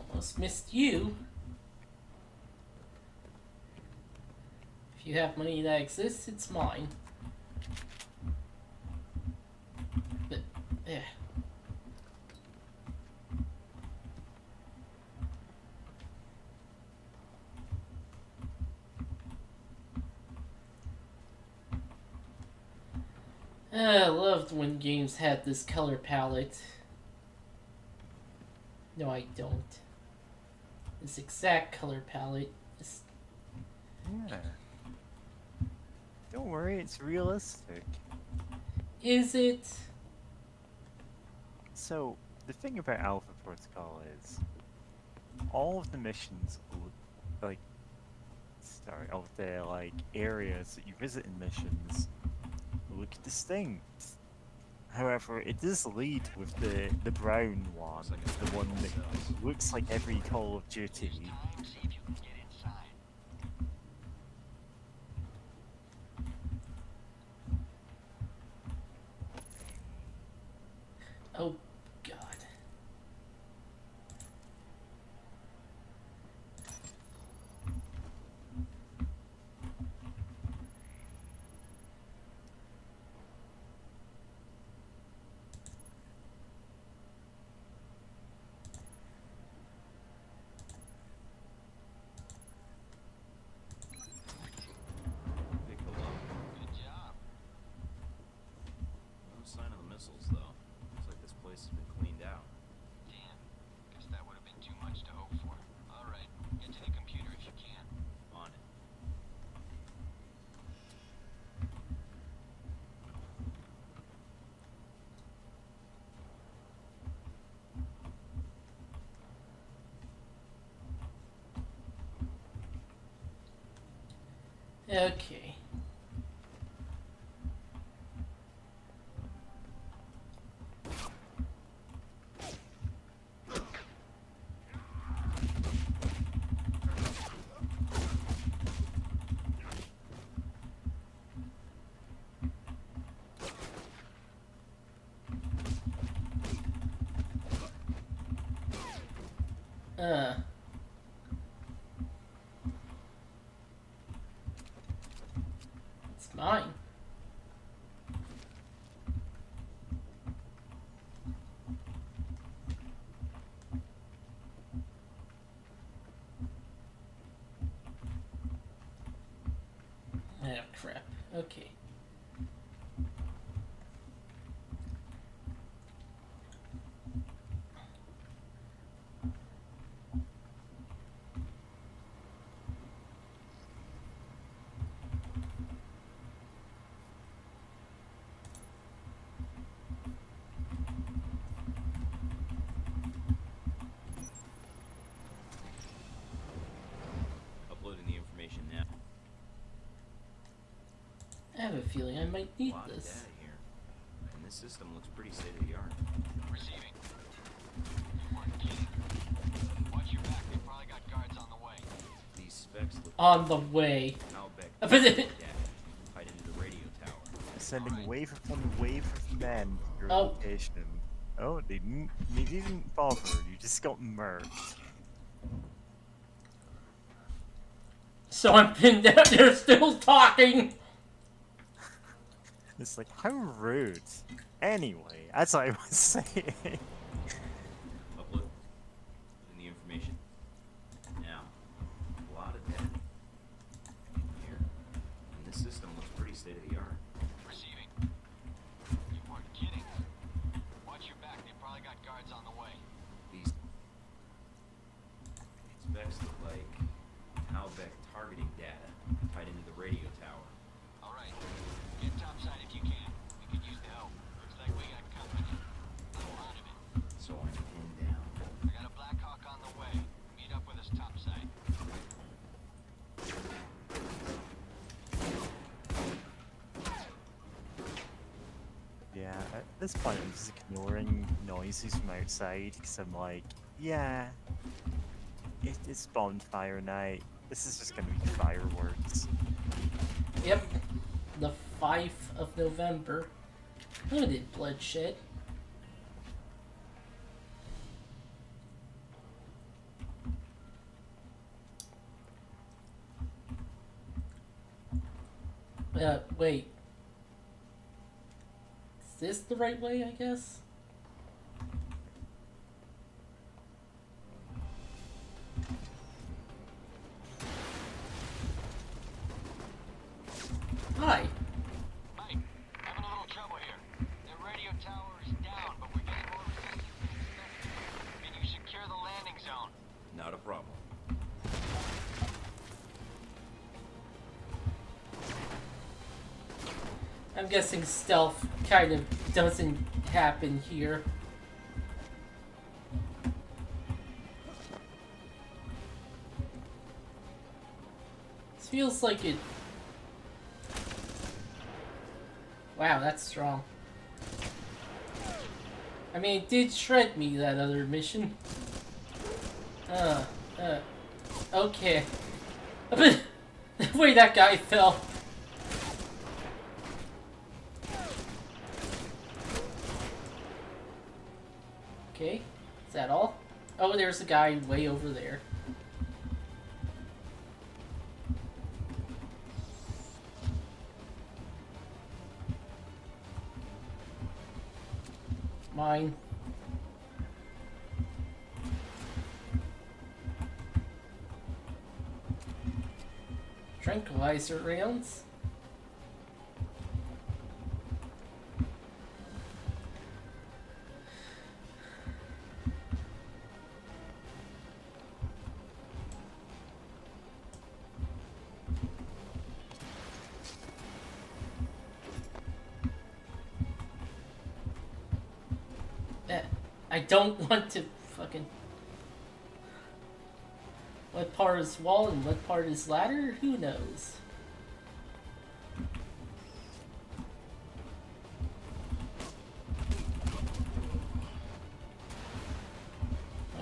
Almost missed you. If you have money that exists, it's mine. But, yeah. I loved when games had this color palette. No, I don't. This exact color palette is... Yeah. Don't worry, it's realistic. Is it? So, the thing about Alpha Protocol is, all of the missions, all of the, areas that you visit in missions look distinct. However, it does lead with the brown one, Looks like a the one that cells. looks like every Call of Duty. Use time, see if you can get inside. Oh, God. Pick the lock. Good job. No sign of the missiles, though. Looks like this place has been cleaned out. Damn. Guess that would have been too much to hope for. Alright, get to the computer if you can. On it. Okay. It's mine. Ah, crap. Okay. Uploading the information now. I have a feeling I might A need lot of this. data here. And this system looks pretty state of the art. Receiving. You weren't kidding. Watch your back. They probably got guards on the way. These specs look On the way. Halbeck But data tied into the radio tower. Sending wave upon wave of men to your Oh. location. Oh, they didn't bother. You just got murked. So I'm pinned down. They're still talking. It's like, how rude. Anyway, as I was saying. Uploading the information now. A lot of data here. And this system looks pretty state of the art. Receiving. You weren't kidding. Watch your back. They probably got guards on the way. These specs look like Halbeck targeting data tied into the radio tower. All right. Get topside if you can. We could use the help. Looks like we got company. A lot of it. So I'm pinned down. We got a Black Hawk on the way. Meet up with us topside. Yeah, at this point I'm just ignoring noises from outside because I'm like, yeah, it's bonfire night. This is just gonna be fireworks. Yep. The 5th of November. Limited bloodshed. Wait. Is this the right way, I guess? Hi. Mike, having a little trouble here. The radio tower is down, but we're getting more resistance than expected. Can you secure the landing zone? Not a problem. I'm guessing stealth kind of doesn't happen here. This feels like it. Wow, that's strong. I mean, it did shred me, that other mission. Okay. Wait, that guy fell. Okay, is that all? Oh, there's a guy way over there. Mine. Tranquilizer rounds. I don't want to fucking... What part is wall and what part is ladder? Who knows?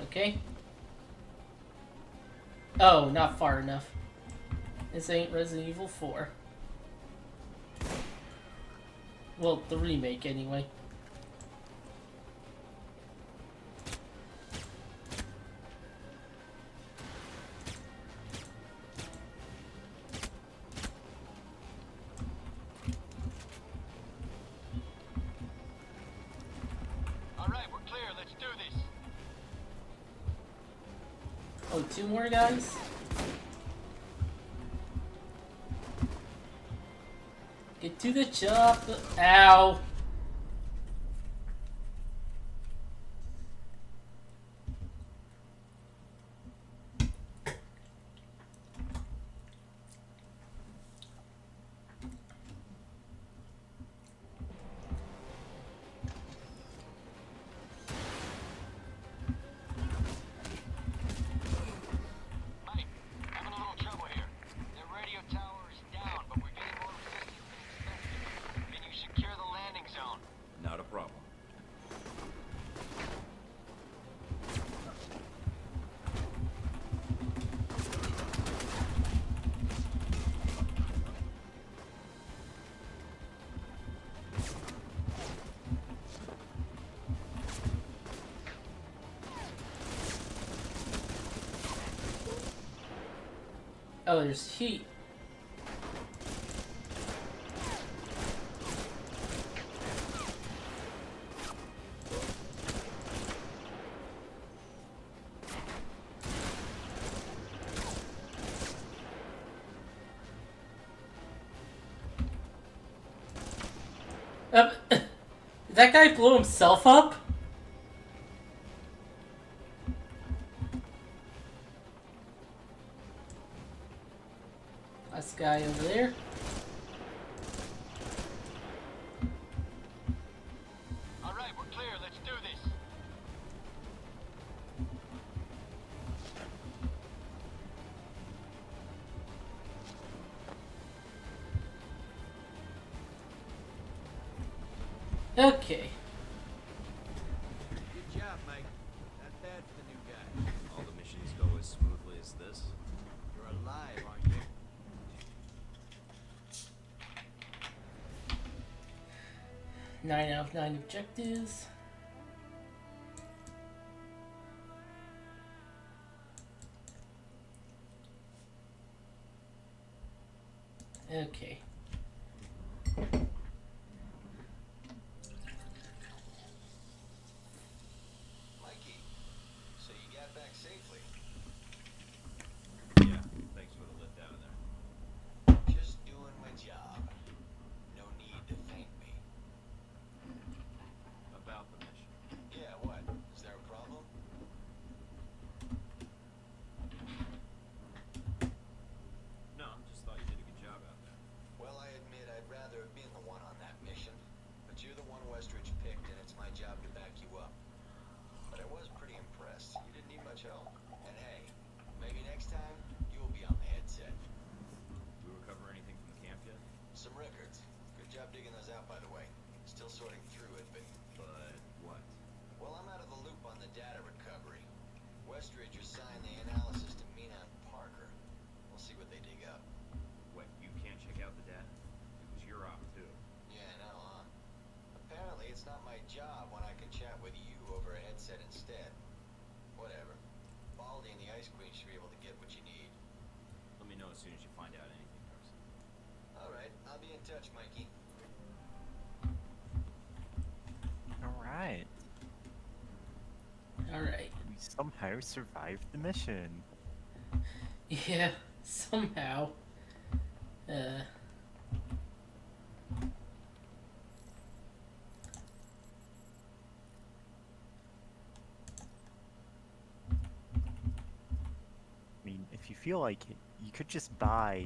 Okay. Oh, not far enough. This ain't Resident Evil 4. Well, the remake anyway. Oh, 2 more guys? Get to the job. Ow. Mike, having a little trouble here. Their radio tower is down, but we're getting more resistance than expected. Can you secure the landing zone? Not a problem. Oh, there's heat. Did that guy blow himself up? Last guy over there. All right, we're clear. Let's do this. Okay. Good job, Mike. Not bad for the new guy. All the missions go as smoothly as this. You're alive, aren't you? 9 out of 9 objectives. Okay. Mikey, so you got back safely. Yeah, thanks for the lift out of there. Just doing my job. No need to thank me. About the mission. Yeah, what? Is there a problem? No, just thought you did a good job out there. Well, I admit I'd rather have been the one on that mission. But you're the one Westridge picked, and it's my job to back you up. But I was pretty impressed. You didn't need much help. And hey, maybe next time, you'll be on the headset. We recover anything from the camp yet? Some records. Good job digging those out, by the way. Still sorting through it, but... But what? Well, I'm out of the loop on the data recovery. Westridge assigned the analysis to Mina and Parker. We'll see what they dig up. What, you can't check out the data? It was your op too. Yeah, I know, huh? Apparently, it's not my job when I can chat with you over a headset instead. Whatever. Baldy and the Ice Queen should be able to get what you need. Let me know as soon as you find out anything, Carson. Alright, I'll be in touch, Mikey. Alright. Alright. We somehow survived the mission. Yeah, somehow. I mean, if you feel like it, you could just buy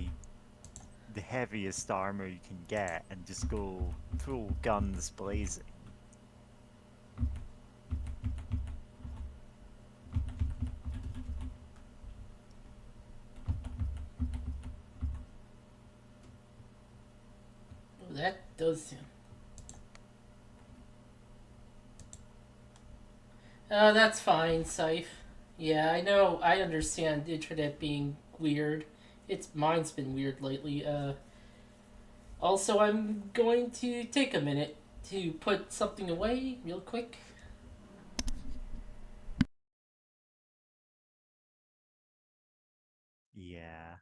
the heaviest armor you can get and just go full guns blazing. Oh, that does him. That's fine, Scythe. Yeah, I know, I understand internet being weird. Mine's been weird lately. Also, I'm going to take a minute to put something away real quick. Yeah,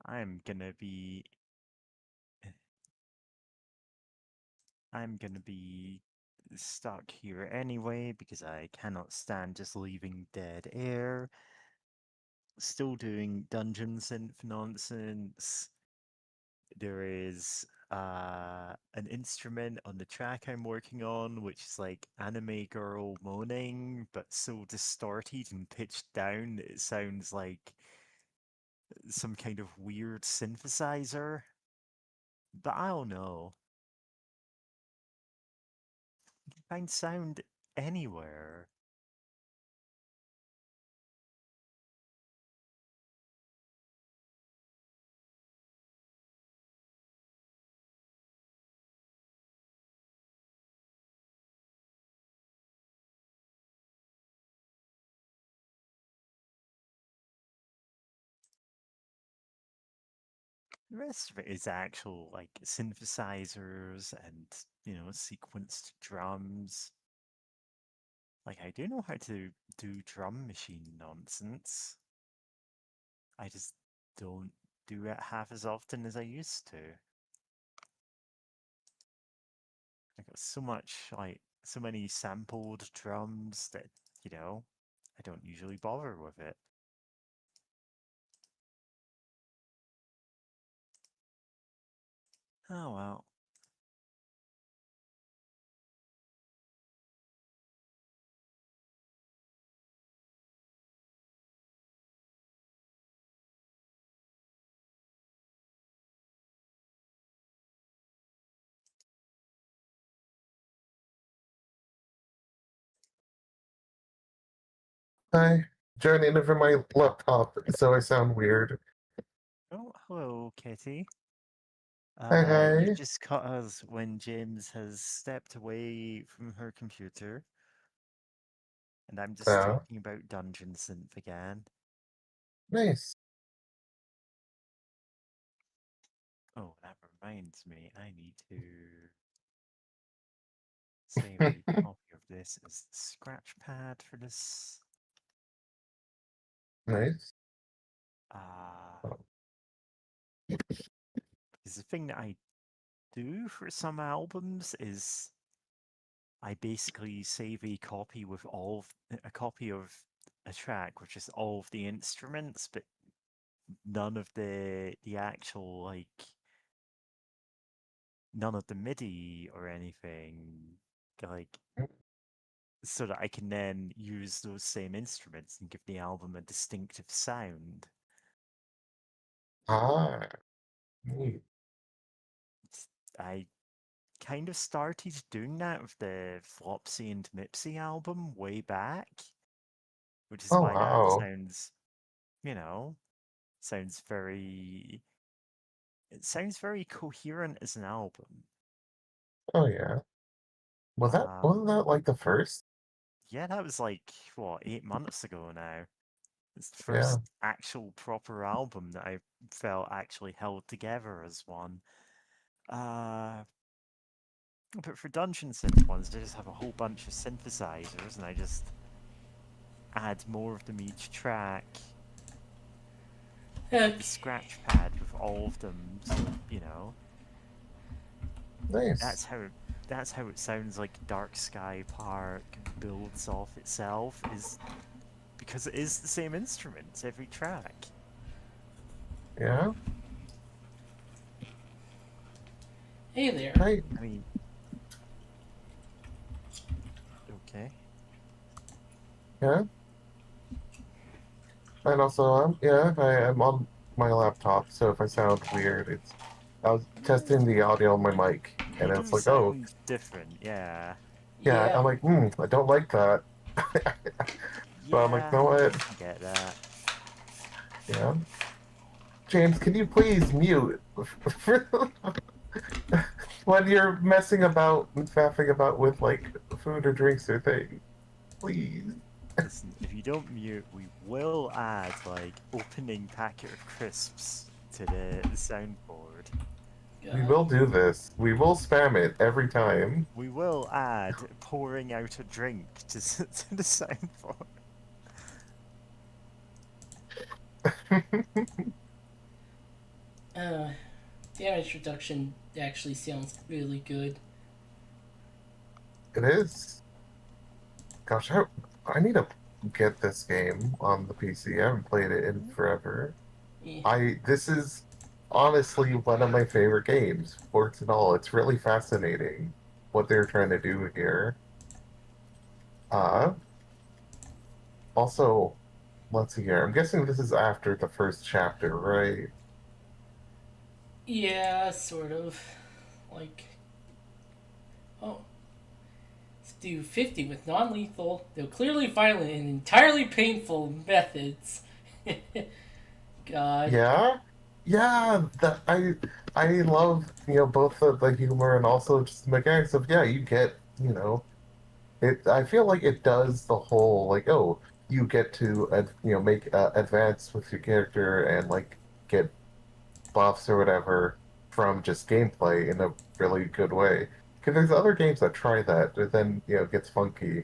I'm gonna be... I'm gonna be stuck here anyway because I cannot stand just leaving dead air. Still doing Dungeon Synth nonsense. There is an instrument on the track I'm working on, which is like anime girl moaning, but so distorted and pitched down that it sounds like some kind of weird synthesizer. But I don't know. You can find sound anywhere. The rest of it is actual like synthesizers and sequenced drums. Like I do know how to do drum machine nonsense. I just don't do it half as often as I used to. I got so many sampled drums that, I don't usually bother with it. Oh well. Hi, joining in from my laptop, so I sound weird. Oh, hello, Kitty. Hi, You hi. just caught us when James has stepped away from her computer. And I'm just Yeah, talking about Dungeon Synth again. nice. Oh, that reminds me, I need to save a copy of this as the scratch pad for this. Nice. Because the thing that I do for some albums is I basically save a copy with a copy of a track, which is all of the instruments, but none of the actual none of the MIDI or anything. Like, so that I can then use those same instruments and give the album a distinctive sound. Ah, neat. I kind of started doing that with the Flopsy and Mipsy album way back, which is Oh, why that wow. sounds, you know, sounds very. It sounds very coherent as an album. Oh, yeah. Wasn't that like the first? Yeah, that was like what 8 months ago now. It's the Yeah. first actual proper album that I felt actually held together as one. But for Dungeon Synth ones, I just have a whole bunch of synthesizers, and I just add more of them each track. Okay. The scratch pad with all of them, so, Nice. That's how it sounds like Dark Sky Park builds off itself, is because it is the same instruments every track. Yeah. Hey there. Hi. I mean, okay. Yeah. And also, I'm on my laptop, so if I sound weird, I was testing the audio on my mic, and You it's do like, oh, sound different, yeah. yeah. I'm like, I don't like that. But I'm like, Yeah, you know what? I get that. Yeah. James, can you please mute when you're messing about and faffing about with like food or drinks or things? Please. Listen, if you don't mute, we will add opening packet of crisps to the soundboard. We will do this. We will spam it every time. We will add pouring out a drink to the soundboard. The introduction actually sounds really good. It is. Gosh, I need to get this game on the PC. I haven't played it in forever. Yeah. This is honestly one of my favorite games, sports and all. It's really fascinating what they're trying to do here. Uh, Also, let's see here. I'm guessing this is after the first chapter, right? Yeah, sort of. Like, oh, let's do 50 with non-lethal, though clearly violent and entirely painful methods. God. Yeah, yeah. That I love both the humor and also just the mechanics of you get it. I feel like it does the whole like you get to make advance with your character and like get buffs or whatever from just gameplay in a really good way. Because there's other games that try that, but then it gets funky.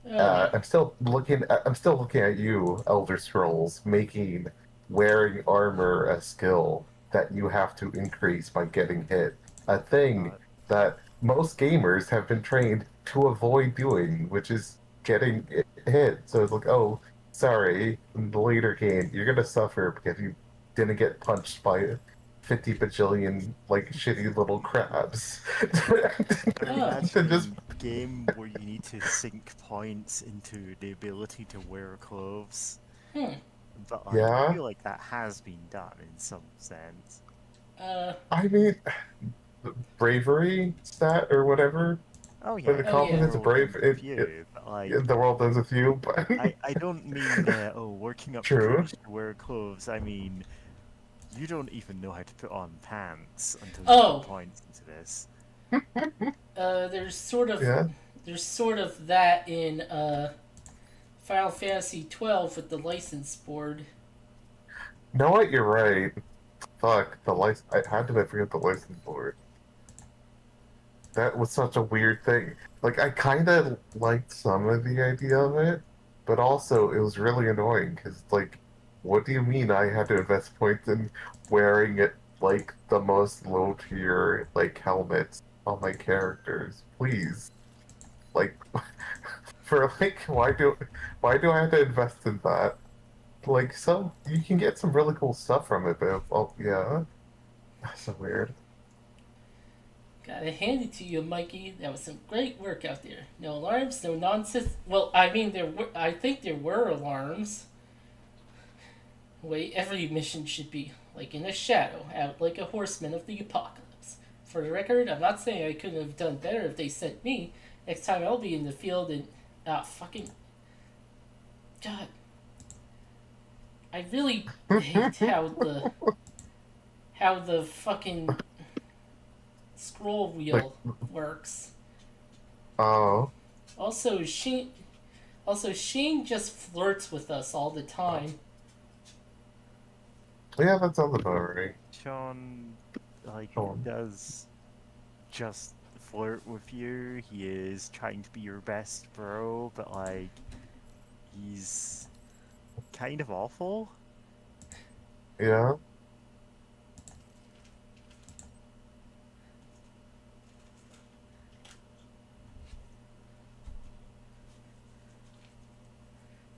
Oh, I'm still looking at you, Elder Scrolls, making wearing armor a skill that you have to increase by getting hit. A thing that most gamers have been trained to avoid doing, which is getting hit. So it's like, oh, sorry, in the later game, you're gonna suffer because you didn't get punched by 50 bajillion like shitty little crabs. Can you imagine Just a game where you need to sink points into the ability to wear clothes? hmm. But I yeah. feel like that has been done in some sense. I mean, bravery stat or whatever. Oh But yeah, the Oh, confidence yeah. of brave, but like the world ends with you. But I don't mean working up the True. courage to wear clothes. I mean you don't even know how to put on pants until you Oh. put points into this. There's sort of yeah, that in Final Fantasy 12 with the license board. know what? You're right. Fuck the license. How did I forget the license board? That was such a weird thing. Like I kind of liked some of the idea of it, but also it was really annoying because like, what do you mean I had to invest points in wearing it like the most low tier like helmets on my characters? Please, like, for like, why do I have to invest in that? Like, some you can get some really cool stuff from it, but yeah, that's so weird. Gotta hand it to you, Mikey. That was some great work out there. No alarms, no nonsense. Well, I mean, I think there were alarms. The way every mission should be, like in a shadow, out like a horseman of the apocalypse. For the record, I'm not saying I couldn't have done better if they sent me. Next time I'll be in the field and fucking God. I really hate how the fucking scroll wheel works. Oh, Also, Sheen just flirts with us all the time. yeah, that sounds about right. Sean like Sean. does just flirt with you. He is trying to be your best bro, but like he's kind of awful. Yeah.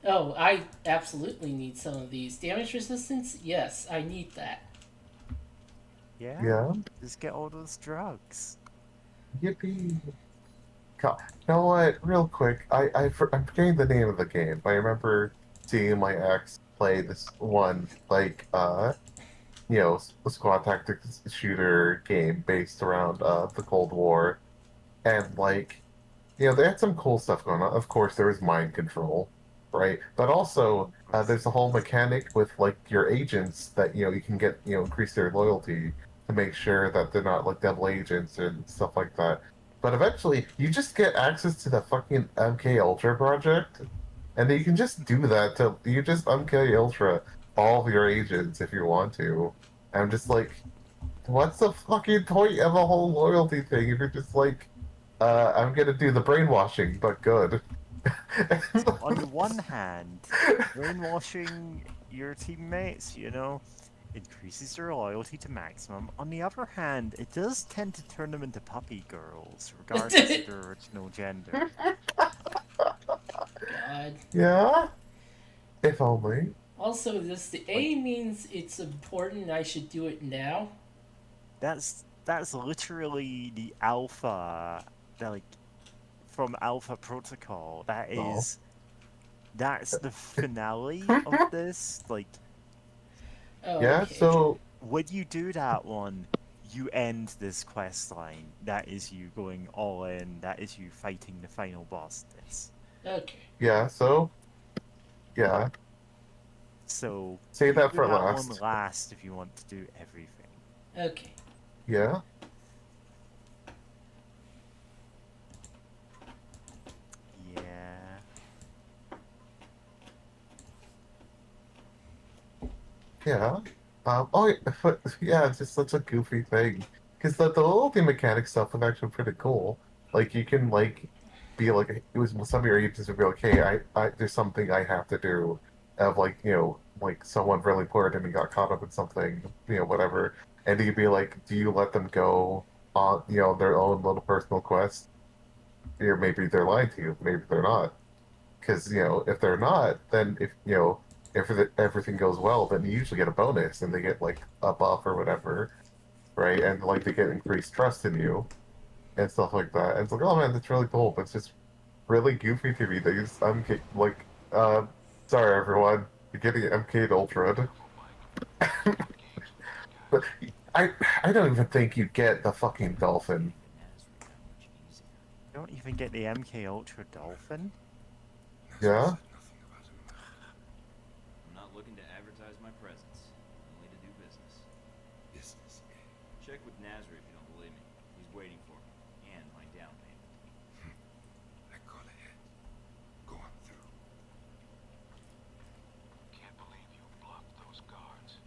Oh, I absolutely need some of these. Damage resistance? Yes, I need that. Yeah. Yeah. Just get all those drugs. Yippee. You know what? Real quick, I'm forgetting the name of the game. I remember seeing my ex play this one, like, squad tactics shooter game based around the Cold War, and like, they had some cool stuff going on. Of course, there was mind control, right? But also, there's a whole mechanic with like your agents that you can get increase their loyalty to make sure that they're not like double agents and stuff like that. But eventually, you just get access to the fucking MK Ultra project, and you can just do that to you just MK Ultra all of your agents if you want to. I'm just like, what's the fucking point of a whole loyalty thing if you're just like, I'm gonna do the brainwashing, but good. On the one hand, brainwashing your teammates, increases their loyalty to maximum. On the other hand, it does tend to turn them into puppy girls, regardless of their original gender. God. Yeah? If only. Also, this the A means it's important. I should do it now. That's literally the alpha, like from Alpha Protocol. That Oh. is, that's the finale of this. Like, Oh, Yeah, okay. so when you do that one, you end this quest line. That is you going all in. That is you fighting the final boss. Okay. yeah, so yeah. So Save you that do for that last. one last if you want to do everything. Okay. Yeah. Yeah. Yeah. Oh, but yeah, it's just such a goofy thing. Because the little thing mechanic stuff was actually pretty cool. Like, you can, like, be like, it was some of your agents would be like, hey, there's something I have to do. Of, like, like someone really important and got caught up in something, whatever. And you'd be like, do you let them go on, their own little personal quest? Or maybe they're lying to you, maybe they're not. Because, if they're not, then if everything goes well, then you usually get a bonus and they get like a buff or whatever, right? And like they get increased trust in you and stuff like that. And it's like, oh man, that's really cool, but it's just really goofy to me. These like, sorry everyone, you're getting MK'd Ultra. But I don't even think you get the fucking dolphin. You don't even get the MK Ultra Dolphin? Yeah? I'm not looking to advertise my presence, only to do business. Business. Check with Nazar if you don't believe me. He's waiting for me, and my down payment. I call ahead. Go on through. Can't believe you bluffed those guards.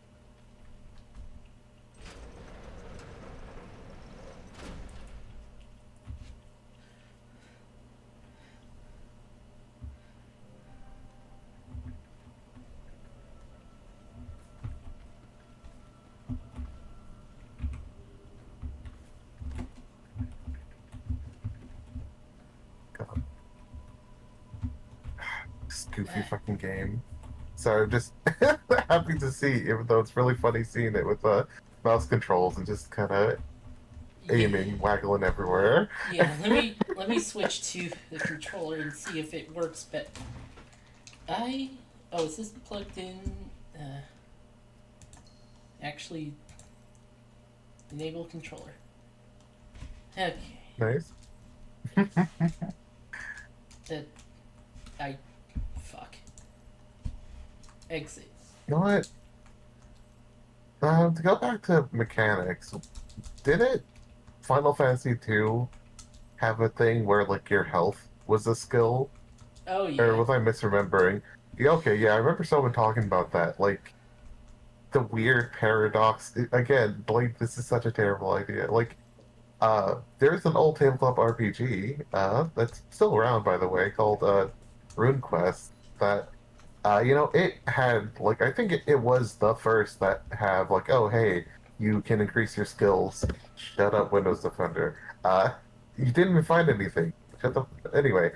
God. This goofy fucking game. So I'm just happy to see, even though it's really funny seeing it with mouse controls and just kind of aiming, waggling everywhere. Yeah. Let me switch to the controller and see if it works better. Oh, is this plugged in? Actually, enable controller. Okay. Nice. Fuck. Exit. You know what? To go back to mechanics, did Final Fantasy II have a thing where like your health was a skill? Oh Or yeah. was I misremembering? Yeah, okay, yeah, I remember someone talking about that. Like, the weird paradox. Again, like, this is such a terrible idea. Like, there's an old tabletop RPG, that's still around, by the way, called, RuneQuest, that, it had, like, I think it was the first that have, like, oh, hey, you can increase your skills. Shut up, Windows Defender. You didn't even find anything. Shut the... Anyway,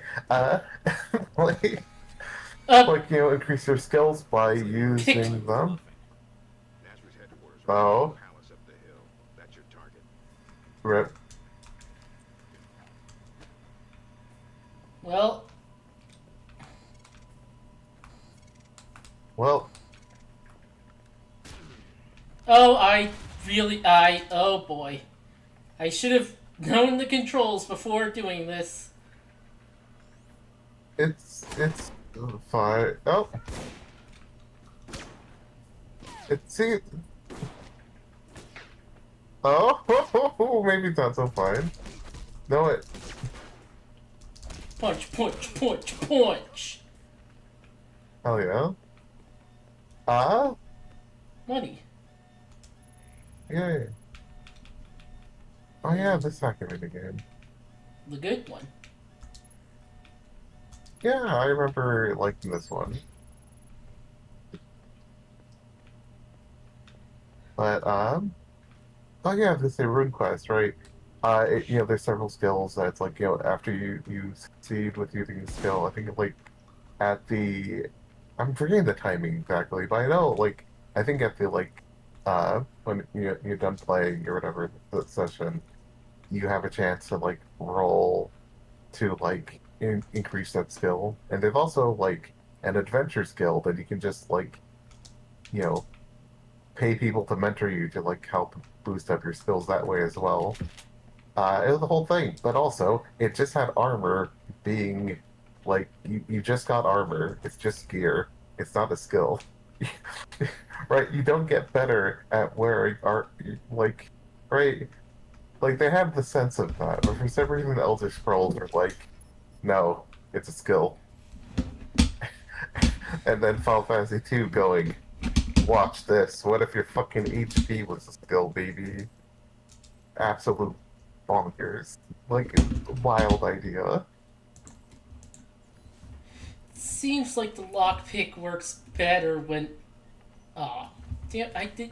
like... Like, increase your skills by using them. Nazareth headquarters Oh. are in the palace up the hill. That's your target. Rip. Well, Well, oh boy. I should have known the controls before doing this. it's fine. Oh. See. Oh, maybe it's not so fine. No, Punch, punch, punch, punch. hell yeah. Money. Yay. Oh yeah, this second minigame. The good one. Yeah, I remember liking this one. But, oh yeah, this is a RuneQuest, right? There's several skills that's like, after you succeed with using the skill, I think like at the I'm forgetting the timing exactly, but I know like I think at the like when you're done playing or whatever the session, you have a chance to like roll to like increase that skill, and they've also like an adventure skill that you can just like you know pay people to mentor you to like help boost up your skills that way as well. It was the whole thing, but also it just had armor being like you just got armor. It's just gear. It's not a skill, right? You don't get better at wearing art like right. Like they have the sense of that, but for some reason the Elder Scrolls are like, no, it's a skill. And then Final Fantasy 2 going, watch this. What if your fucking HP was a skill, baby? Absolute bonkers. Like, wild idea. Seems like the lockpick works better when. Aw. Damn, I did.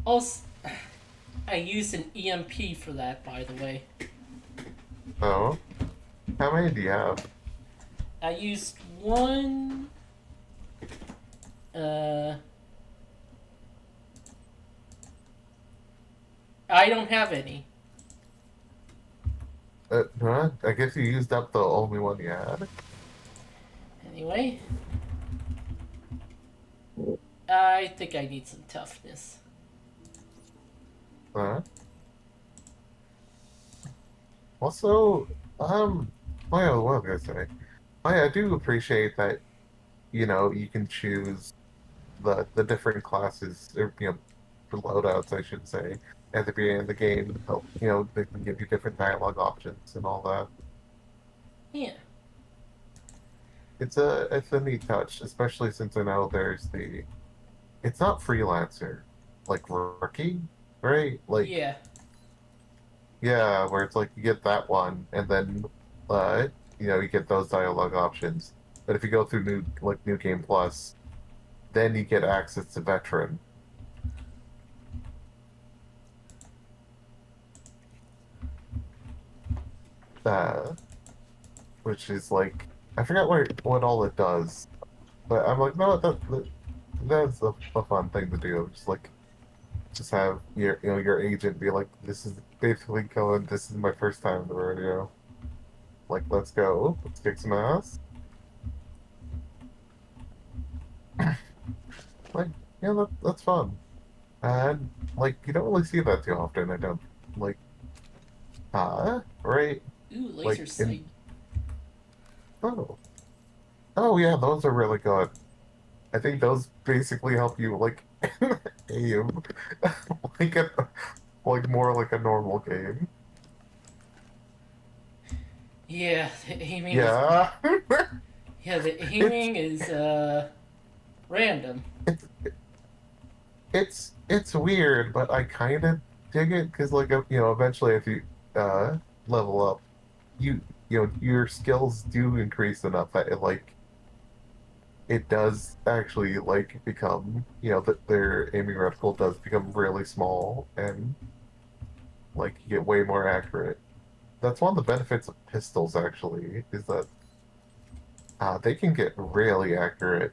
Also, I used an EMP for that, by the way. Oh? How many do you have? I used one. I don't have any. Huh? I guess you used up the only one you had. Anyway. I think I need some toughness. Huh? Also, well, what was I gonna say? I do appreciate that, you know, you can choose the different classes, or, you know, the loadouts, I should say, at the beginning of the game. Help, you know, they can give you different dialogue options and all that. Yeah. It's a neat touch, especially since I know there's the, it's not freelancer, like rookie, right? Like Yeah. yeah, where it's like you get that one, and then you know, you get those dialogue options. But if you go through New Game Plus, then you get access to Veteran. Which is like I forgot what all it does, but I'm like, no, that's a fun thing to do. Just have your agent be like, this is basically going. This is my first time in the rodeo. Like, let's go. Let's kick some ass. Like, yeah, that's fun. And like, you don't really see that too often. I don't like, right? Ooh, Like laser sight. Oh, oh yeah, those are really good. I think those basically help you like aim like like more like a normal game. Yeah, the aiming Yeah. is, yeah, the aiming is random. It's weird, but I kind of dig it because like you know eventually if you level up, you you know your skills do increase enough that it does actually like become you know that their aiming reticle does become really small and like you get way more accurate. That's one of the benefits of pistols actually is that they can get really accurate.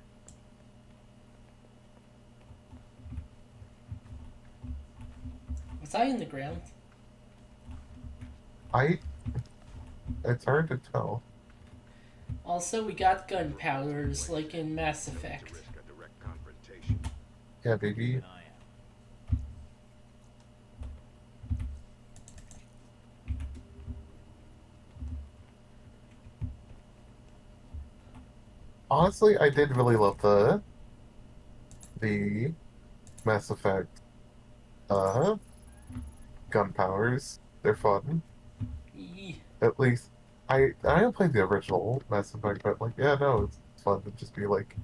Was I in the ground? It's hard to tell. Also, we got gunpowders like in Mass Effect. Risk a direct confrontation. Yeah, baby. And I am. Honestly, I did really love the Mass Effect gun powers. They're fun. Yee. At least I haven't played the original Mass Effect, but like yeah, no, it's fun to just be like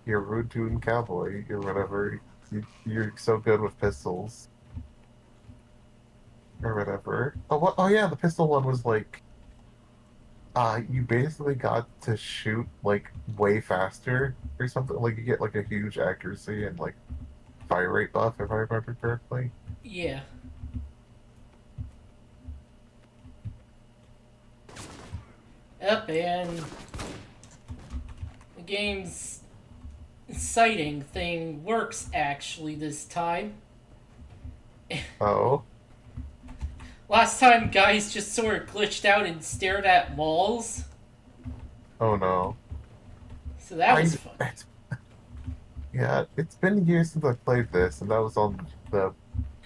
you're a rude tune cowboy or whatever. You're so good with pistols or whatever. Oh what? Oh yeah, the pistol one was like you basically got to shoot like way faster or something. Like you get like a huge accuracy and like fire rate buff if I remember correctly. Yeah. Up and the game's exciting thing works actually this time. Oh. Last time, guys just sort of glitched out and stared at walls. Oh no. So that was fun. Yeah, it's been years since I played this, and that was on the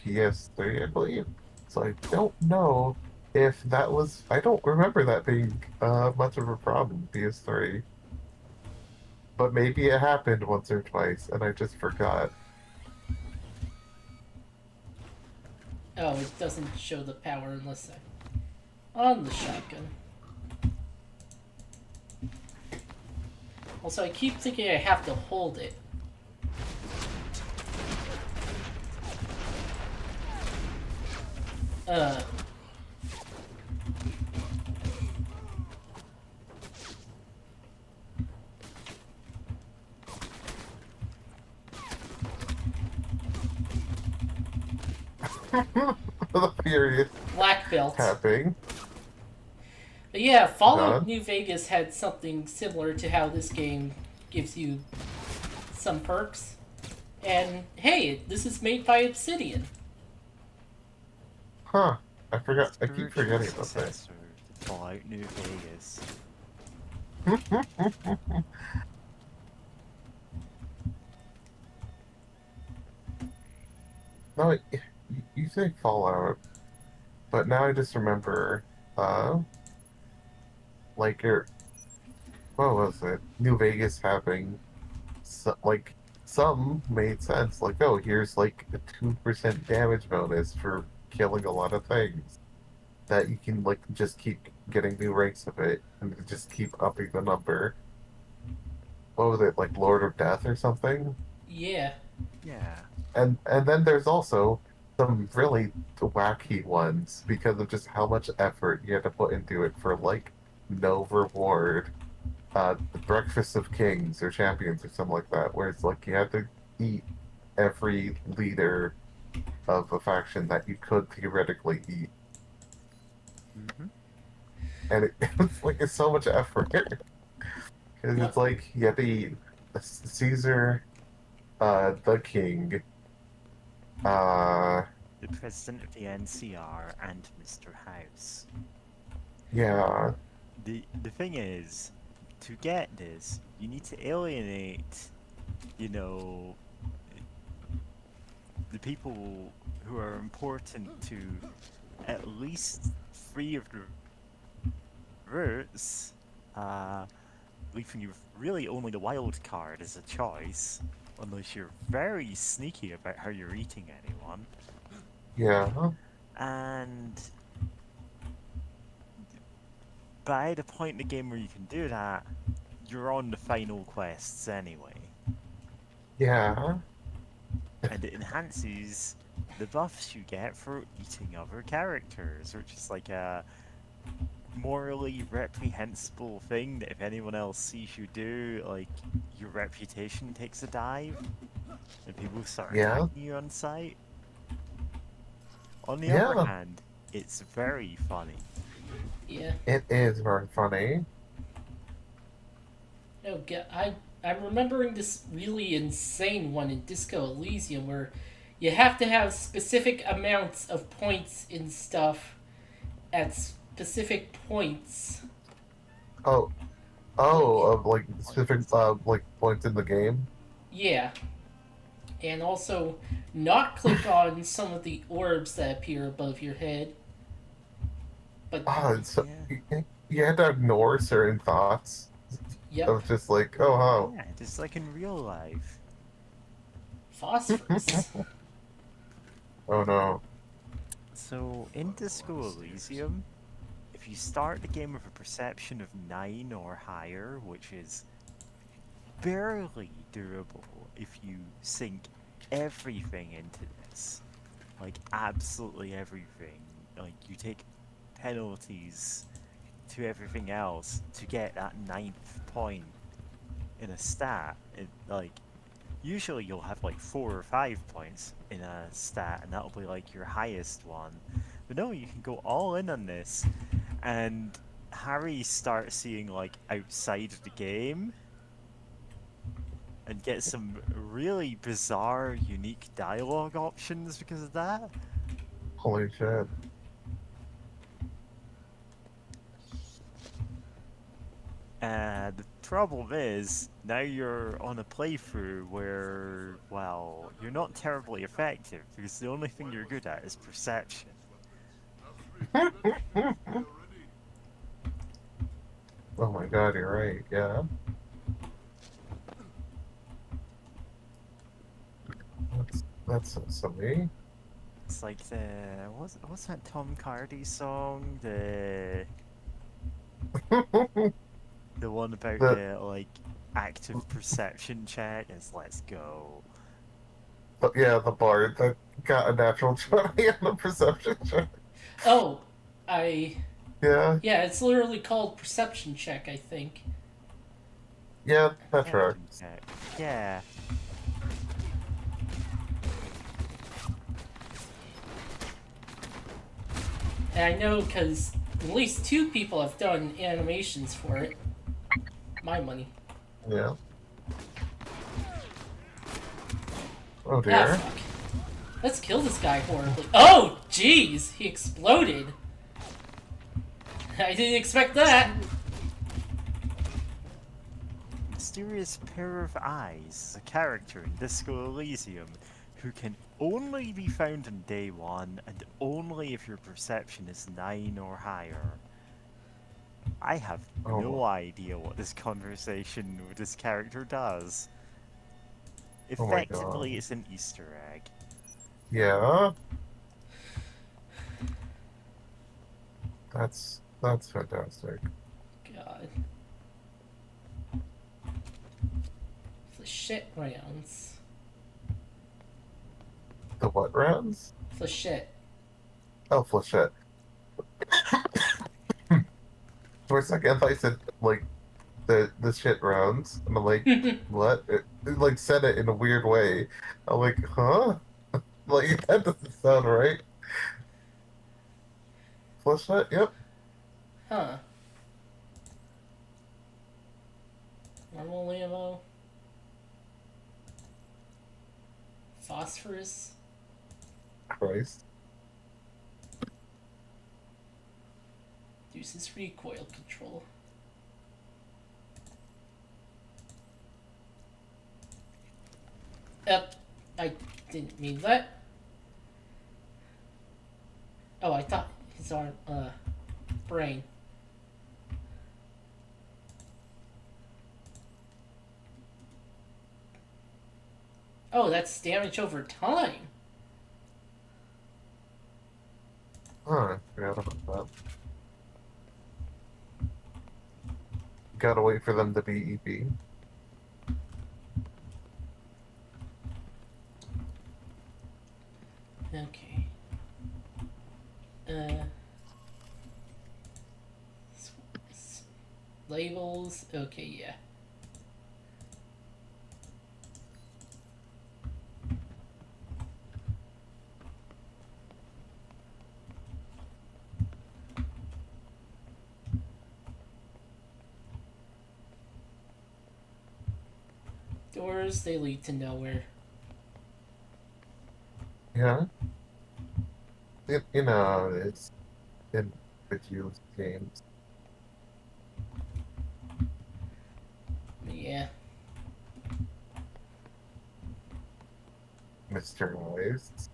PS3, I believe. So I don't know if that was. I don't remember that being much of a problem, PS3. But maybe it happened once or twice, and I just forgot. Oh, it doesn't show the power unless I... on the shotgun. Also, I keep thinking I have to hold it. The furious Black belt. tapping. But yeah, Fallout Done. New Vegas had something similar to how this game gives you some perks. And hey, this is made by Obsidian. Huh. I forgot. I keep Spiritual forgetting about that. successor to Fallout New Vegas. No, you say Fallout, but now I just remember, like what was it? New Vegas having, like, some made sense. Like, oh, here's like a 2% damage bonus for killing a lot of things. That you can, like, just keep getting new ranks of it, and just keep upping the number. What was it, like Lord of Death or something? Yeah. Yeah. And then there's also some really wacky ones because of just how much effort you had to put into it for like no reward. The Breakfast of Kings or Champions or something like that, where it's like you had to eat every leader of a faction that you could theoretically eat. Mm-hmm. And it's like it's so much effort. Because it's like you have to eat Caesar, the king, The president of the NCR and Mr. House. yeah, The thing is, to get this, you need to alienate, you know, the people who are important to at least 3 of the routes, leaving you really only the wild card as a choice, unless you're very sneaky about how you're eating anyone. yeah. And by the point in the game where you can do that, you're on the final quests anyway. Yeah. And it enhances the buffs you get for eating other characters, which is like a morally reprehensible thing that if anyone else sees you do, like, your reputation takes a dive, and people start Yeah. attacking you on sight. On the Yeah. other hand, it's very funny. Yeah. It is very funny. No, I'm remembering this really insane one in Disco Elysium where you have to have specific amounts of points in stuff at specific points. Oh, of like specific like points in the game. Yeah. And also not click on some of the orbs that appear above your head. But So you had to ignore certain thoughts. yep. Of just like, oh, Yeah, just like in real life. Phosphorus. oh no. So, in Disco Elysium, if you start the game with a perception of 9 or higher, which is barely doable if you sink everything into this, like absolutely everything, like you take penalties to everything else to get that 9th point in a stat, like, usually you'll have like 4 or 5 points in a stat, and that'll be like your highest one. But no, you can go all in on this, and Harry starts seeing like outside of the game, and get some really bizarre, unique dialogue options because of that. Holy shit. And the problem is, now you're on a playthrough where, well, you're not terribly effective because the only thing you're good at is perception. Oh my god, you're right, yeah. That's silly. It's like the what's that Tom Hardy song? The one about The- the like active perception check is let's go. But yeah, the bard that got a natural 20 on the perception check. Oh, Yeah, yeah, it's literally called perception check, I think. yeah, that's right. Perception check. Yeah. And I know because at least 2 people have done animations for it. My money. Yeah. Oh Ah, dear. fuck. Let's kill this guy horribly. Oh, jeez! He exploded! I didn't expect that! Mysterious pair of eyes, a character in Disco Elysium who can only be found on day 1 and only if your perception is 9 or higher. I have Oh. no idea what this conversation with this character does. Oh my Effectively, God. it's an Easter egg. Yeah. That's fantastic. God. Flechette rounds. The what rounds? Flechette. Oh, flechette. For a second, I thought you said, like, the shit rounds. And I'm like, what? It, like, said it in a weird way. I'm like, huh? Like, that doesn't sound right. Flechette? Yep. Huh. Normal ammo. Phosphorus. Christ. Reduces recoil control. I didn't mean that. Oh, I thought his arm, brain. Oh, that's damage over time. Huh, I forgot about that. Gotta wait for them to be EP. Okay. Uh. Labels. Okay, yeah. Doors, they lead to nowhere. Yeah. You know, it's in Bejeweled games. Yeah. Mysterized.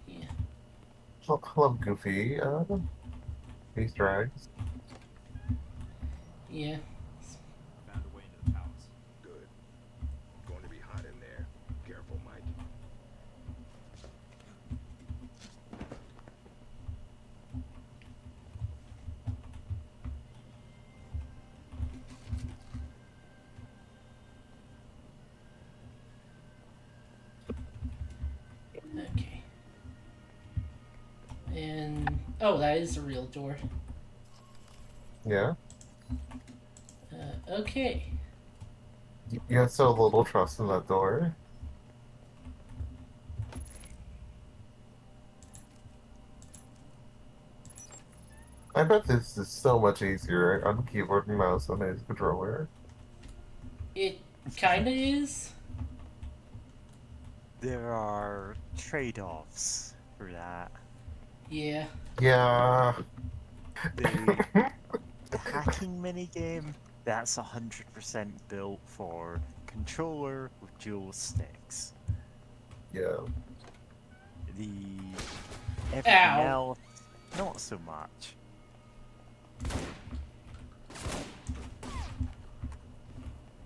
Yeah. Love Goofy. Easter eggs. Yeah. Found a way into the palace. Good. Going to be hot in there. Careful, Mike. Okay. And oh, that is a real door. Yeah. Okay. You have so little trust in that door. I bet this is so much easier on keyboard and mouse than it is controller. It kinda is. There are trade-offs for that. Yeah. Yeah. The hacking minigame, that's 100% built for controller with dual sticks. Yeah. The everything Ow. else, not so much.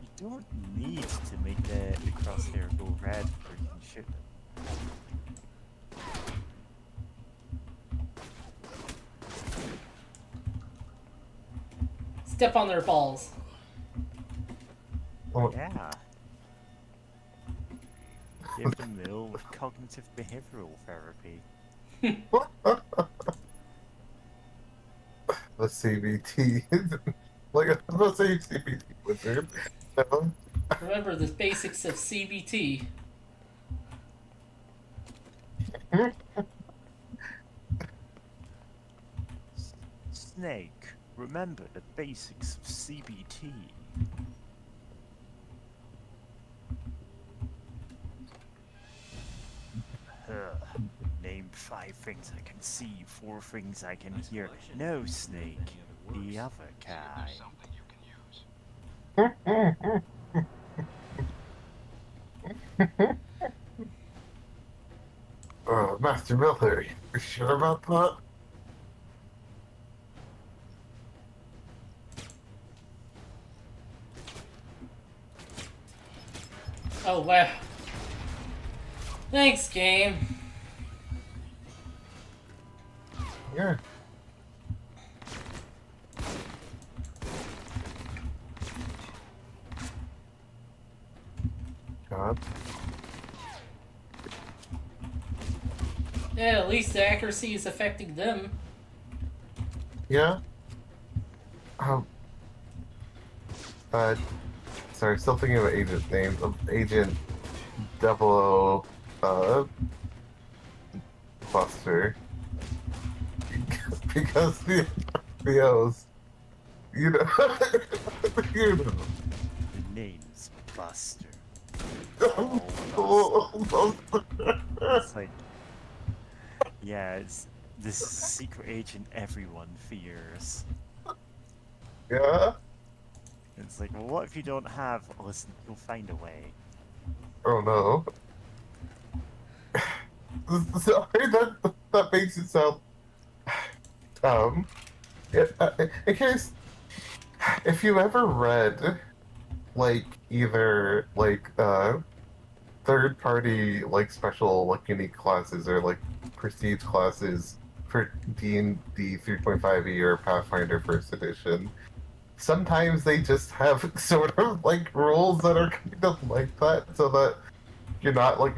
You don't need to make the crosshair go red before you can shoot them. Step on their balls. Oh, Yeah. Give them Mill with cognitive behavioral therapy. the CBT. Like, the same CBT wizard. No? Remember the basics of CBT. Snake, remember the basics of CBT. Name 5 things I can see, 4 things I can hear. No, Snake. The other guy. Something you can use. Master Miller, you sure about that? Oh wow. Thanks, game. Yeah. God. Yeah, at least the accuracy is affecting them. Yeah. Sorry, still thinking of agent names. Agent 00, Buster. Because the O's, you know, you know. The name's Buster. Oh, It's like, yeah, it's this secret agent everyone fears. yeah. It's like, well, what if you don't have? Listen, you'll find a way. Oh no. Sorry, that makes it sound. In case, if you ever read, like, either, like, third-party, like, special, like, unique classes or, like, prestige classes for D&D 3.5e or Pathfinder First Edition, sometimes they just have sort of, like, rules that are kind of like that, so that you're not, like,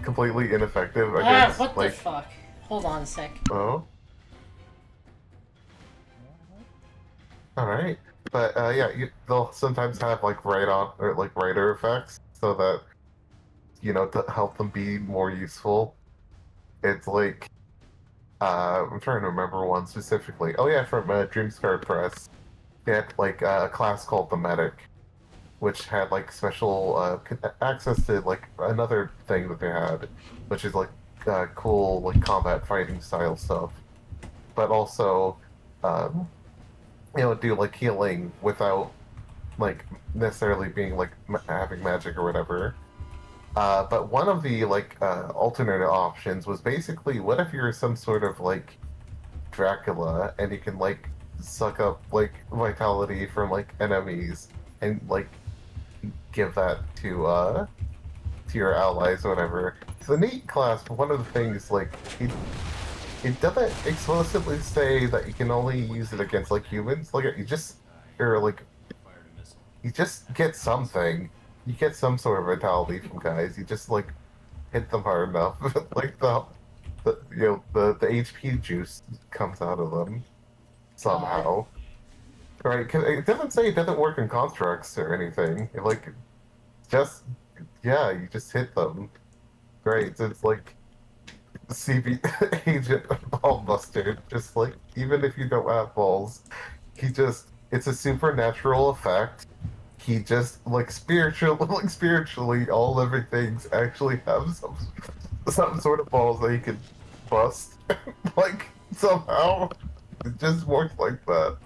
completely ineffective against, What like... the fuck? Hold on a sec. Oh? Alright. But, yeah, they'll sometimes have, like, write-on, or, like, writer effects, so that, you know, to help them be more useful. It's like, I'm trying to remember one specifically. Oh yeah, from Dreamscar Press. They had, like, a class called the Medic, which had, like, special, access to, like, another thing that they had, which is, like, cool, like, combat fighting style stuff. But also, you know, do, like, healing without, like, necessarily being, like, having magic or whatever. But one of the, like, alternate options was basically, what if you're some sort of, like, Dracula, and you can, like, suck up, like, vitality from, like, enemies, and, like, give that to your allies or whatever. It's a neat class, but one of the things, like, it doesn't explicitly say that you can only use it against, like, humans. Like, you just, or, like, you just get something. You get some sort of vitality from guys. You just, like, hit them hard enough. Like, the you know, the HP juice comes out of them. Somehow. Right, 'cause it doesn't say it doesn't work in constructs or anything. It, like, just, yeah, you just hit them. Great, so it's like CB Agent Ballbuster. Just, like, even if you don't have balls, it's a supernatural effect. he just like spiritually all living things actually have some sort of balls that he could bust. Like somehow it just works like that.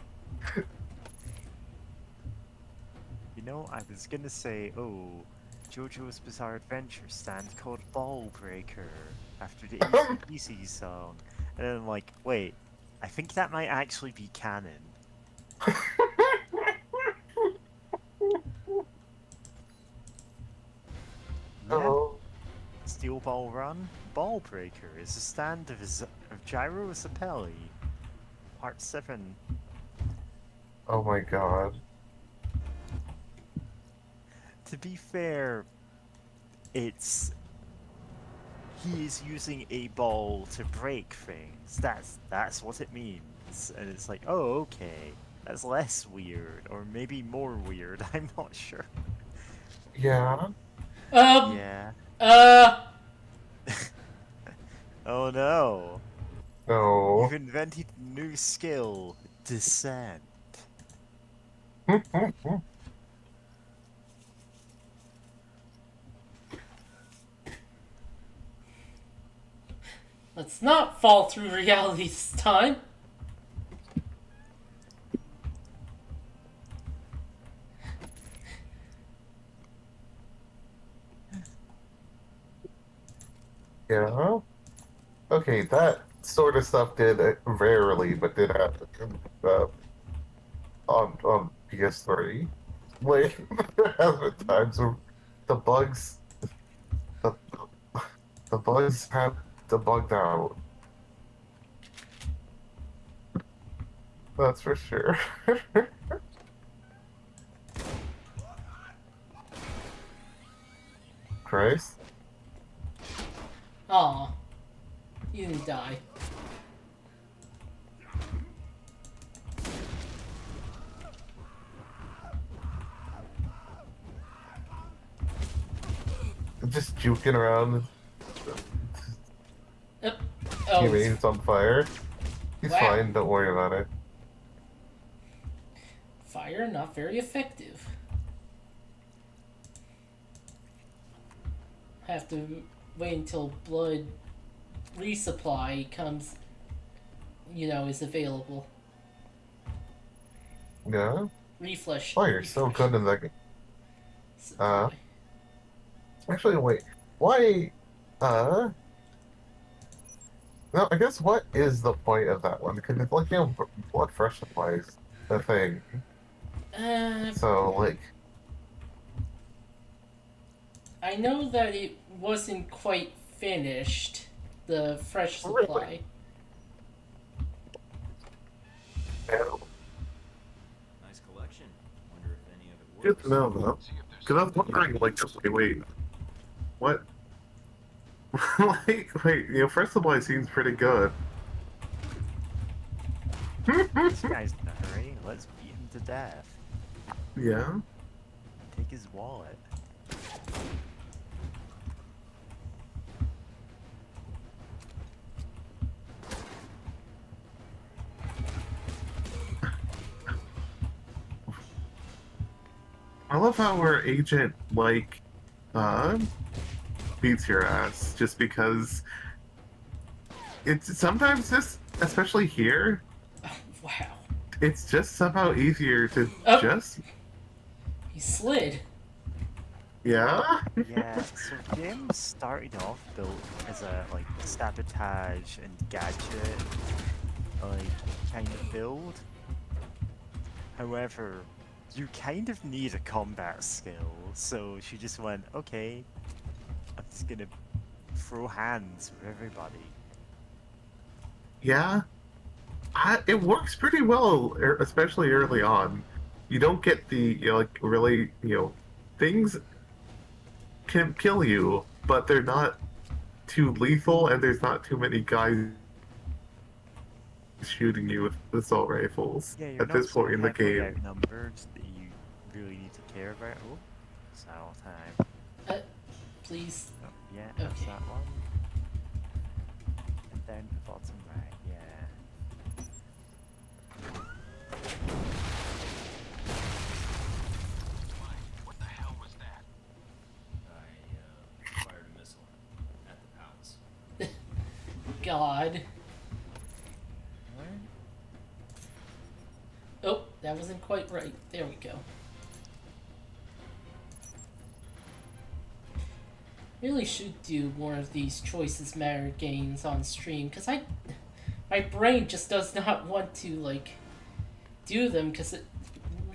You know, I was gonna say, oh, JoJo's Bizarre Adventure stand called Ball Breaker after the AC/DC song, and then I'm like, wait, I think that might actually be canon. Yeah. Oh. Steel Ball Run, Ball Breaker is a stand of Gyro Zapelli, Part 7. Oh my god. To be fair, it's... he is using a ball to break things. That's what it means. And it's like, oh, okay. That's less weird, or maybe more weird, I'm not sure. Yeah. Yeah. Oh no. No. You've invented a new skill, Descent. Let's not fall through reality this time. Yeah. Okay, that sort of stuff did rarely, but did happen on PS3. Like there have been times where the bugs the have debugged out. That's for sure. Christ. Aw. You didn't die. Just juking around. Yep. Oh, Teammates on fire. He's Wow. fine, don't worry about it. fire not very effective. Have to wait until blood resupply comes, is available. Yeah? Refresh. Oh, you're so good in that game. supply. Actually, wait. Why, no, I guess what is the point of that one? Because it's like, blood fresh supply is the thing. So, like... I know that it wasn't quite finished, the fresh supply. Really? Nice collection. Wonder if any of it works. Good to know, though. See if there's Because I was wondering, like, wait. What? wait, first supply seems pretty good. This guy's in a hurry, let's beat him to death. Yeah? Take his wallet. I love how our agent, like, beats your ass just because it's sometimes just, especially here, Wow. it's just somehow easier to Oh. just, He slid. yeah? Yeah, so the game started off built as a like sabotage and gadget kind of build. However, you kind of need a combat skill, so she just went, okay, I'm just gonna throw hands with everybody. Yeah. It works pretty well, especially early on. You don't get the, really, things can kill you, but they're not too lethal, and there's not too many guys shooting you with assault rifles Yeah, you're at not this so point in the heavily game. outnumbered that you really need to care about. Oh, saddle time. Please. Oh, yeah, that's Okay. that one. And then the bottom right, yeah. god. Oh, that wasn't quite right. There we go. Really should do more of these choices matter games on stream, because my brain just does not want to like do them, because it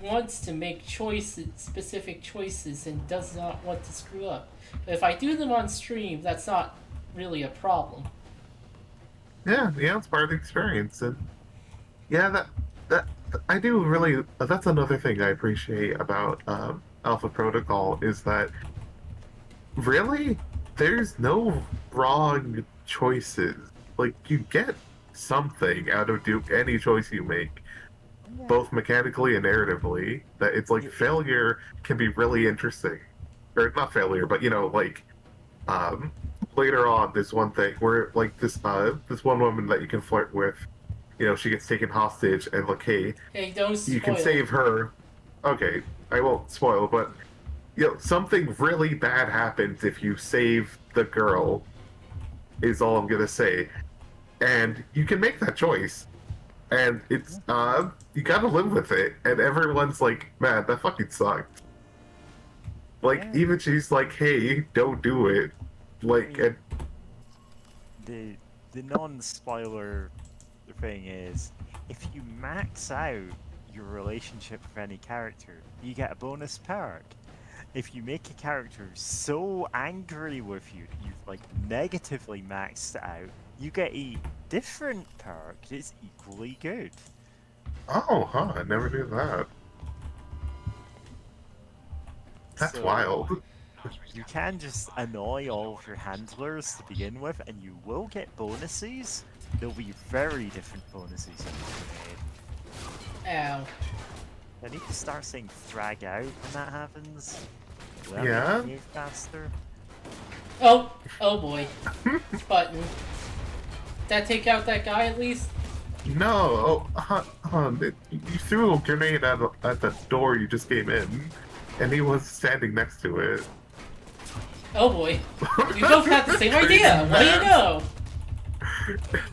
wants to make specific choices and does not want to screw up. But if I do them on stream, that's not really a problem. Yeah, it's part of the experience, and yeah, that I do really. That's another thing I appreciate about Alpha Protocol is that really there's no wrong choices. Like you get something out of any choice you make, both mechanically and narratively. That it's like failure can be really interesting, or not failure, but like later on, there's one thing where like this one woman that you can flirt with, she gets taken hostage, and like, hey, don't spoil. You can save her. Okay, I won't spoil, but something really bad happens if you save the girl. Is all I'm gonna say, and you can make that choice, and it's you gotta live with it, and everyone's like, man, that fucking sucked. Like even she's like, hey, don't do it. Like, and the non-spoiler thing is, if you max out your relationship with any character, you get a bonus perk. If you make a character so angry with you, you've like negatively maxed it out, you get a different perk that's equally good. Oh, huh, I never knew that. That's wild. You can just annoy all of your handlers to begin with, and you will get bonuses. There'll be very different bonuses in the grenade. Ow. I need to start saying frag out when that happens. Will that Yeah? make you move faster? Oh boy. Button. That take out that guy at least? No, you threw a grenade at the door you just came in, and he was standing next to it. Oh boy. We both had the same idea. What do you know?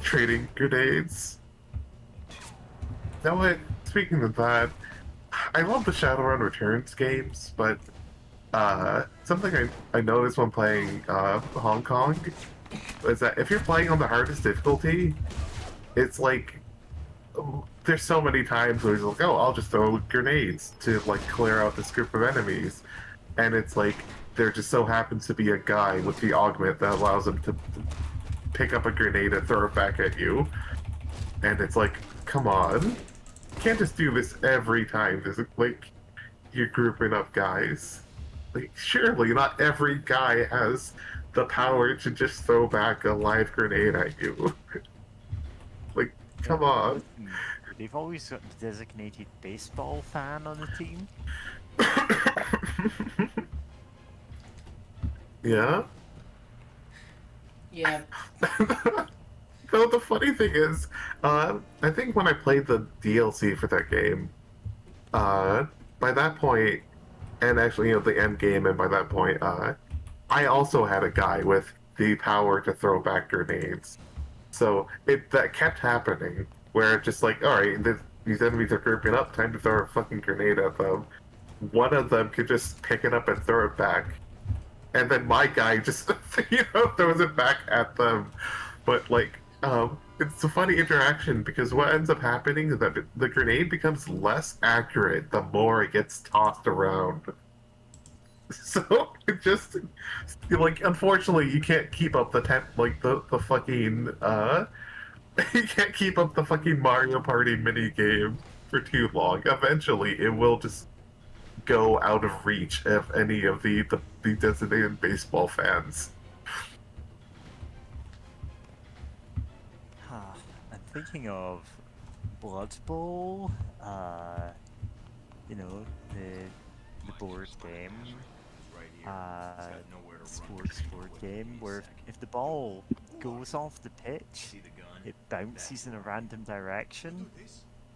Trading grenades. Now, speaking of that, I love the Shadowrun Returns games, but something I noticed when playing Hong Kong is that if you're playing on the hardest difficulty, it's like there's so many times where it's like, oh, I'll just throw grenades to like clear out this group of enemies, and it's like there just so happens to be a guy with the augment that allows him to pick up a grenade and throw it back at you, and it's like, come on, you can't just do this every time. There's like you're grouping up guys. Like surely not every guy has the power to just throw back a live grenade at you. Like, come on. They've always got a designated baseball fan on the team. Yeah? Yeah. Though the funny thing is, I think when I played the DLC for that game, by that point, and actually, the end game, and by that point, I also had a guy with the power to throw back grenades. So that kept happening, where it's just like, alright, these enemies are grouping up, time to throw a fucking grenade at them. One of them could just pick it up and throw it back. And then my guy just, throws it back at them. But, like, it's a funny interaction, because what ends up happening is that the grenade becomes less accurate the more it gets tossed around. So, it just, like, unfortunately, you can't keep up the fucking, you can't keep up the fucking Mario Party minigame for too long. Eventually, it will just go out of reach of any of the designated baseball fans. I'm thinking of Blood Bowl, the board game, sport game, where if the ball goes off the pitch, it bounces in a random direction,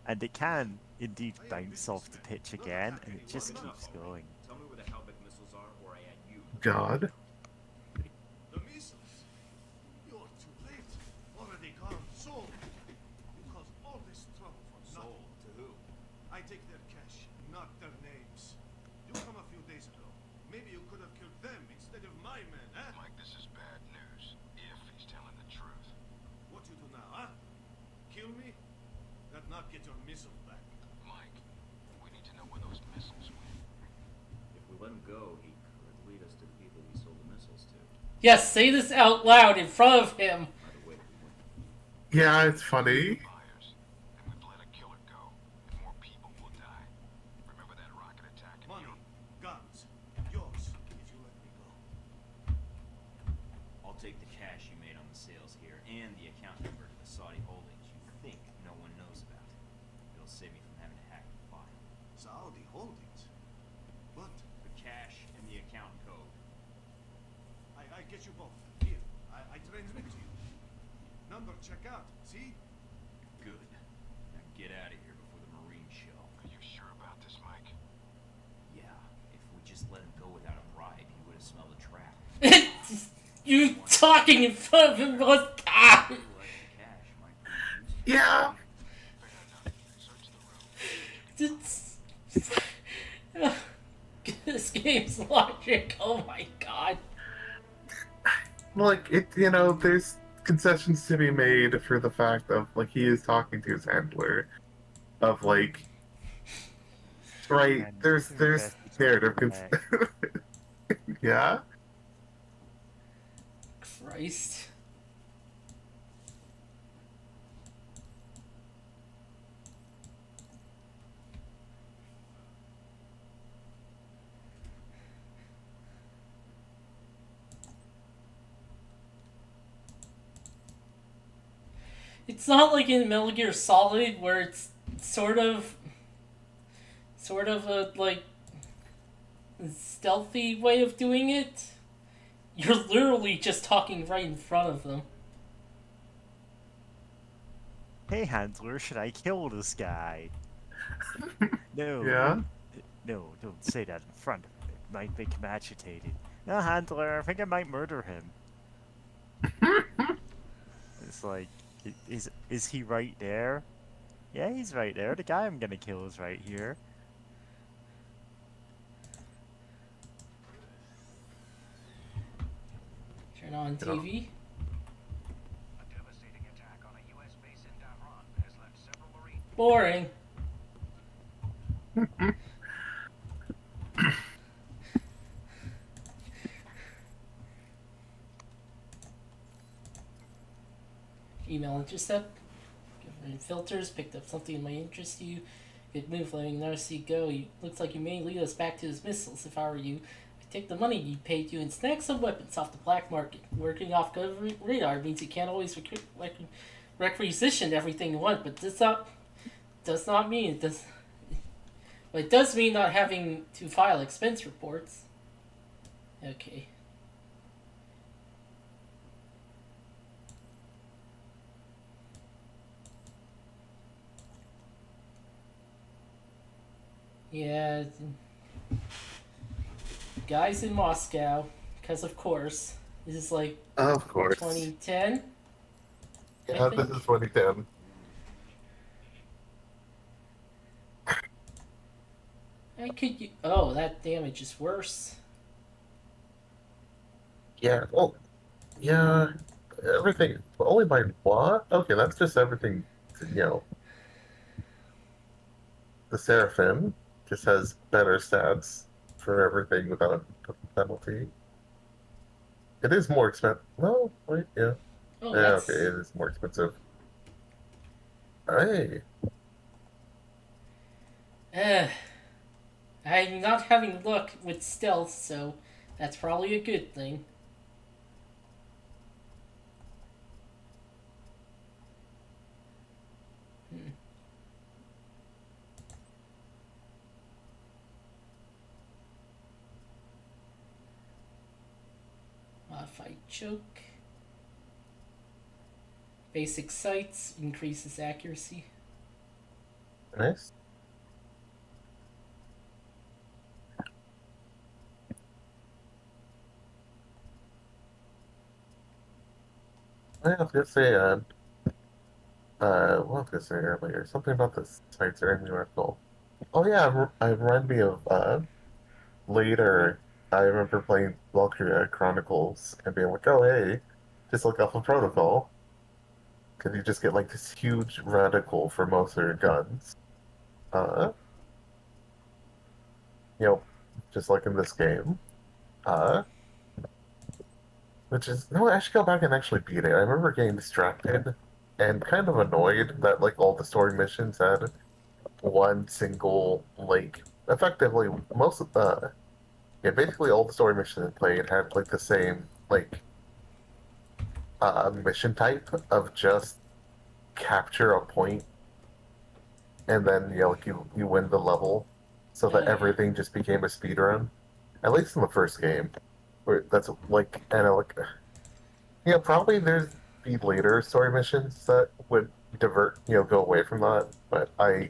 and it can indeed bounce off the pitch again, and it just keeps going. Tell me where the Halbech missiles are, or I add you. God. The missiles? You're too late. Already get our missile back. Mike, we need to know where those missiles went. If we let him go, he could lead us to the people we sold the missiles to. Yes, say this out loud in front of him. By the way, we went. Yeah, it's funny. Buyers, and we've let a killer go. And more people will die. Remember that rocket attack in Money, Europe? guns, yours, if you let me go. I'll take the cash you made on the sales here and the account number to the Saudi holdings you think no one knows about. It'll save me from having to hack the file. Saudi holdings. What? The cash and the account code. I get you both. Here, I transmit to you. Number check out. See? Good. Now get out of here before the Marines show. Are you sure about this, Mike? Yeah, if we just let him go without a bribe, he would have smelled a trap. You talking in front of him was Who likes the cash might be used. Yeah. Fair enough. Search the room. this game's logic. Oh my god. Like, it, you know, there's concessions to be made for the fact of, like, he is talking to his handler. Of, like, right, And there's narrative investigate yeah? Christ. It's not like in Metal Gear Solid where it's sort of a like stealthy way of doing it. You're literally just talking right in front of them. Hey, handler, should I kill this guy? No. Yeah? No, don't say that in front of him. It might make him agitated. No, handler, I think I might murder him. It's like, is he right there? Yeah, he's right there. The guy I'm gonna kill is right here. Turn on TV. A devastating attack on a U.S. base in Tehran has left several Marines. Boring. Email intercept. Government filters. Picked up something that might interest you. Good move letting Narcy go. Looks like you may lead us back to his missiles if I were you. I'd take the money you paid you and snag some weapons off the black market. Working off government radar means you can't always requisition everything you want, but does not mean it does. But it does mean not having to file expense reports. Okay. Yeah. Guys in Moscow, because of course, this is like Of course. 2010. Yeah, this is 2010. I could. Oh, that damage is worse. Yeah, well, yeah, everything, only by what? Okay, that's just everything, you know. The Seraphim just has better stats for everything without a penalty. It is more expensive. No, wait, yeah. Oh, Yeah, that's. okay, it is more expensive. Hey, I'm not having luck with stealth, so that's probably a good thing. Modified choke. Basic sights increases accuracy. nice. I was gonna say, what was I gonna say earlier? Something about the sites are innumerable. Oh yeah, it reminded me of, later, I remember playing Valkyria Chronicles and being like, oh hey, just look up a protocol. because you just get like this huge reticle for most of your guns. Uh, you know, just like in this game. Uh, which is no, I should go back and actually beat it. I remember getting distracted and kind of annoyed that like all the story missions had one single like effectively most of the yeah basically all the story missions I played had like the same like mission type of just capture a point and then like you win the level so that everything just became a speed run. At least in the first game. Where that's like and like probably there's be later story missions that would divert go away from that, but I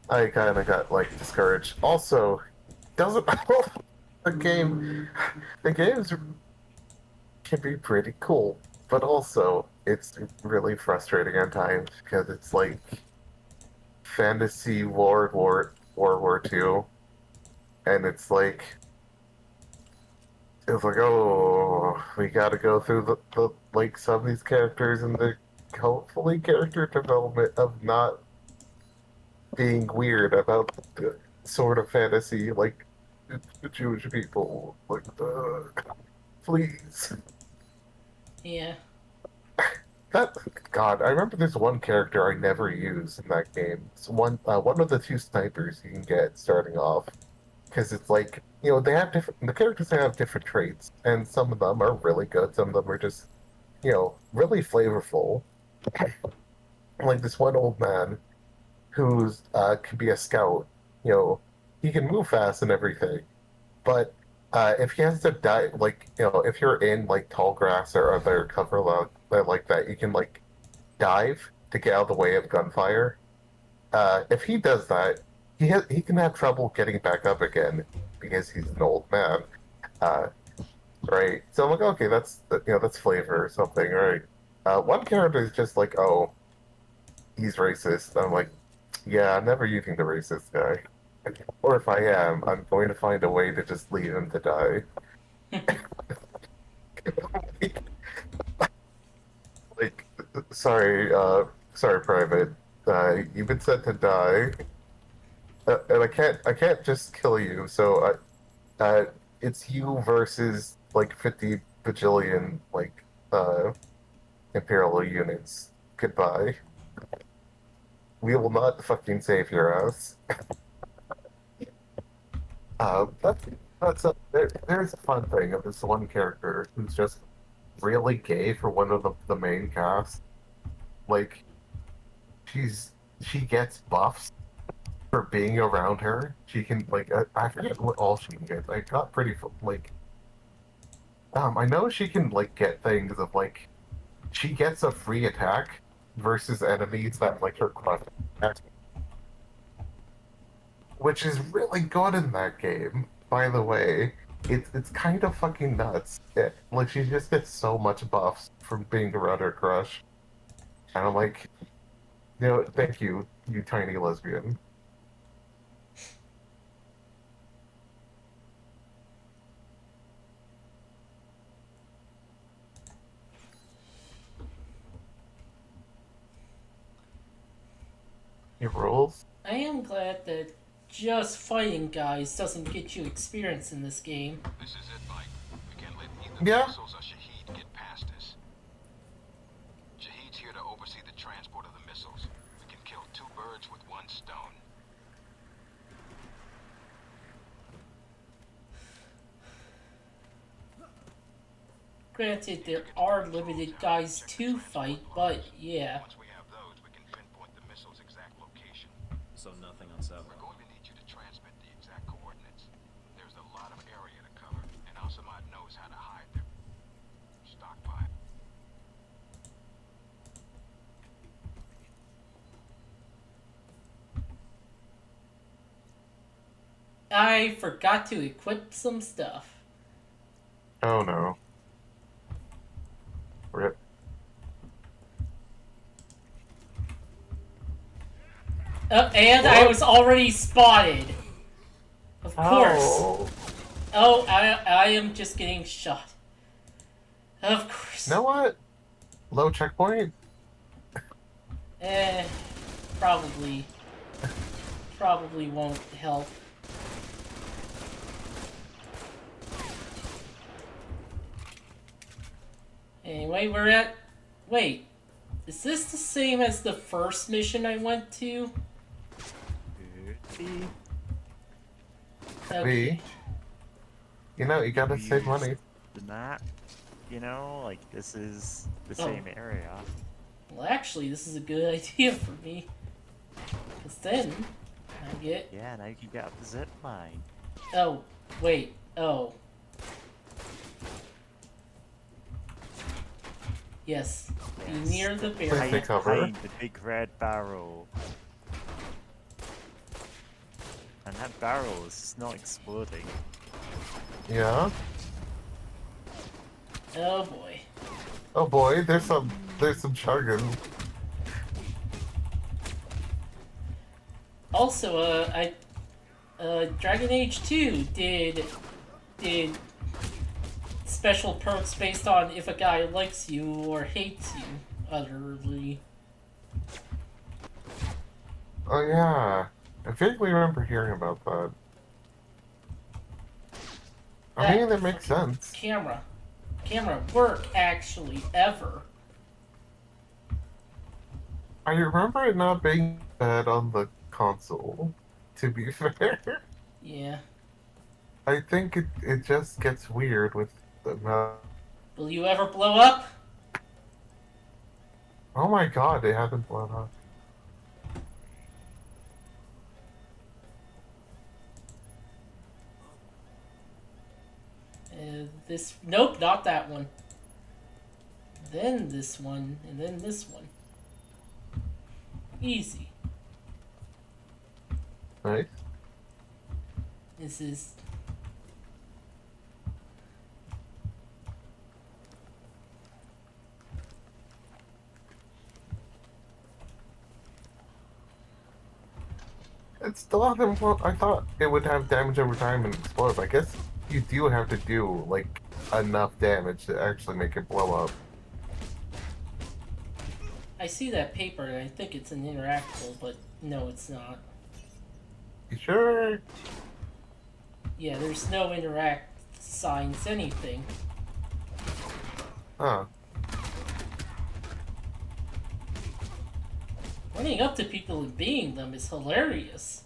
kind of got like discouraged. Also, doesn't the game the games can be pretty cool, but also it's really frustrating at times because it's like fantasy World War II, and it's like oh, we gotta go through the like some of these characters and the hopefully character development of not being weird about the sort of fantasy like Jewish people. Like, please. Yeah. That God, I remember there's one character I never use in that game. It's one of the two snipers you can get starting off, because it's like they have the characters have different traits, and some of them are really good, some of them are just really flavorful. Like this one old man who's can be a scout. He can move fast and everything, but if he has to die, like if you're in like tall grass or other cover like that, you can like dive to get out of the way of gunfire. If he does that, he can have trouble getting back up again because he's an old man, right? So I'm like, okay, that's flavor or something, right? One character is just like, oh, he's racist. I'm like, yeah, I'm never using the racist guy. Or if I am, I'm going to find a way to just leave him to die. Like, sorry, Private. You've been sent to die, and I can't just kill you. So, it's you versus like 50 bajillion like Imperial units. Goodbye. We will not fucking save your ass. There's a fun thing of this one character who's just really gay for one of the main cast. Like, she gets buffs for being around her. She can like I forget what all she can get. I got pretty like I know she can like get things of like she gets a free attack versus enemies that like her crush attack, which is really good in that game, by the way. It's kind of fucking nuts. Like, she just gets so much buffs from being around her crush. And I'm like, thank you, you tiny lesbian. It rules. I am glad that just fighting guys doesn't get you experience in this game. This is it, Mike. We can't let either Yeah. missiles or Shahid get past us. Shahid's here to oversee the transport of the missiles. We can kill two birds with one stone. Granted, there are limited guys to fight, but yeah. Once we have those, we can pinpoint the missile's exact location. So nothing on Settler. We're going to need you to transmit the exact coordinates. There's a lot of area to cover, and Al-Samad knows how to hide their stockpile. I forgot to equip some stuff. Oh no. Rip. And I was already spotted. Of course. Oh, I am just getting shot. Of course. You know what? low checkpoint? Probably. Probably won't help. Anyway, we're at... Wait. Is this the same as the first mission I went to? Could be. Okay. You know, you gotta save money. The map, you know, like this is the Oh. same area. Well, actually, this is a good idea for me. Because then, I get... Yeah, now you can get up the zip line. Oh, wait. Oh. Yes. Be Yes. near the Please barrel. take cover. Behind the big red barrel. And that barrel is just not exploding. Yeah. Oh boy. Oh boy, there's some jargon. Also, Dragon Age 2 did special perks based on if a guy likes you or hates you utterly. Oh yeah, I vaguely remember hearing about that. I mean, that makes sense. Camera work actually ever. I remember it not being bad on the console, to be fair. Yeah. I think it just gets weird with the map. Will you ever blow up? Oh my god, they haven't blown up. This... Nope, not that one. Then this one, and then this one. Easy. Nice. This is... It still hasn't blown. I thought it would have damage over time and explode. But I guess you do have to do like enough damage to actually make it blow up. I see that paper and I think it's an interactable, but no, it's not. You sure? Yeah, there's no interact signs, anything. Huh. Running up to people and beating them is hilarious.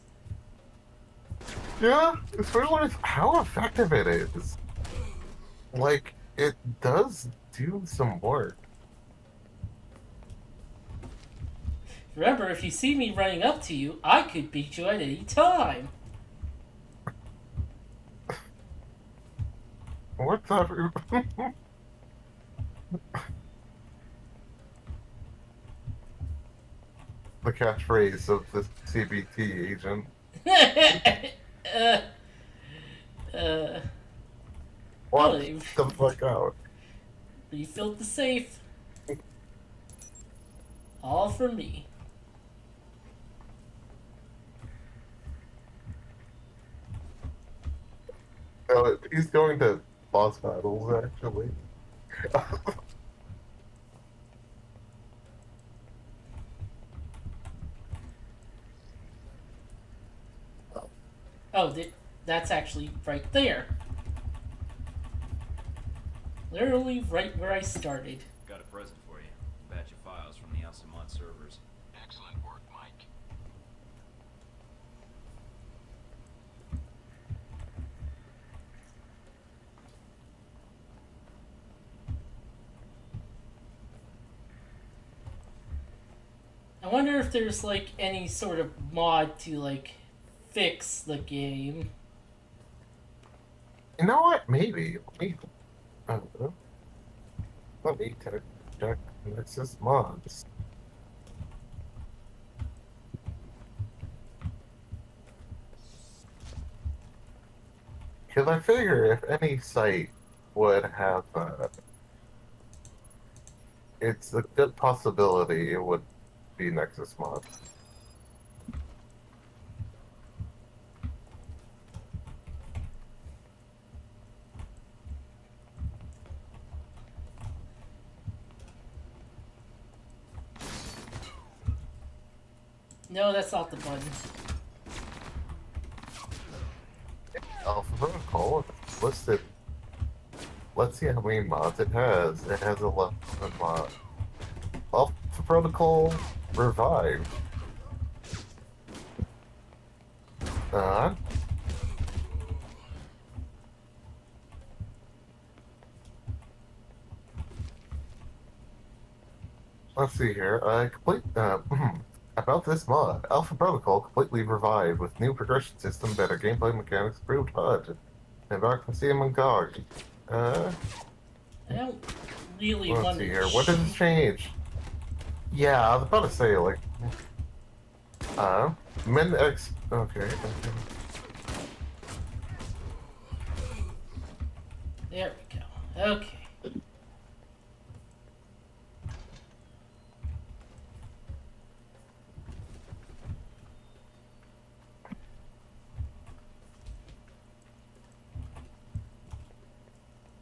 Yeah, especially when it's how effective it is. Like, it does do some work. Remember, if you see me running up to you, I could beat you at any time. What's up? The catchphrase of the CBT agent. What Really? the fuck out? Refilled the safe. All for me. Oh, he's going to boss battles, actually. Oh, that's actually right there. Literally right where I started. Got a present for you. A batch of files from the Alcemont servers. Excellent work, Mike. I wonder if there's like any sort of mod to like fix the game. You know what? Maybe. I don't know. Let me check Nexus mods. Because I figure if any site would have, it's a good possibility it would be Nexus mods. No, that's not the button. Alpha Protocol listed. Let's see how many mods it has. It has 11 mods. Alpha Protocol revived. Let's see here. About this mod, Alpha Protocol completely revived with new progression system, better gameplay mechanics, improved HUD, and Arkham and GOG. I don't really Let's want see to. here. What does it change? Yeah, I was about to say, like, Min X. Okay. There we go. Okay.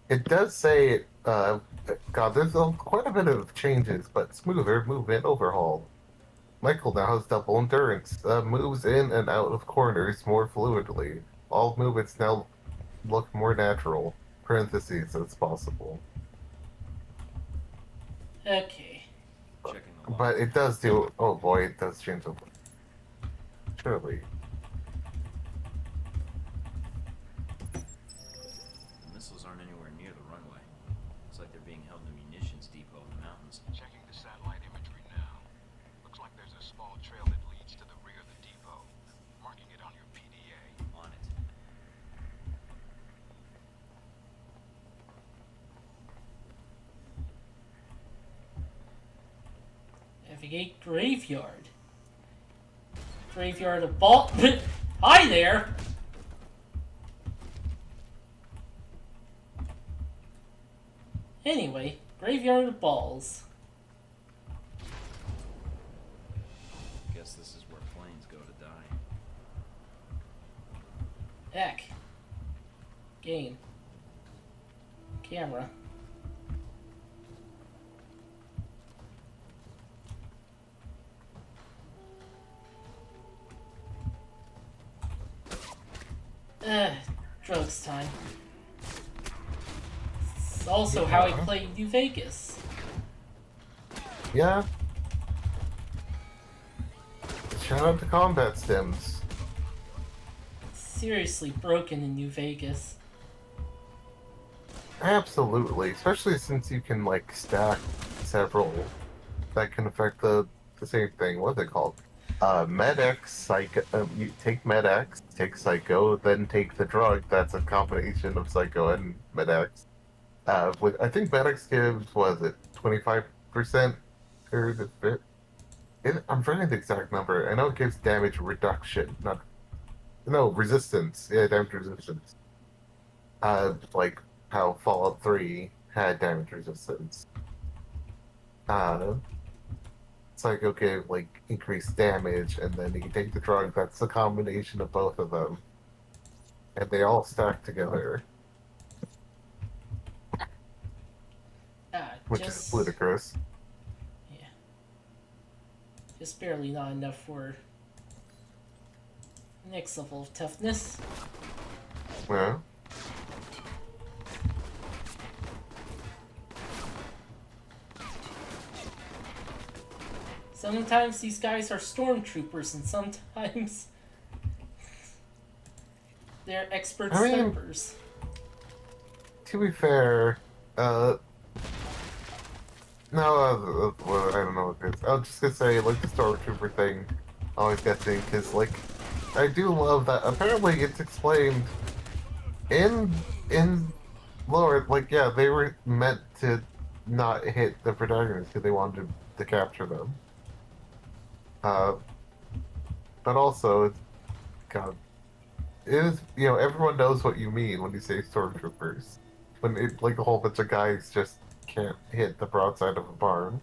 It does say, God, there's quite a bit of changes, but smoother movement overhaul. Michael now has double endurance, moves in and out of corners more fluidly. All movements now look more natural. Parentheses, as possible. Okay. Checking the log. But it does do. Oh boy, it does change the. Surely. The missiles aren't anywhere near the runway. Looks like they're being held in a munitions depot in the mountains. Checking the satellite imagery now. Looks like there's a small trail that leads to the rear of the depot. Marking it on your PDA. On it. Navigate graveyard. Graveyard of ball. Hi there. Anyway, graveyard of balls. Guess this is where planes go to die. Heck. Game. Camera. Drugs time. It's also how I play New Vegas. Yeah. Shout out to Combat Sims. Seriously broken in New Vegas. Absolutely, especially since you can like stack several that can affect the same thing. What are they called? MedX, Psycho. You take MedX, take Psycho, then take the drug. That's a combination of Psycho and MedX. With I think MedX gives was it 25% or the bit. I'm forgetting the exact number. I know it gives damage reduction, not resistance. Yeah, damage resistance. Like how Fallout 3 had damage resistance. Psycho gave like increased damage, and then you can take the drug. That's a combination of both of them, and they all stack together, which is ludicrous. Yeah. Just barely not enough for next level of toughness. Yeah. Sometimes these guys are stormtroopers, and sometimes they're expert snipers. To be fair, no, well, I don't know what it is. I was just gonna say, like, the stormtrooper thing always gets me, because, like, I do love that. Apparently, it's explained in lore, like, yeah, they were meant to not hit the protagonists because they wanted to capture them. But also, God, it is, everyone knows what you mean when you say stormtroopers. When it, like, a whole bunch of guys just can't hit the broadside of a barn.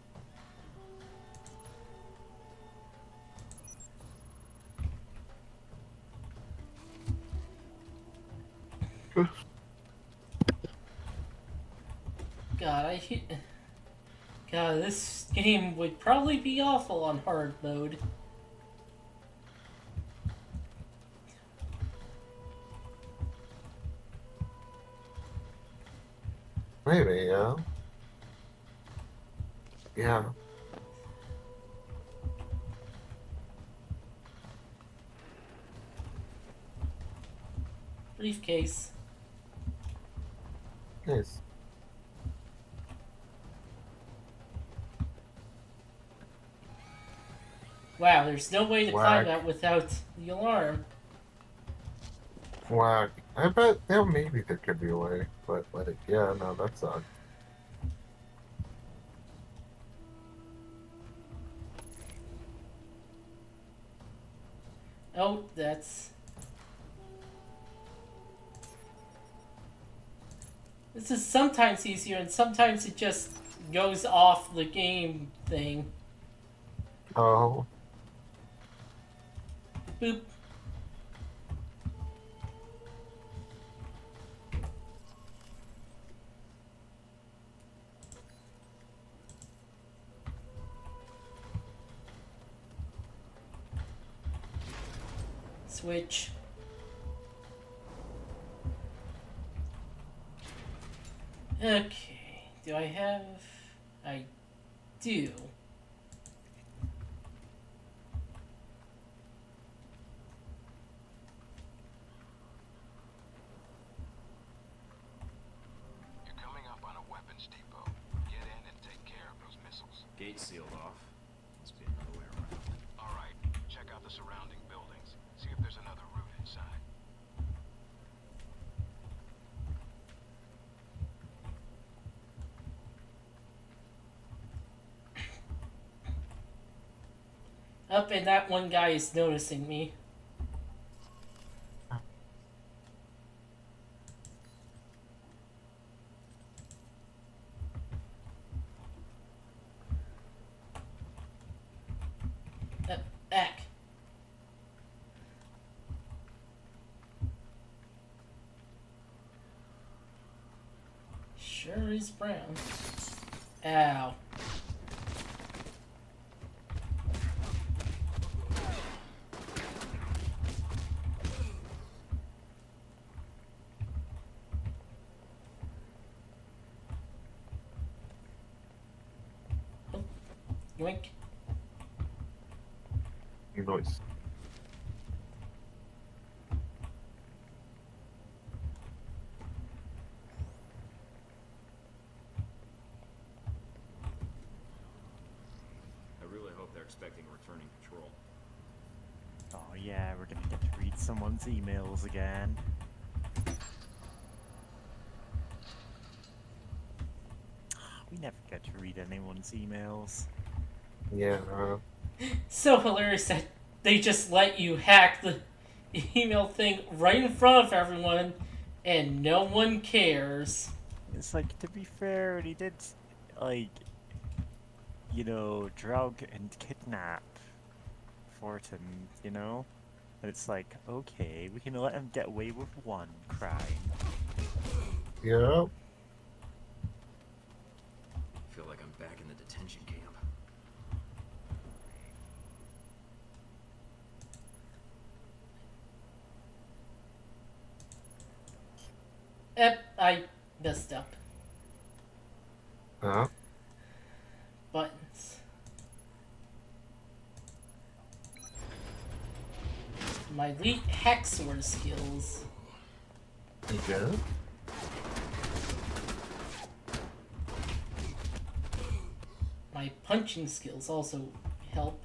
God, this game would probably be awful on hard mode. Maybe, yeah. Yeah. Briefcase. Nice. Wow, there's no way to climb Whack. that without the alarm. Whack. I bet, yeah, maybe there could be a way, but, like, yeah, no, that sucks. Oh, that's... This is sometimes easier, and sometimes it just goes off the game thing. Oh. Boop. Switch. Okay, do I have... I do. You're coming up on a weapons depot. Get in and take care of those missiles. Gate sealed off. Must be another way around. All right, check out the surrounding buildings. See if there's another route inside. Up, and that one guy is noticing me. Back. Sure is brown. Ow. Oh, yoink. Nice. I really hope they're expecting returning patrol. Oh yeah, we're gonna get to read someone's emails again. We never get to read anyone's emails. Yeah. So hilarious that they just let you hack the email thing right in front of everyone and no one cares. It's like, to be fair, he did, like, you know, drug and kidnap Fortin, you know? And it's like, okay, we can let him get away with one crime. Yeah. I feel like I'm back in the detention camp. I messed up. Huh? Buttons. My elite hack sword skills. Yeah. My punching skills also help.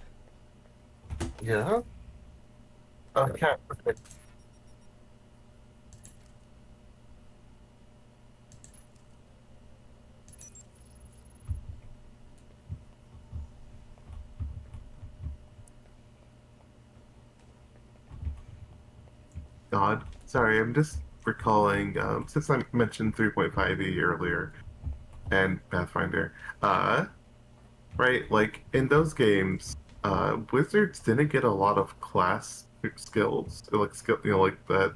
Yeah. Okay. God, sorry, I'm just recalling, since I mentioned 3.5e earlier and Pathfinder, right, like, in those games, wizards didn't get a lot of class skills, like, like, that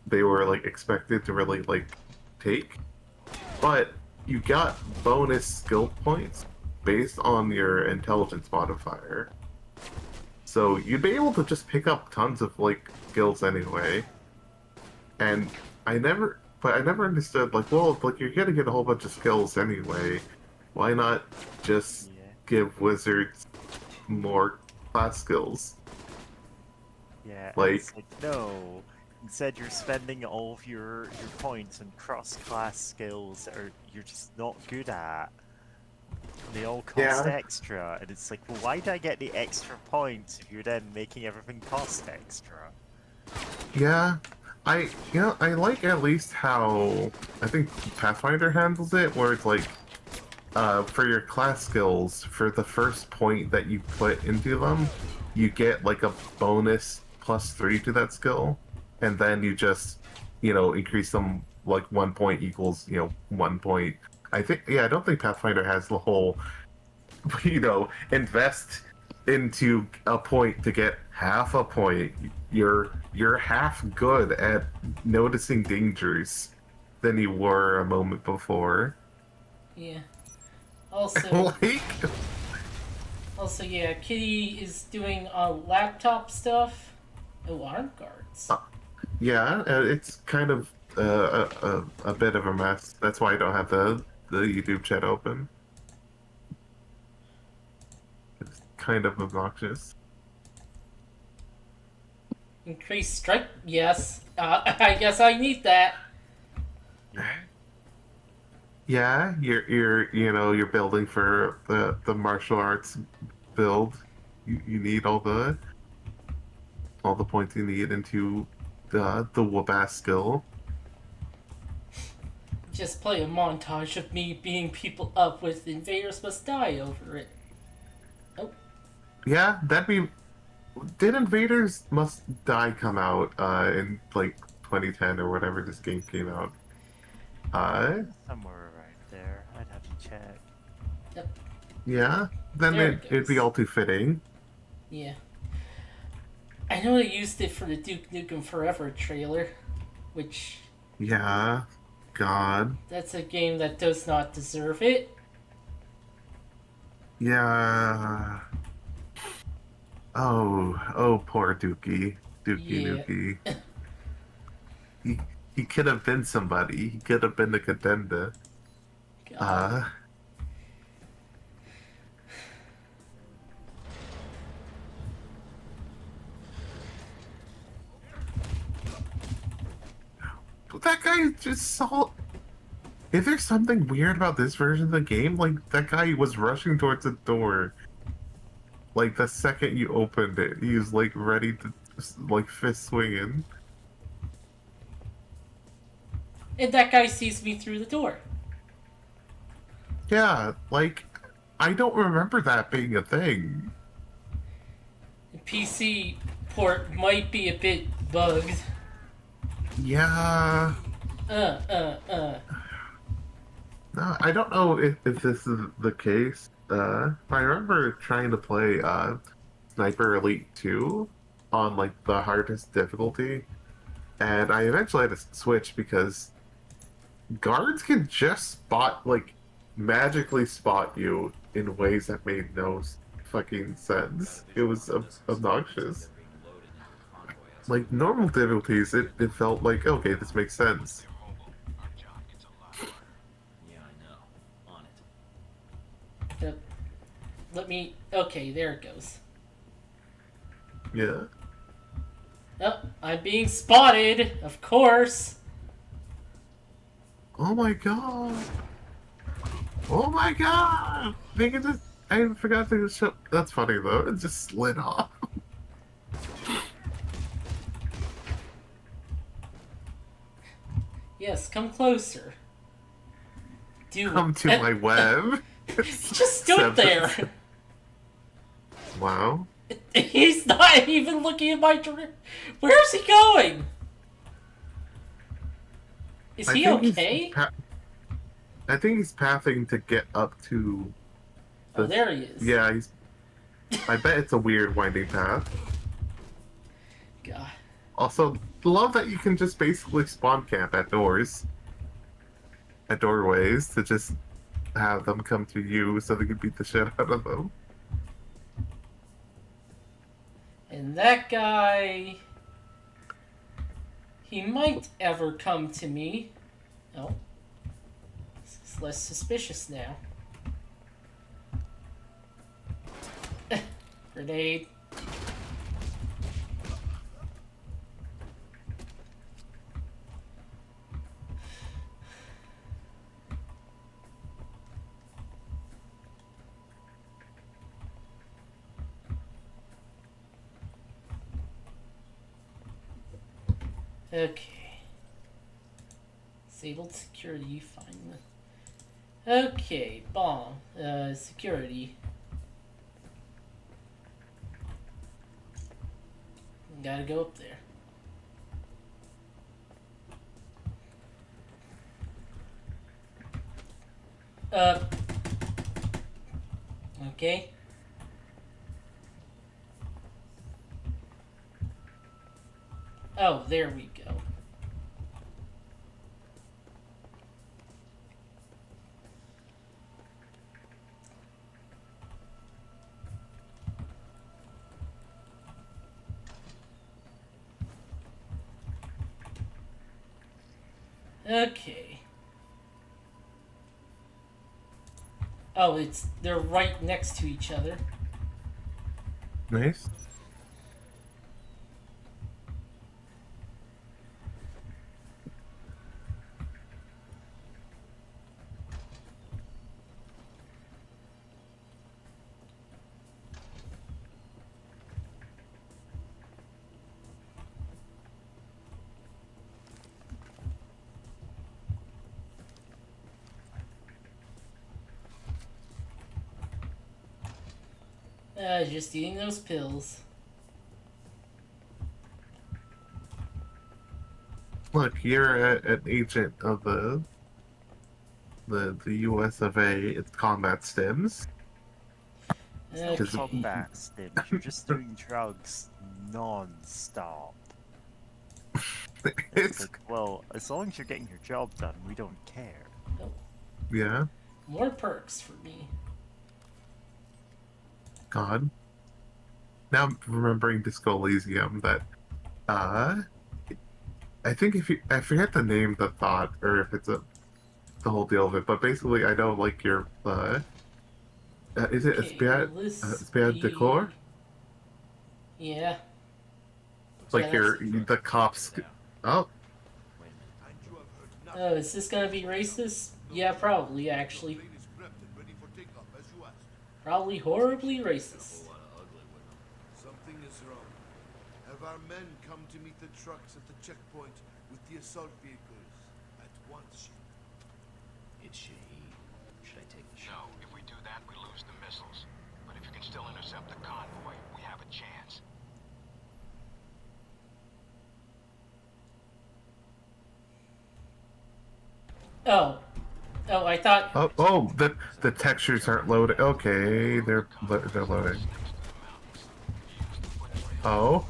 they were, like, expected to really, like, take, but you got bonus skill points based on your intelligence modifier. So you'd be able to just pick up tons of, like, skills anyway. And I never but I never understood, like, well, like, you're gonna get a whole bunch of skills anyway. Why not just Yeah. give wizards more class skills? Yeah, and Like- it's like, no. Instead, you're spending all of your points on cross-class skills that you're just not good at. And they all cost Yeah. extra, and it's like, well, why do I get the extra points if you're then making everything cost extra? Yeah, I like at least how I think Pathfinder handles it, where it's like, for your class skills, for the first point that you put into them, you get like a bonus +3 to that skill, and then you just, increase them like 1 point equals, 1 point. I don't think Pathfinder has the whole, invest into a point to get half a point. You're half good at noticing dangers than you were a moment before. Yeah. Also, Like, yeah, Kitty is doing laptop stuff. Oh, arm guards. yeah, it's kind of a bit of a mess. That's why I don't have the YouTube chat open. It's kind of obnoxious. Increased strike. Yes. I guess I need that. Yeah. Yeah, you're building for the martial arts build. You need all the points you need into the whoop-ass skill. Just play a montage of me beating people up with invaders must die over it. Yeah, that'd be. Did Invaders Must Die come out in like 2010 or whatever this game came out? Somewhere around there. I'd have to check. Yeah. Then There it it'd be goes. all too fitting. Yeah. I know they used it for the Duke Nukem Forever trailer, which Yeah. God. that's a game that does not deserve it. Yeah. Oh, poor Dookie. Dookie. He could have been somebody. He could have been a contender. God. That guy just saw. Is there something weird about this version of the game? Like, that guy was rushing towards the door. Like, the second you opened it, he was, like, ready to, like, fist swinging. And that guy sees me through the door. Yeah, like, I don't remember that being a thing. The PC port might be a bit bugged. Yeah. Uh. No, I don't know if this is the case. I remember trying to play Sniper Elite 2 on like the hardest difficulty, and I eventually had to switch because guards can just magically spot you in ways that made no fucking sense. It was obnoxious. Like normal difficulties, it felt like, okay, this makes sense. Yeah, I know. On it. Okay, there it goes. Yeah. Oh, I'm being spotted, of course. Oh my god. Oh my god. I forgot to show. That's funny though. It just slid off. Yes, come closer. Come to my web. He just stood there. Wow. He's not even looking in my direction. Where's he going? Is he think he's okay? I think he's pathing to get up to. Oh, there he is. Yeah, I bet it's a weird winding path. God. Also, love that you can just basically spawn camp at doorways, to just have them come to you so they can beat the shit out of them. And that guy... He might ever come to me. Oh. It's less suspicious now. Grenade. Okay. Disabled security, find the... Okay, bomb. Security. Gotta go up there. Okay. Oh, there we go. Okay. Oh, they're right next to each other. Nice. Just eating those pills. Look, you're an agent of the US of A. It's combat stims. Okay. It's not combat stims. You're just doing drugs non-stop. It's like, well, as long as you're getting your job done, we don't care. Yeah. More perks for me. God. Now I'm remembering Disco Elysium that I think I forget the name of the thought or if it's the whole deal of it, but basically I know like your is it Espiat Decor? Yeah. Like Yeah, the cops. Oh, Wait a minute. Oh, is this gonna be racist? Yeah, probably, actually. Probably horribly racist. Something is wrong. Have our men come to meet the trucks at the checkpoint with the assault vehicles at once? It's Shahid. Should I take the No, shot? if we do that, we lose the missiles. But if you can still intercept the convoy, we have a chance. Oh. Oh, I thought... oh, the textures aren't loaded. Okay, they're loading. Oh.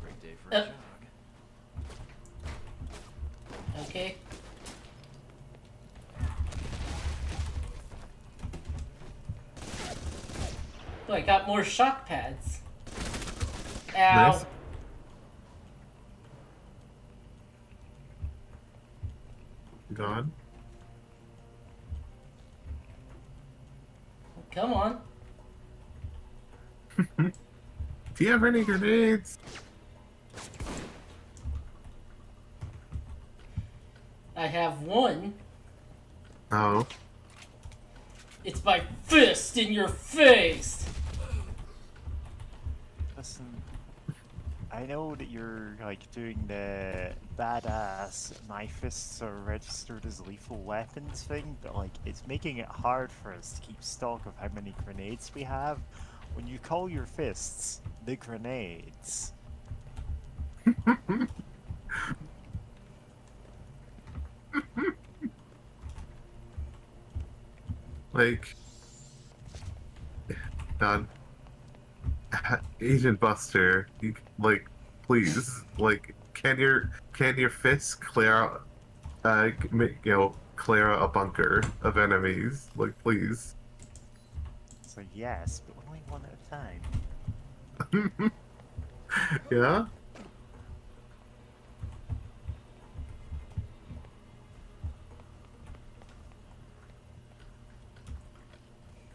Great day for a jog. Okay. Oh, I got more shock pads. Ow. Nice. Gone. Come on. Do you have any grenades? I have one. Oh. It's my fist in your face! Listen, I know that you're like doing the badass my fists are registered as lethal weapons thing, but like it's making it hard for us to keep stock of how many grenades we have when you call your fists the grenades. Like, God, Agent Buster, like, please, like, can your fists clear out, clear out a bunker of enemies? Like, please. So yes, but only one at a time. Yeah.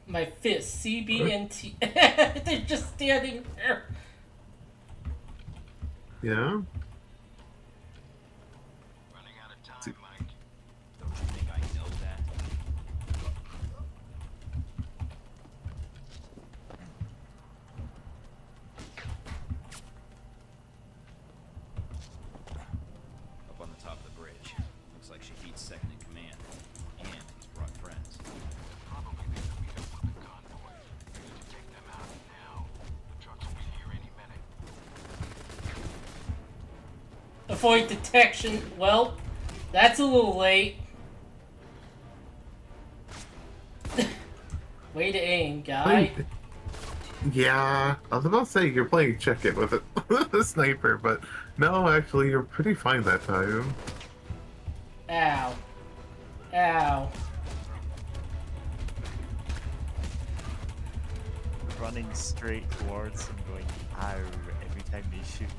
My fist, CBNT. They're just standing there. Yeah. Running out of time, Mike. Don't you think I know that? Up on the top of the bridge. Looks like Shahid's second in command. And he's brought friends. Probably there to meet up with the convoy. We need to take them out now. The trucks will be here any minute. Avoid detection. Well, that's a little late. Way to aim, guy. Yeah, I was about to say you're playing check-it with a sniper, but no, actually, you're pretty fine that time. Ow. Ow. Running straight towards and going ow every time they shoot.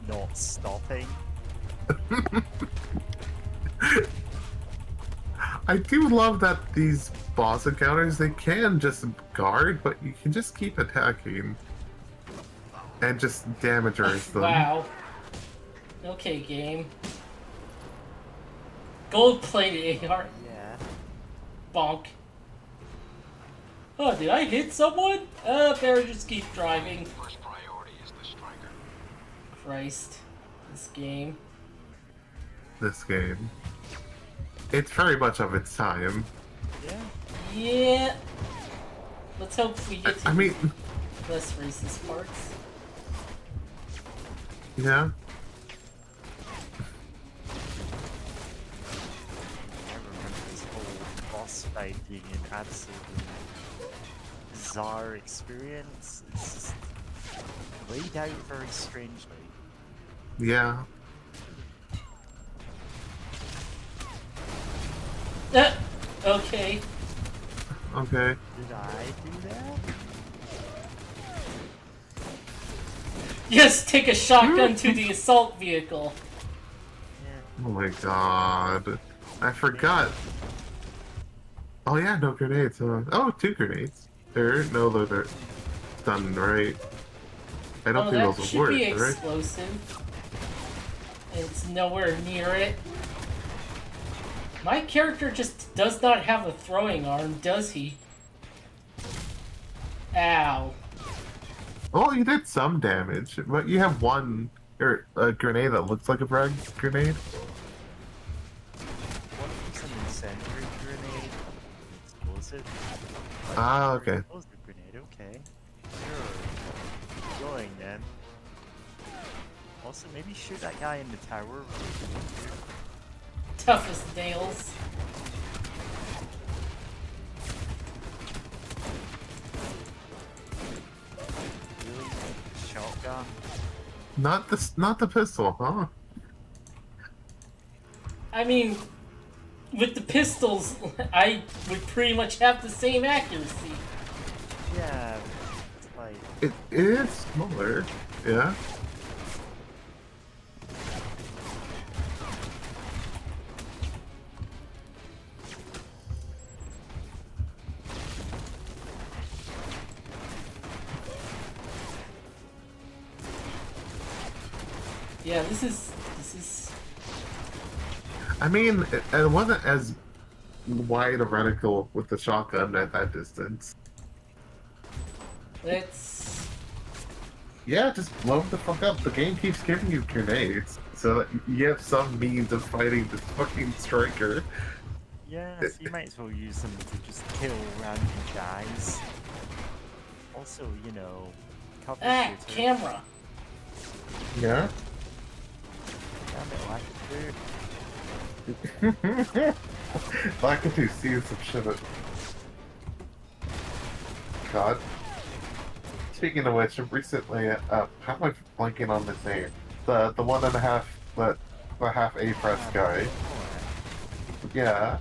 Not stopping. I do love that these boss encounters, they can just guard, but you can just keep attacking. And just damagers them. Wow. Okay, game. Gold-plated AR. Yeah. Bonk. Oh, did I hit someone? Better just keep driving. First priority is the striker. Christ. This game. This game. It's very much of its time. Yeah. Yeah. Let's hope we get to I mean, less racist parts. yeah. I remember this whole boss fight being an absolutely bizarre experience. It's just laid out very strangely. Yeah. Okay. Okay. Did I do that? Yes, take a shotgun to the assault vehicle. Yeah. Oh my god. I forgot. Oh yeah, no grenades. Oh, 2 grenades. No, they're done right. I don't Oh, think that those should will work, be right? explosive. It's nowhere near it. My character just does not have a throwing arm, does he? Ow. Oh, you did some damage, but you have one a grenade that looks like a frag grenade. One of them's an incendiary grenade, an explosive. Ah, okay. Explosive grenade, okay. Sure. Going then. Also, maybe shoot that guy in the tower. Tough as nails. Really? Shotgun? Not the pistol, huh? I mean, with the pistols, I would pretty much have the same accuracy. Yeah, it's like... It is smaller, yeah. Yeah, this is I mean, it wasn't as wide a reticle with the shotgun at that distance. let's Yeah, just blow the fuck up. The game keeps giving you grenades, so that you have some means of fighting this fucking striker. Yeah, so you might as well use them to just kill random guys. Also, you know, cover shooter. camera. Yeah? Damn it, Lakitu. Lakitu sees some shit. God. Speaking of which, recently, how am I blanking on this name? The 1.5, the half A-press guy. Yeah.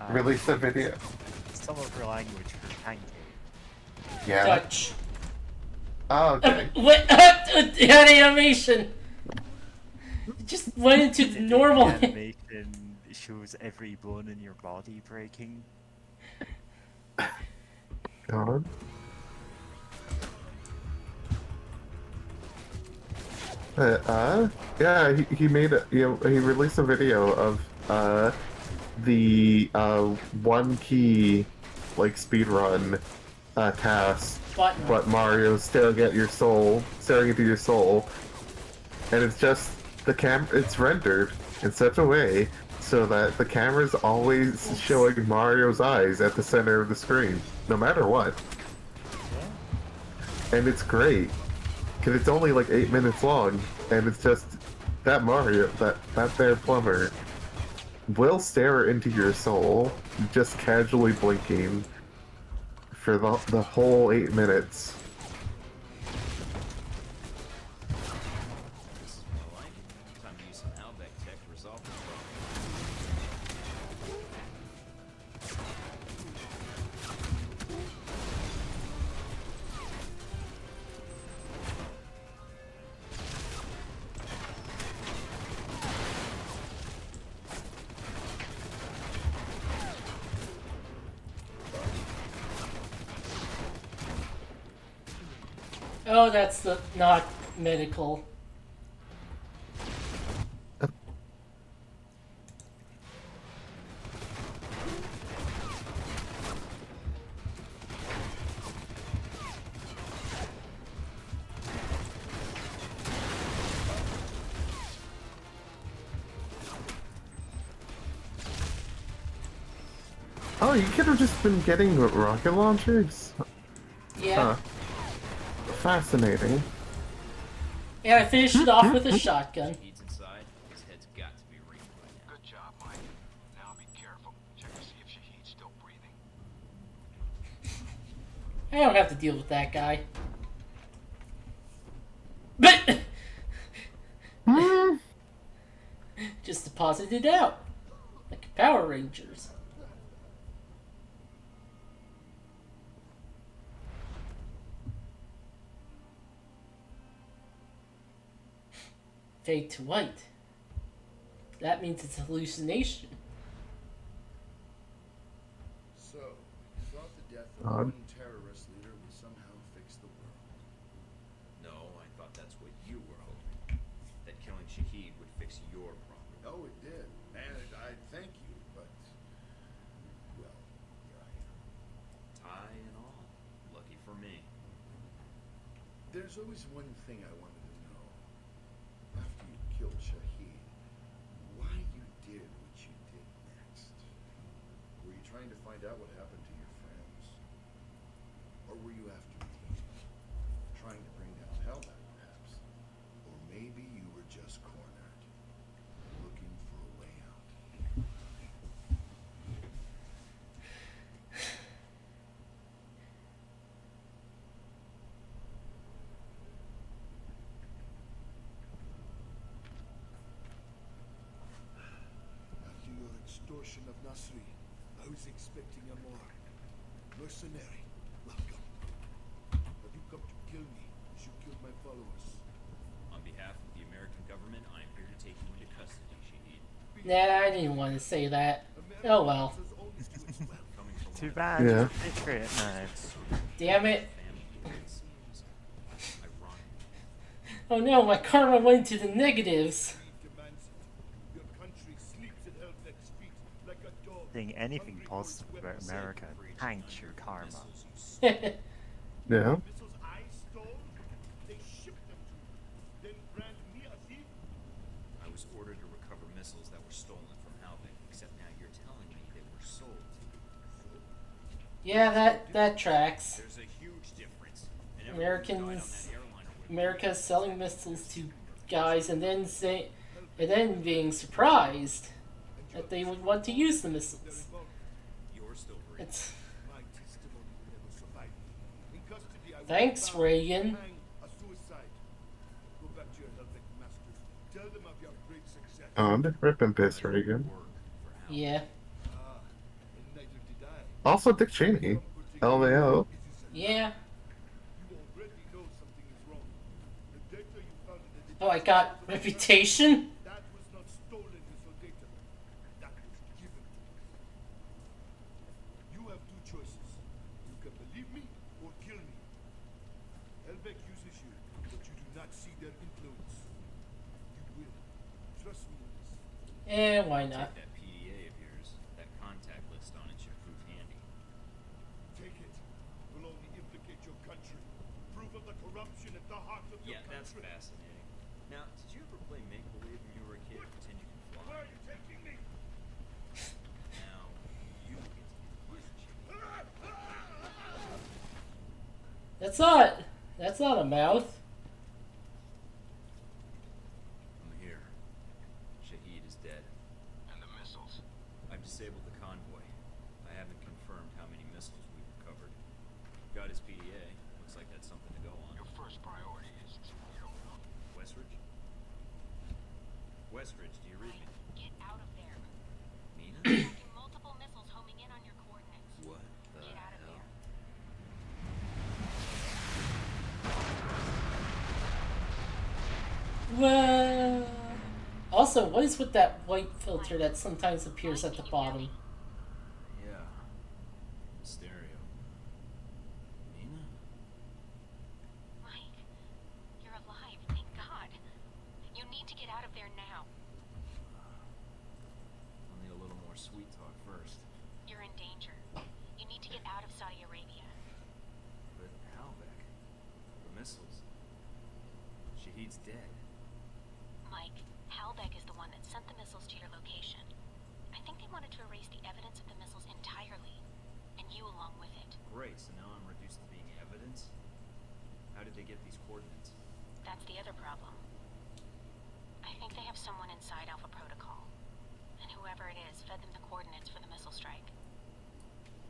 Released a video. Some of her language for pancake. Yeah. Dutch. Oh, okay. What? That animation. It just went into The normal. animation, shows every bone in your body breaking. God. Yeah, he made a, he released a video of the one key like speedrun task, Button. but Mario's staring at your soul, staring into your soul, and it's just it's rendered in such a way so that the camera's always showing Mario's eyes at the center of the screen, no matter what. And it's great. Because it's only like 8 minutes long, and it's just that Mario, that there plumber, will stare into your soul, just casually blinking, for the whole 8 minutes. This is more like it. Time to use some Halbeck tech to resolve this Oh, that's the not medical. Oh, you could have just been getting rocket launchers? Yeah. Huh. Fascinating. Yeah, I finished it off with a shotgun. He's inside. His head's got to be ringing by now. Good job, Mike. Now be careful. Check to see if Shahid's still breathing. I don't have to deal with that guy. But just deposit it out. Like Power Rangers. Fade to white. That means it's a hallucination. So, you thought the death of Odd. one terrorist leader would somehow fix the world. No, I thought that's what you were hoping. That killing Shahid would fix your problem. Oh, it did. And I thank you, but... well, here I am. Tie and all. Lucky for me. There's always one thing I wanted to know. After you killed Shahid, why you did what you did next? Were you trying to find out what happened to your friends? Or were you after me? Trying to bring down Hellback, perhaps? Or maybe you were just cornered, looking for a way out. After your extortion of Nasri, I was expecting a more mercenary welcome. Have you come to kill me as you killed my followers? On behalf of the American government, I am here to take you into custody, Shahid. Nah, I didn't want to say that. Oh well. Coming from Too one bad. Yeah. It's great. No. Damn it. family, it seems ironic. Oh no, my karma went to the negatives. Demands it. Your country sleeps at Hellbeck's feet like a dog. Saying anything positive about America tanks your karma. Yeah. Missiles I stole, they shipped them to me. Then brand me a thief. I was ordered to recover missiles that were stolen from Halbeck, except now you're telling me they were sold to you. Yeah, that tracks. There's a huge difference. And everyone who died on Americans, that airliner would- America's selling missiles to guys and then being surprised that they would want to use the missiles. You're still breathing. It's My testimony will never survive. In custody, I will thanks, be found Reagan. hang a suicide. Go back to your Hellbeck masters. Tell them of your great success. Odd. Rip and piss, Reagan. Work for Halbeck. yeah, And neither did I. Also, Dick Cheney. LMAO. yeah. You already know something is wrong. The data you found in the Oh, I got reputation. that was not stolen, Missile data. That was given to us. You have two choices. You can believe me, And why not? Take that PDA of yours. That contact list on it should prove handy. Take it. Will only implicate your country. Proof of the corruption at the heart of your Yeah, that's country. fascinating. Now, did you ever play make-believe when you were a kid? Pretend you can fly? Where are you taking me? Now, you get to be the first chick. That's not a mouth. I'm here. Shahid is dead. And the missiles. I've disabled the convoy. I haven't confirmed how many missiles we've recovered. Got his PDA. Looks like that's something to go on. Your first priority is to kill them. Westridge? Westridge, do you read me? Get out of there. Nina? Tracking multiple missiles homing in on your coordinates. What the Get out of hell? there. Well, also, what is with that white filter that sometimes appears at the bottom? Yeah. Stereo. Nina? Mike, you're alive, thank God. You need to get out of there now. I'll need a little more sweet talk first. You're in danger. You need to get out of Saudi Arabia. But Halbeck? The missiles? Shahid's dead. Mike, Halbeck is the one that sent the missiles to your location. I think they wanted to erase the evidence of the missiles entirely, and you along with it. Great, so now I'm reduced to being evidence? How did they get these coordinates? That's the other problem. I think they have someone inside Alpha Protocol, and whoever it is fed them the coordinates for the missile strike.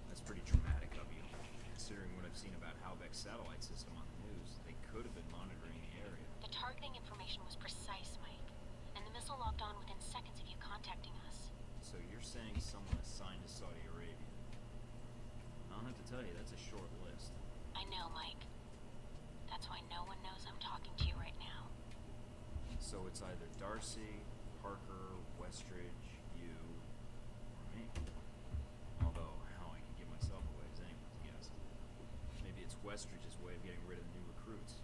That's pretty dramatic of you. Considering what I've seen about Halbeck's satellite system on the news, they could have been monitoring the area. The targeting information was precise, Mike, and the missile locked on within seconds of you contacting us. So you're saying someone assigned to Saudi Arabia? I don't have to tell you, that's a short list. I know, Mike. That's why no one knows I'm talking to you right now. So it's either Darcy, Parker, Westridge, you, or me. Although, how I can give myself away is anyone's guess. Maybe it's Westridge's way of getting rid of the new recruits.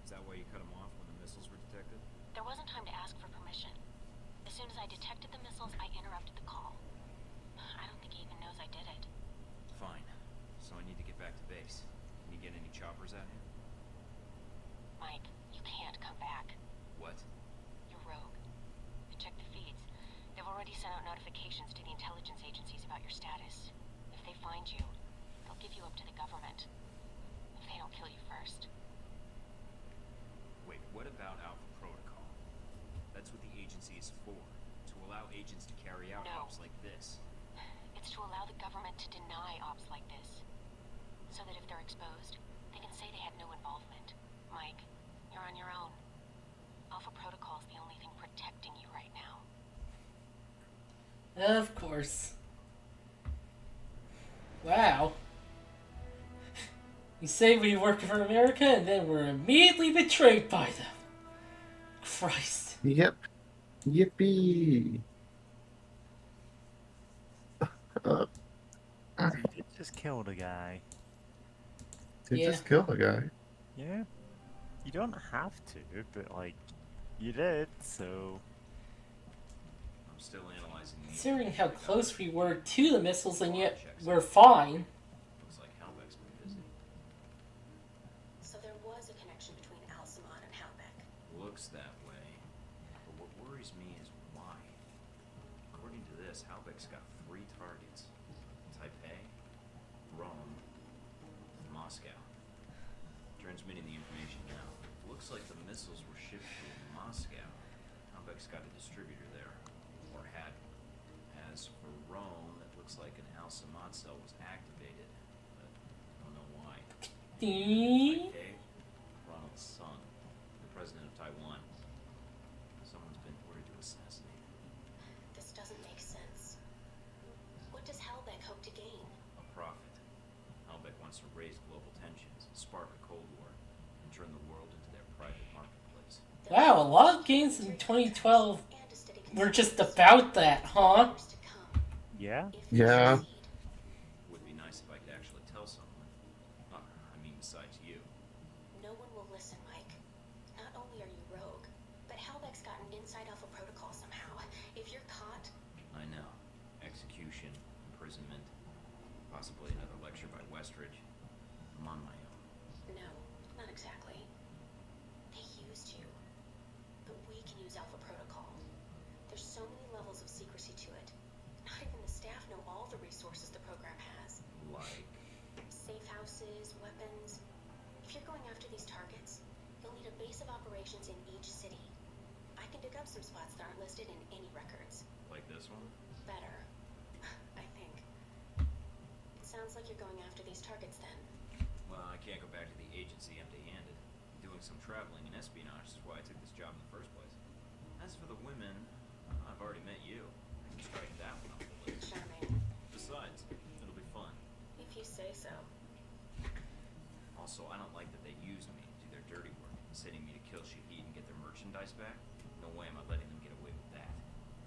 Is that why you cut them off when the missiles were detected? There wasn't time to ask for permission. As soon as I detected the missiles, I interrupted the call. I don't think he even knows I did it. Fine. So I need to get back to base. Can you get any choppers out here? Mike, you can't come back. What? You're rogue. I checked the feeds. They've already sent out notifications to the intelligence agencies about your status. If they find you, they'll give you up to the government. If they don't kill you first. Wait, what about Alpha Protocol? That's what the agency is for. To allow agents to carry out No. ops like this. It's to allow the government to deny ops like this. So that if they're exposed, they can say they had no involvement. Mike, you're on your own. Alpha Protocol's the only thing protecting you right now. Of course. Wow. You say we work for America and then we're immediately betrayed by them. Christ. Yep. Yippee. You did just kill the guy. They Yeah. just killed the guy. Yeah. You don't have to, but like, you did, so. I'm still analyzing the Considering how close we were to the missiles and yet Checks we're out. fine. Looks like Halbeck's been busy. So there was a connection between Al-Samad and Halbeck. Looks that way. But what worries me is why. According to this, Halbeck's got 3 targets. Taipei, Rome, Moscow. Transmitting the information now. Looks like the missiles were shipped to Moscow. Halbeck's got a distributor there. Or had. As for Rome, it looks like an Al-Samad cell was activated. But I don't know why. Ding. Taipei, Ronald Sung, the president of Taiwan. Someone's been ordered to assassinate him. This doesn't make sense. What does Halbeck hope to gain? A profit. Halbeck wants to raise global tensions, spark a Cold War, and turn the world into their private marketplace. Wow, a lot of games in 2012 were just about that, huh? Years to come, Yeah? if they Yeah. succeed. Would be nice if I could actually tell someone. I mean, besides you. No one will listen, Mike. Not only are you rogue, but Halbeck's gotten inside Alpha Protocol somehow, imprisonment, possibly another lecture by Westridge. I'm on my own. No, not exactly. They used you. But we can use Alpha Protocol. There's so many levels of secrecy to it. Not even the staff know all the resources the program has. Like, Safe houses, weapons. If you're going after these targets, you'll need a base of operations in each city. I can dig up some spots that aren't listed in any records. like this one? Better. I think. It sounds like you're going after these targets then. Well, I can't go back to the agency empty-handed. Doing some traveling and espionage is why I took this job in the first place. As for the women, I've already met you. I can strike that one off the list. Charming. Besides, it'll be fun. If you say so. Also, I don't like that they used me to do their dirty work, sending me to kill Shahid and get their merchandise back. No way am I letting them get away with that.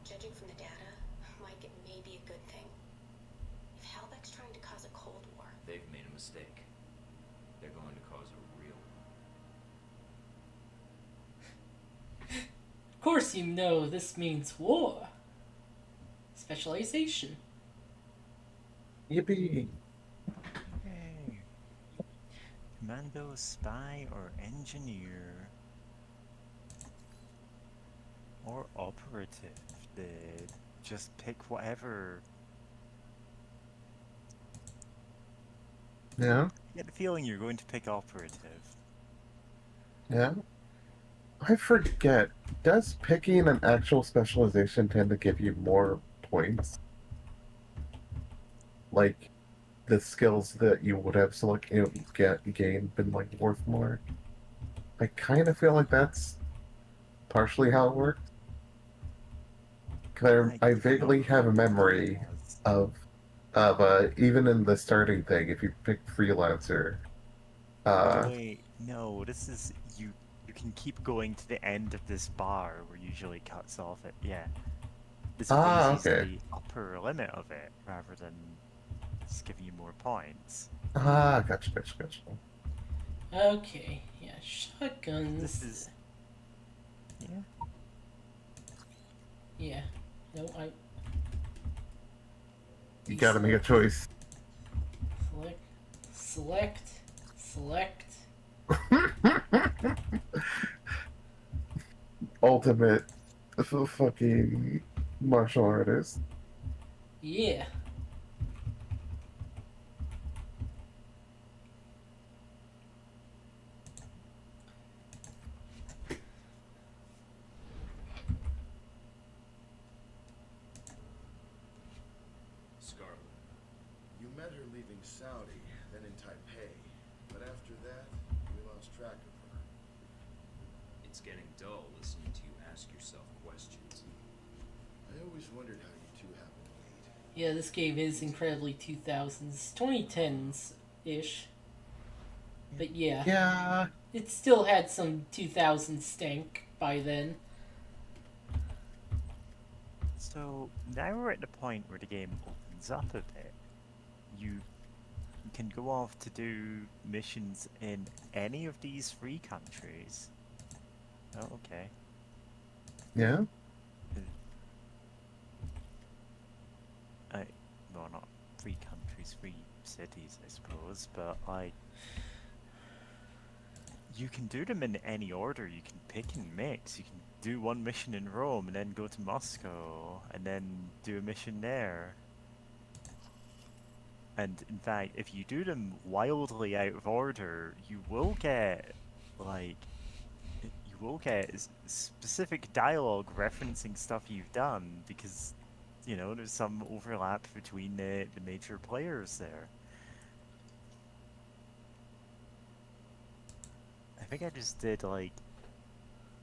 Judging from the data, Mike, it may be a good thing. If Halbeck's trying to cause a Cold War, They've made a mistake. They're going to cause a real one. Of course you know this means war. Specialization. Yippee! Hey. Commando, spy, or engineer. Or operative. Just pick whatever. Yeah? I get the feeling you're going to pick operative. Yeah? I forget. Does picking an actual specialization tend to give you more points? Like, the skills that you would have gained been, like, worth more? I kind of feel like that's partially how it works. Because I vaguely have a memory of even in the starting thing, if you pick freelancer, Wait, no, this is you can keep going to the end of this bar where usually it cuts off at this raises okay. the upper limit of it rather than just giving you more points. gotcha. Okay, yeah, shotguns. This is Yeah. No, You gotta make a choice. Select. Ultimate fucking martial artist. Yeah. Scarlet. You met her leaving Saudi, then in Taipei. But after that, we lost track of her. It's getting dull listening to you ask yourself questions. I always wondered how you two happened to meet. Yeah, this game is incredibly 2000s, 2010s-ish. But yeah. Yeah. It still had some 2000s stank by then. So now we're at the point where the game opens up a bit. You can go off to do missions in any of these three countries. Oh, okay. Yeah? Well, not three countries, three cities, I suppose, but like, you can do them in any order. You can pick and mix. You can do one mission in Rome and then go to Moscow and then do a mission there. And in fact, if you do them wildly out of order, you will get specific dialogue referencing stuff you've done because, you know, there's some overlap between the major players there. I think I just did like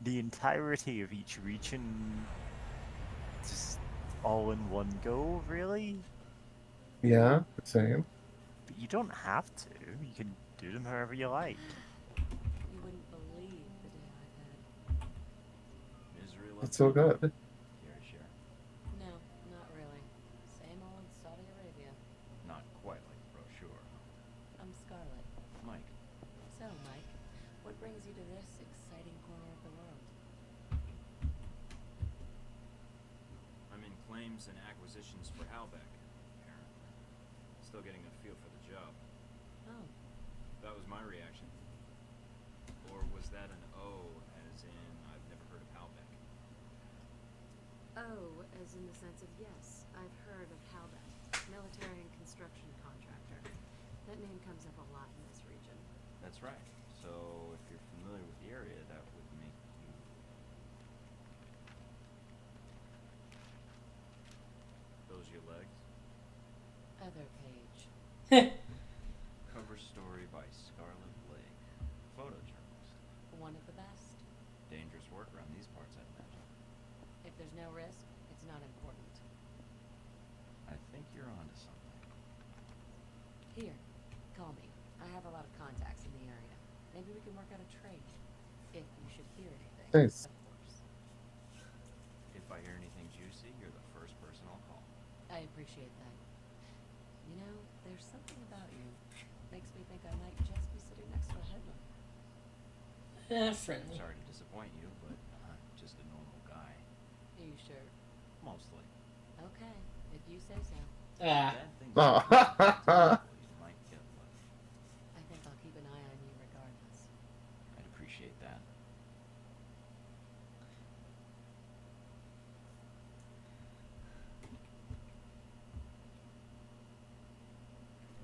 the entirety of each region just all in one go, really? Yeah, same. But you don't have to. You can do them however you like. You wouldn't believe the day I've had. Misery It's so good. Here, sure. No, not really. Same old Saudi Arabia. Not quite like the brochure. I'm Scarlet. Mike, So, Mike, what brings you to this exciting corner of the world? I'm in claims and acquisitions for Halbeck, Aaron. Still getting a feel for the job. Oh, That was my reaction. Or was that an O, as in I've never heard of Halbeck? oh, as in the sense of yes, I've heard of Halbeck, military and construction contractor. That name comes up a lot in this region. That's right. So if you're familiar with the area, that would make you... Those your legs? Other page. Cover story by Scarlett Blake, photojournalist. One of the best. Dangerous work around these parts, I'd imagine. If there's no risk, it's not important. I think you're onto something. Here, call me. I have a lot of contacts in the area. Maybe we can work out a trade. If you should hear anything, Nice. of course. If I hear anything juicy, you're the first person I'll call. I appreciate that. You know, there's something about you. Makes me think I might just be sitting next to a headline. Friendly. Sorry to disappoint you, but I'm just a normal guy. Are you sure? Mostly. Okay, if you say so. Ah. Bad things Oh. you might get lucky. I think I'll keep an eye on you regardless. I'd appreciate that.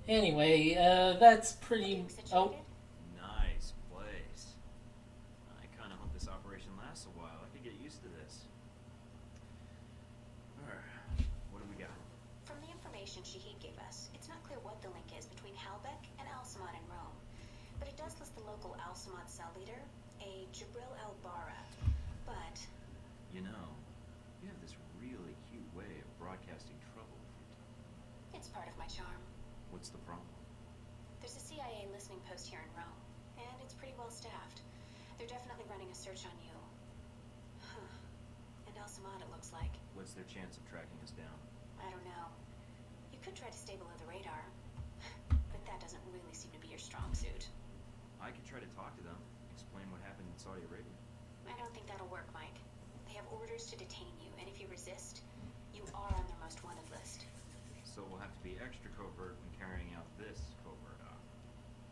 Anyway, that's pretty. Getting Oh, situated? Nice place. I kind of hope this operation lasts a while. I could get used to this. Alright, what do we got? From the information Shahid gave us, it's not clear what the link is between Halbeck and Al-Samad in Rome. But it does list the local Al-Samad cell leader, a Jibril al-Bara. But You know, you have this really cute way of broadcasting trouble with your tongue. it's part of my charm. What's the problem? There's a CIA listening post here in Rome, and it's pretty well staffed. They're definitely running a search on you. Huh. And Al-Samad, it looks like. What's their chance of tracking us down? I don't know. You could try to stay below the radar, but that doesn't really seem to be your strong suit. I could try to talk to them, explain what happened in Saudi Arabia. I don't think that'll work, Mike. They have orders to detain you, and if you resist, you are on their most wanted list. So we'll have to be extra covert when carrying out this covert op,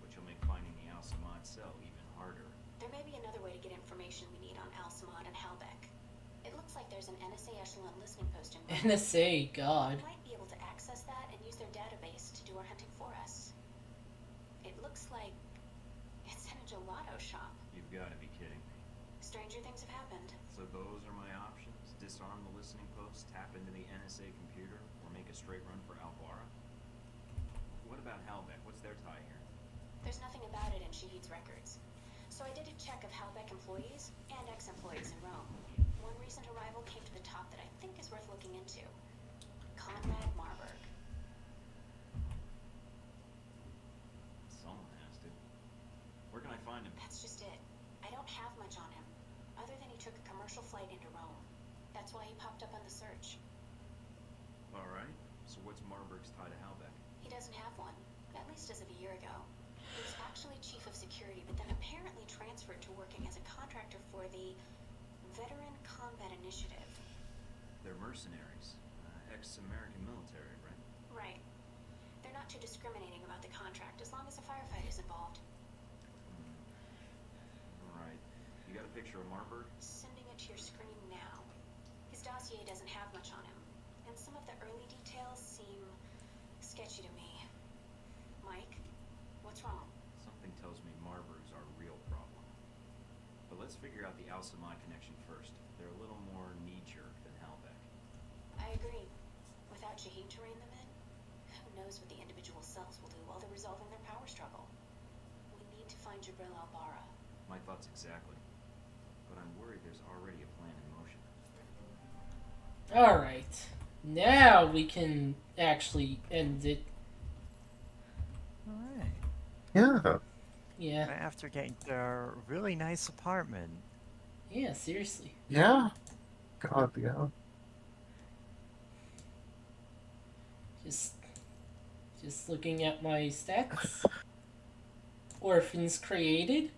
which will make finding the Al-Samad cell even harder. There may be another way to get information we need on Al-Samad and Halbeck. It looks like there's an NSA echelon listening post in Rome. NSA, God. We might be able to access that and use their database to do our hunting for us. It looks like it's in a gelato shop. You've got to be kidding me. Stranger things have happened. So those are my options? Disarm the listening post, tap into the NSA computer, or make a straight run for Al-Bara? What about Halbeck? What's their tie here? There's nothing about it in Shahid's records. So I did a check of Halbeck employees and ex-employees in Rome. One recent arrival came to the top that I think is worth looking into. Conrad Marburg. Someone has to. Where can I find him? That's just it. I don't have much on him, other than he took a commercial flight into Rome. That's why he popped up on the search. Alright, so what's Marburg's tie to Halbeck? He doesn't have one, at least as of a year ago. He was actually chief of security, but then apparently transferred to working as a contractor for the Veteran Combat Initiative. They're mercenaries. Ex-American military, right? Right. They're not too discriminating about the contract as long as a firefight is involved. Alright. You got a picture of Marburg? Sending it to your screen now. His dossier doesn't have much on him, and some of the early details seem sketchy to me. Mike, what's wrong? Something tells me Marburg's our real problem. But let's figure out the Al-Samad connection first. They're a little more knee-jerk than Halbeck. I agree. Without Shahid to rein them in, who knows what the individual cells will do while they're resolving their power struggle. We need to find Jibril al-Bara. My thoughts exactly. But I'm worried there's already a plan in motion. Alright. Now we can actually end it. Alright. Yeah. Yeah. After getting their really nice apartment. Yeah, seriously. Yeah. God, yeah. Just looking at my stats. Orphans created.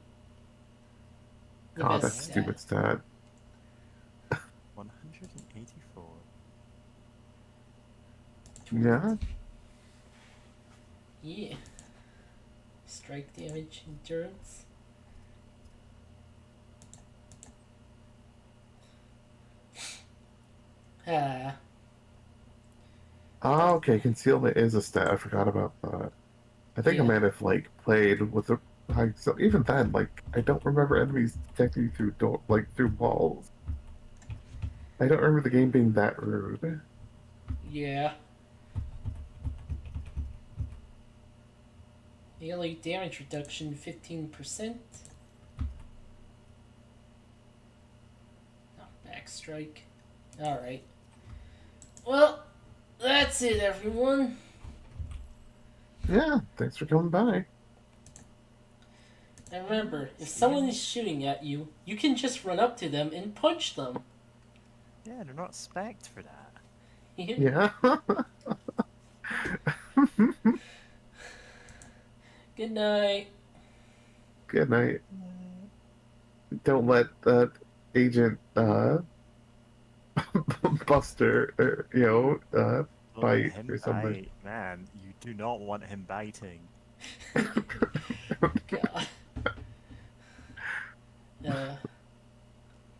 The God, best that's stat. stupid stat. 184. Yeah. Yeah. Strike damage endurance. Ah. Ah, okay, concealment is a stat. I forgot about that. I think I Yeah. might have like played with the high. So even then, like I don't remember enemies detecting you through through walls. I don't remember the game being that rude. Yeah. Melee damage reduction 15%. Oh, backstrike. Alright. Well, that's it, everyone. Yeah, thanks for coming by. And remember, if someone is shooting at you, you can just run up to them and punch them. Yeah, they're not spec'd for that. Yeah. Good night. Good night. Don't let that agent Buster Don't let bite him or something. bite. Man, you do not want him biting. God.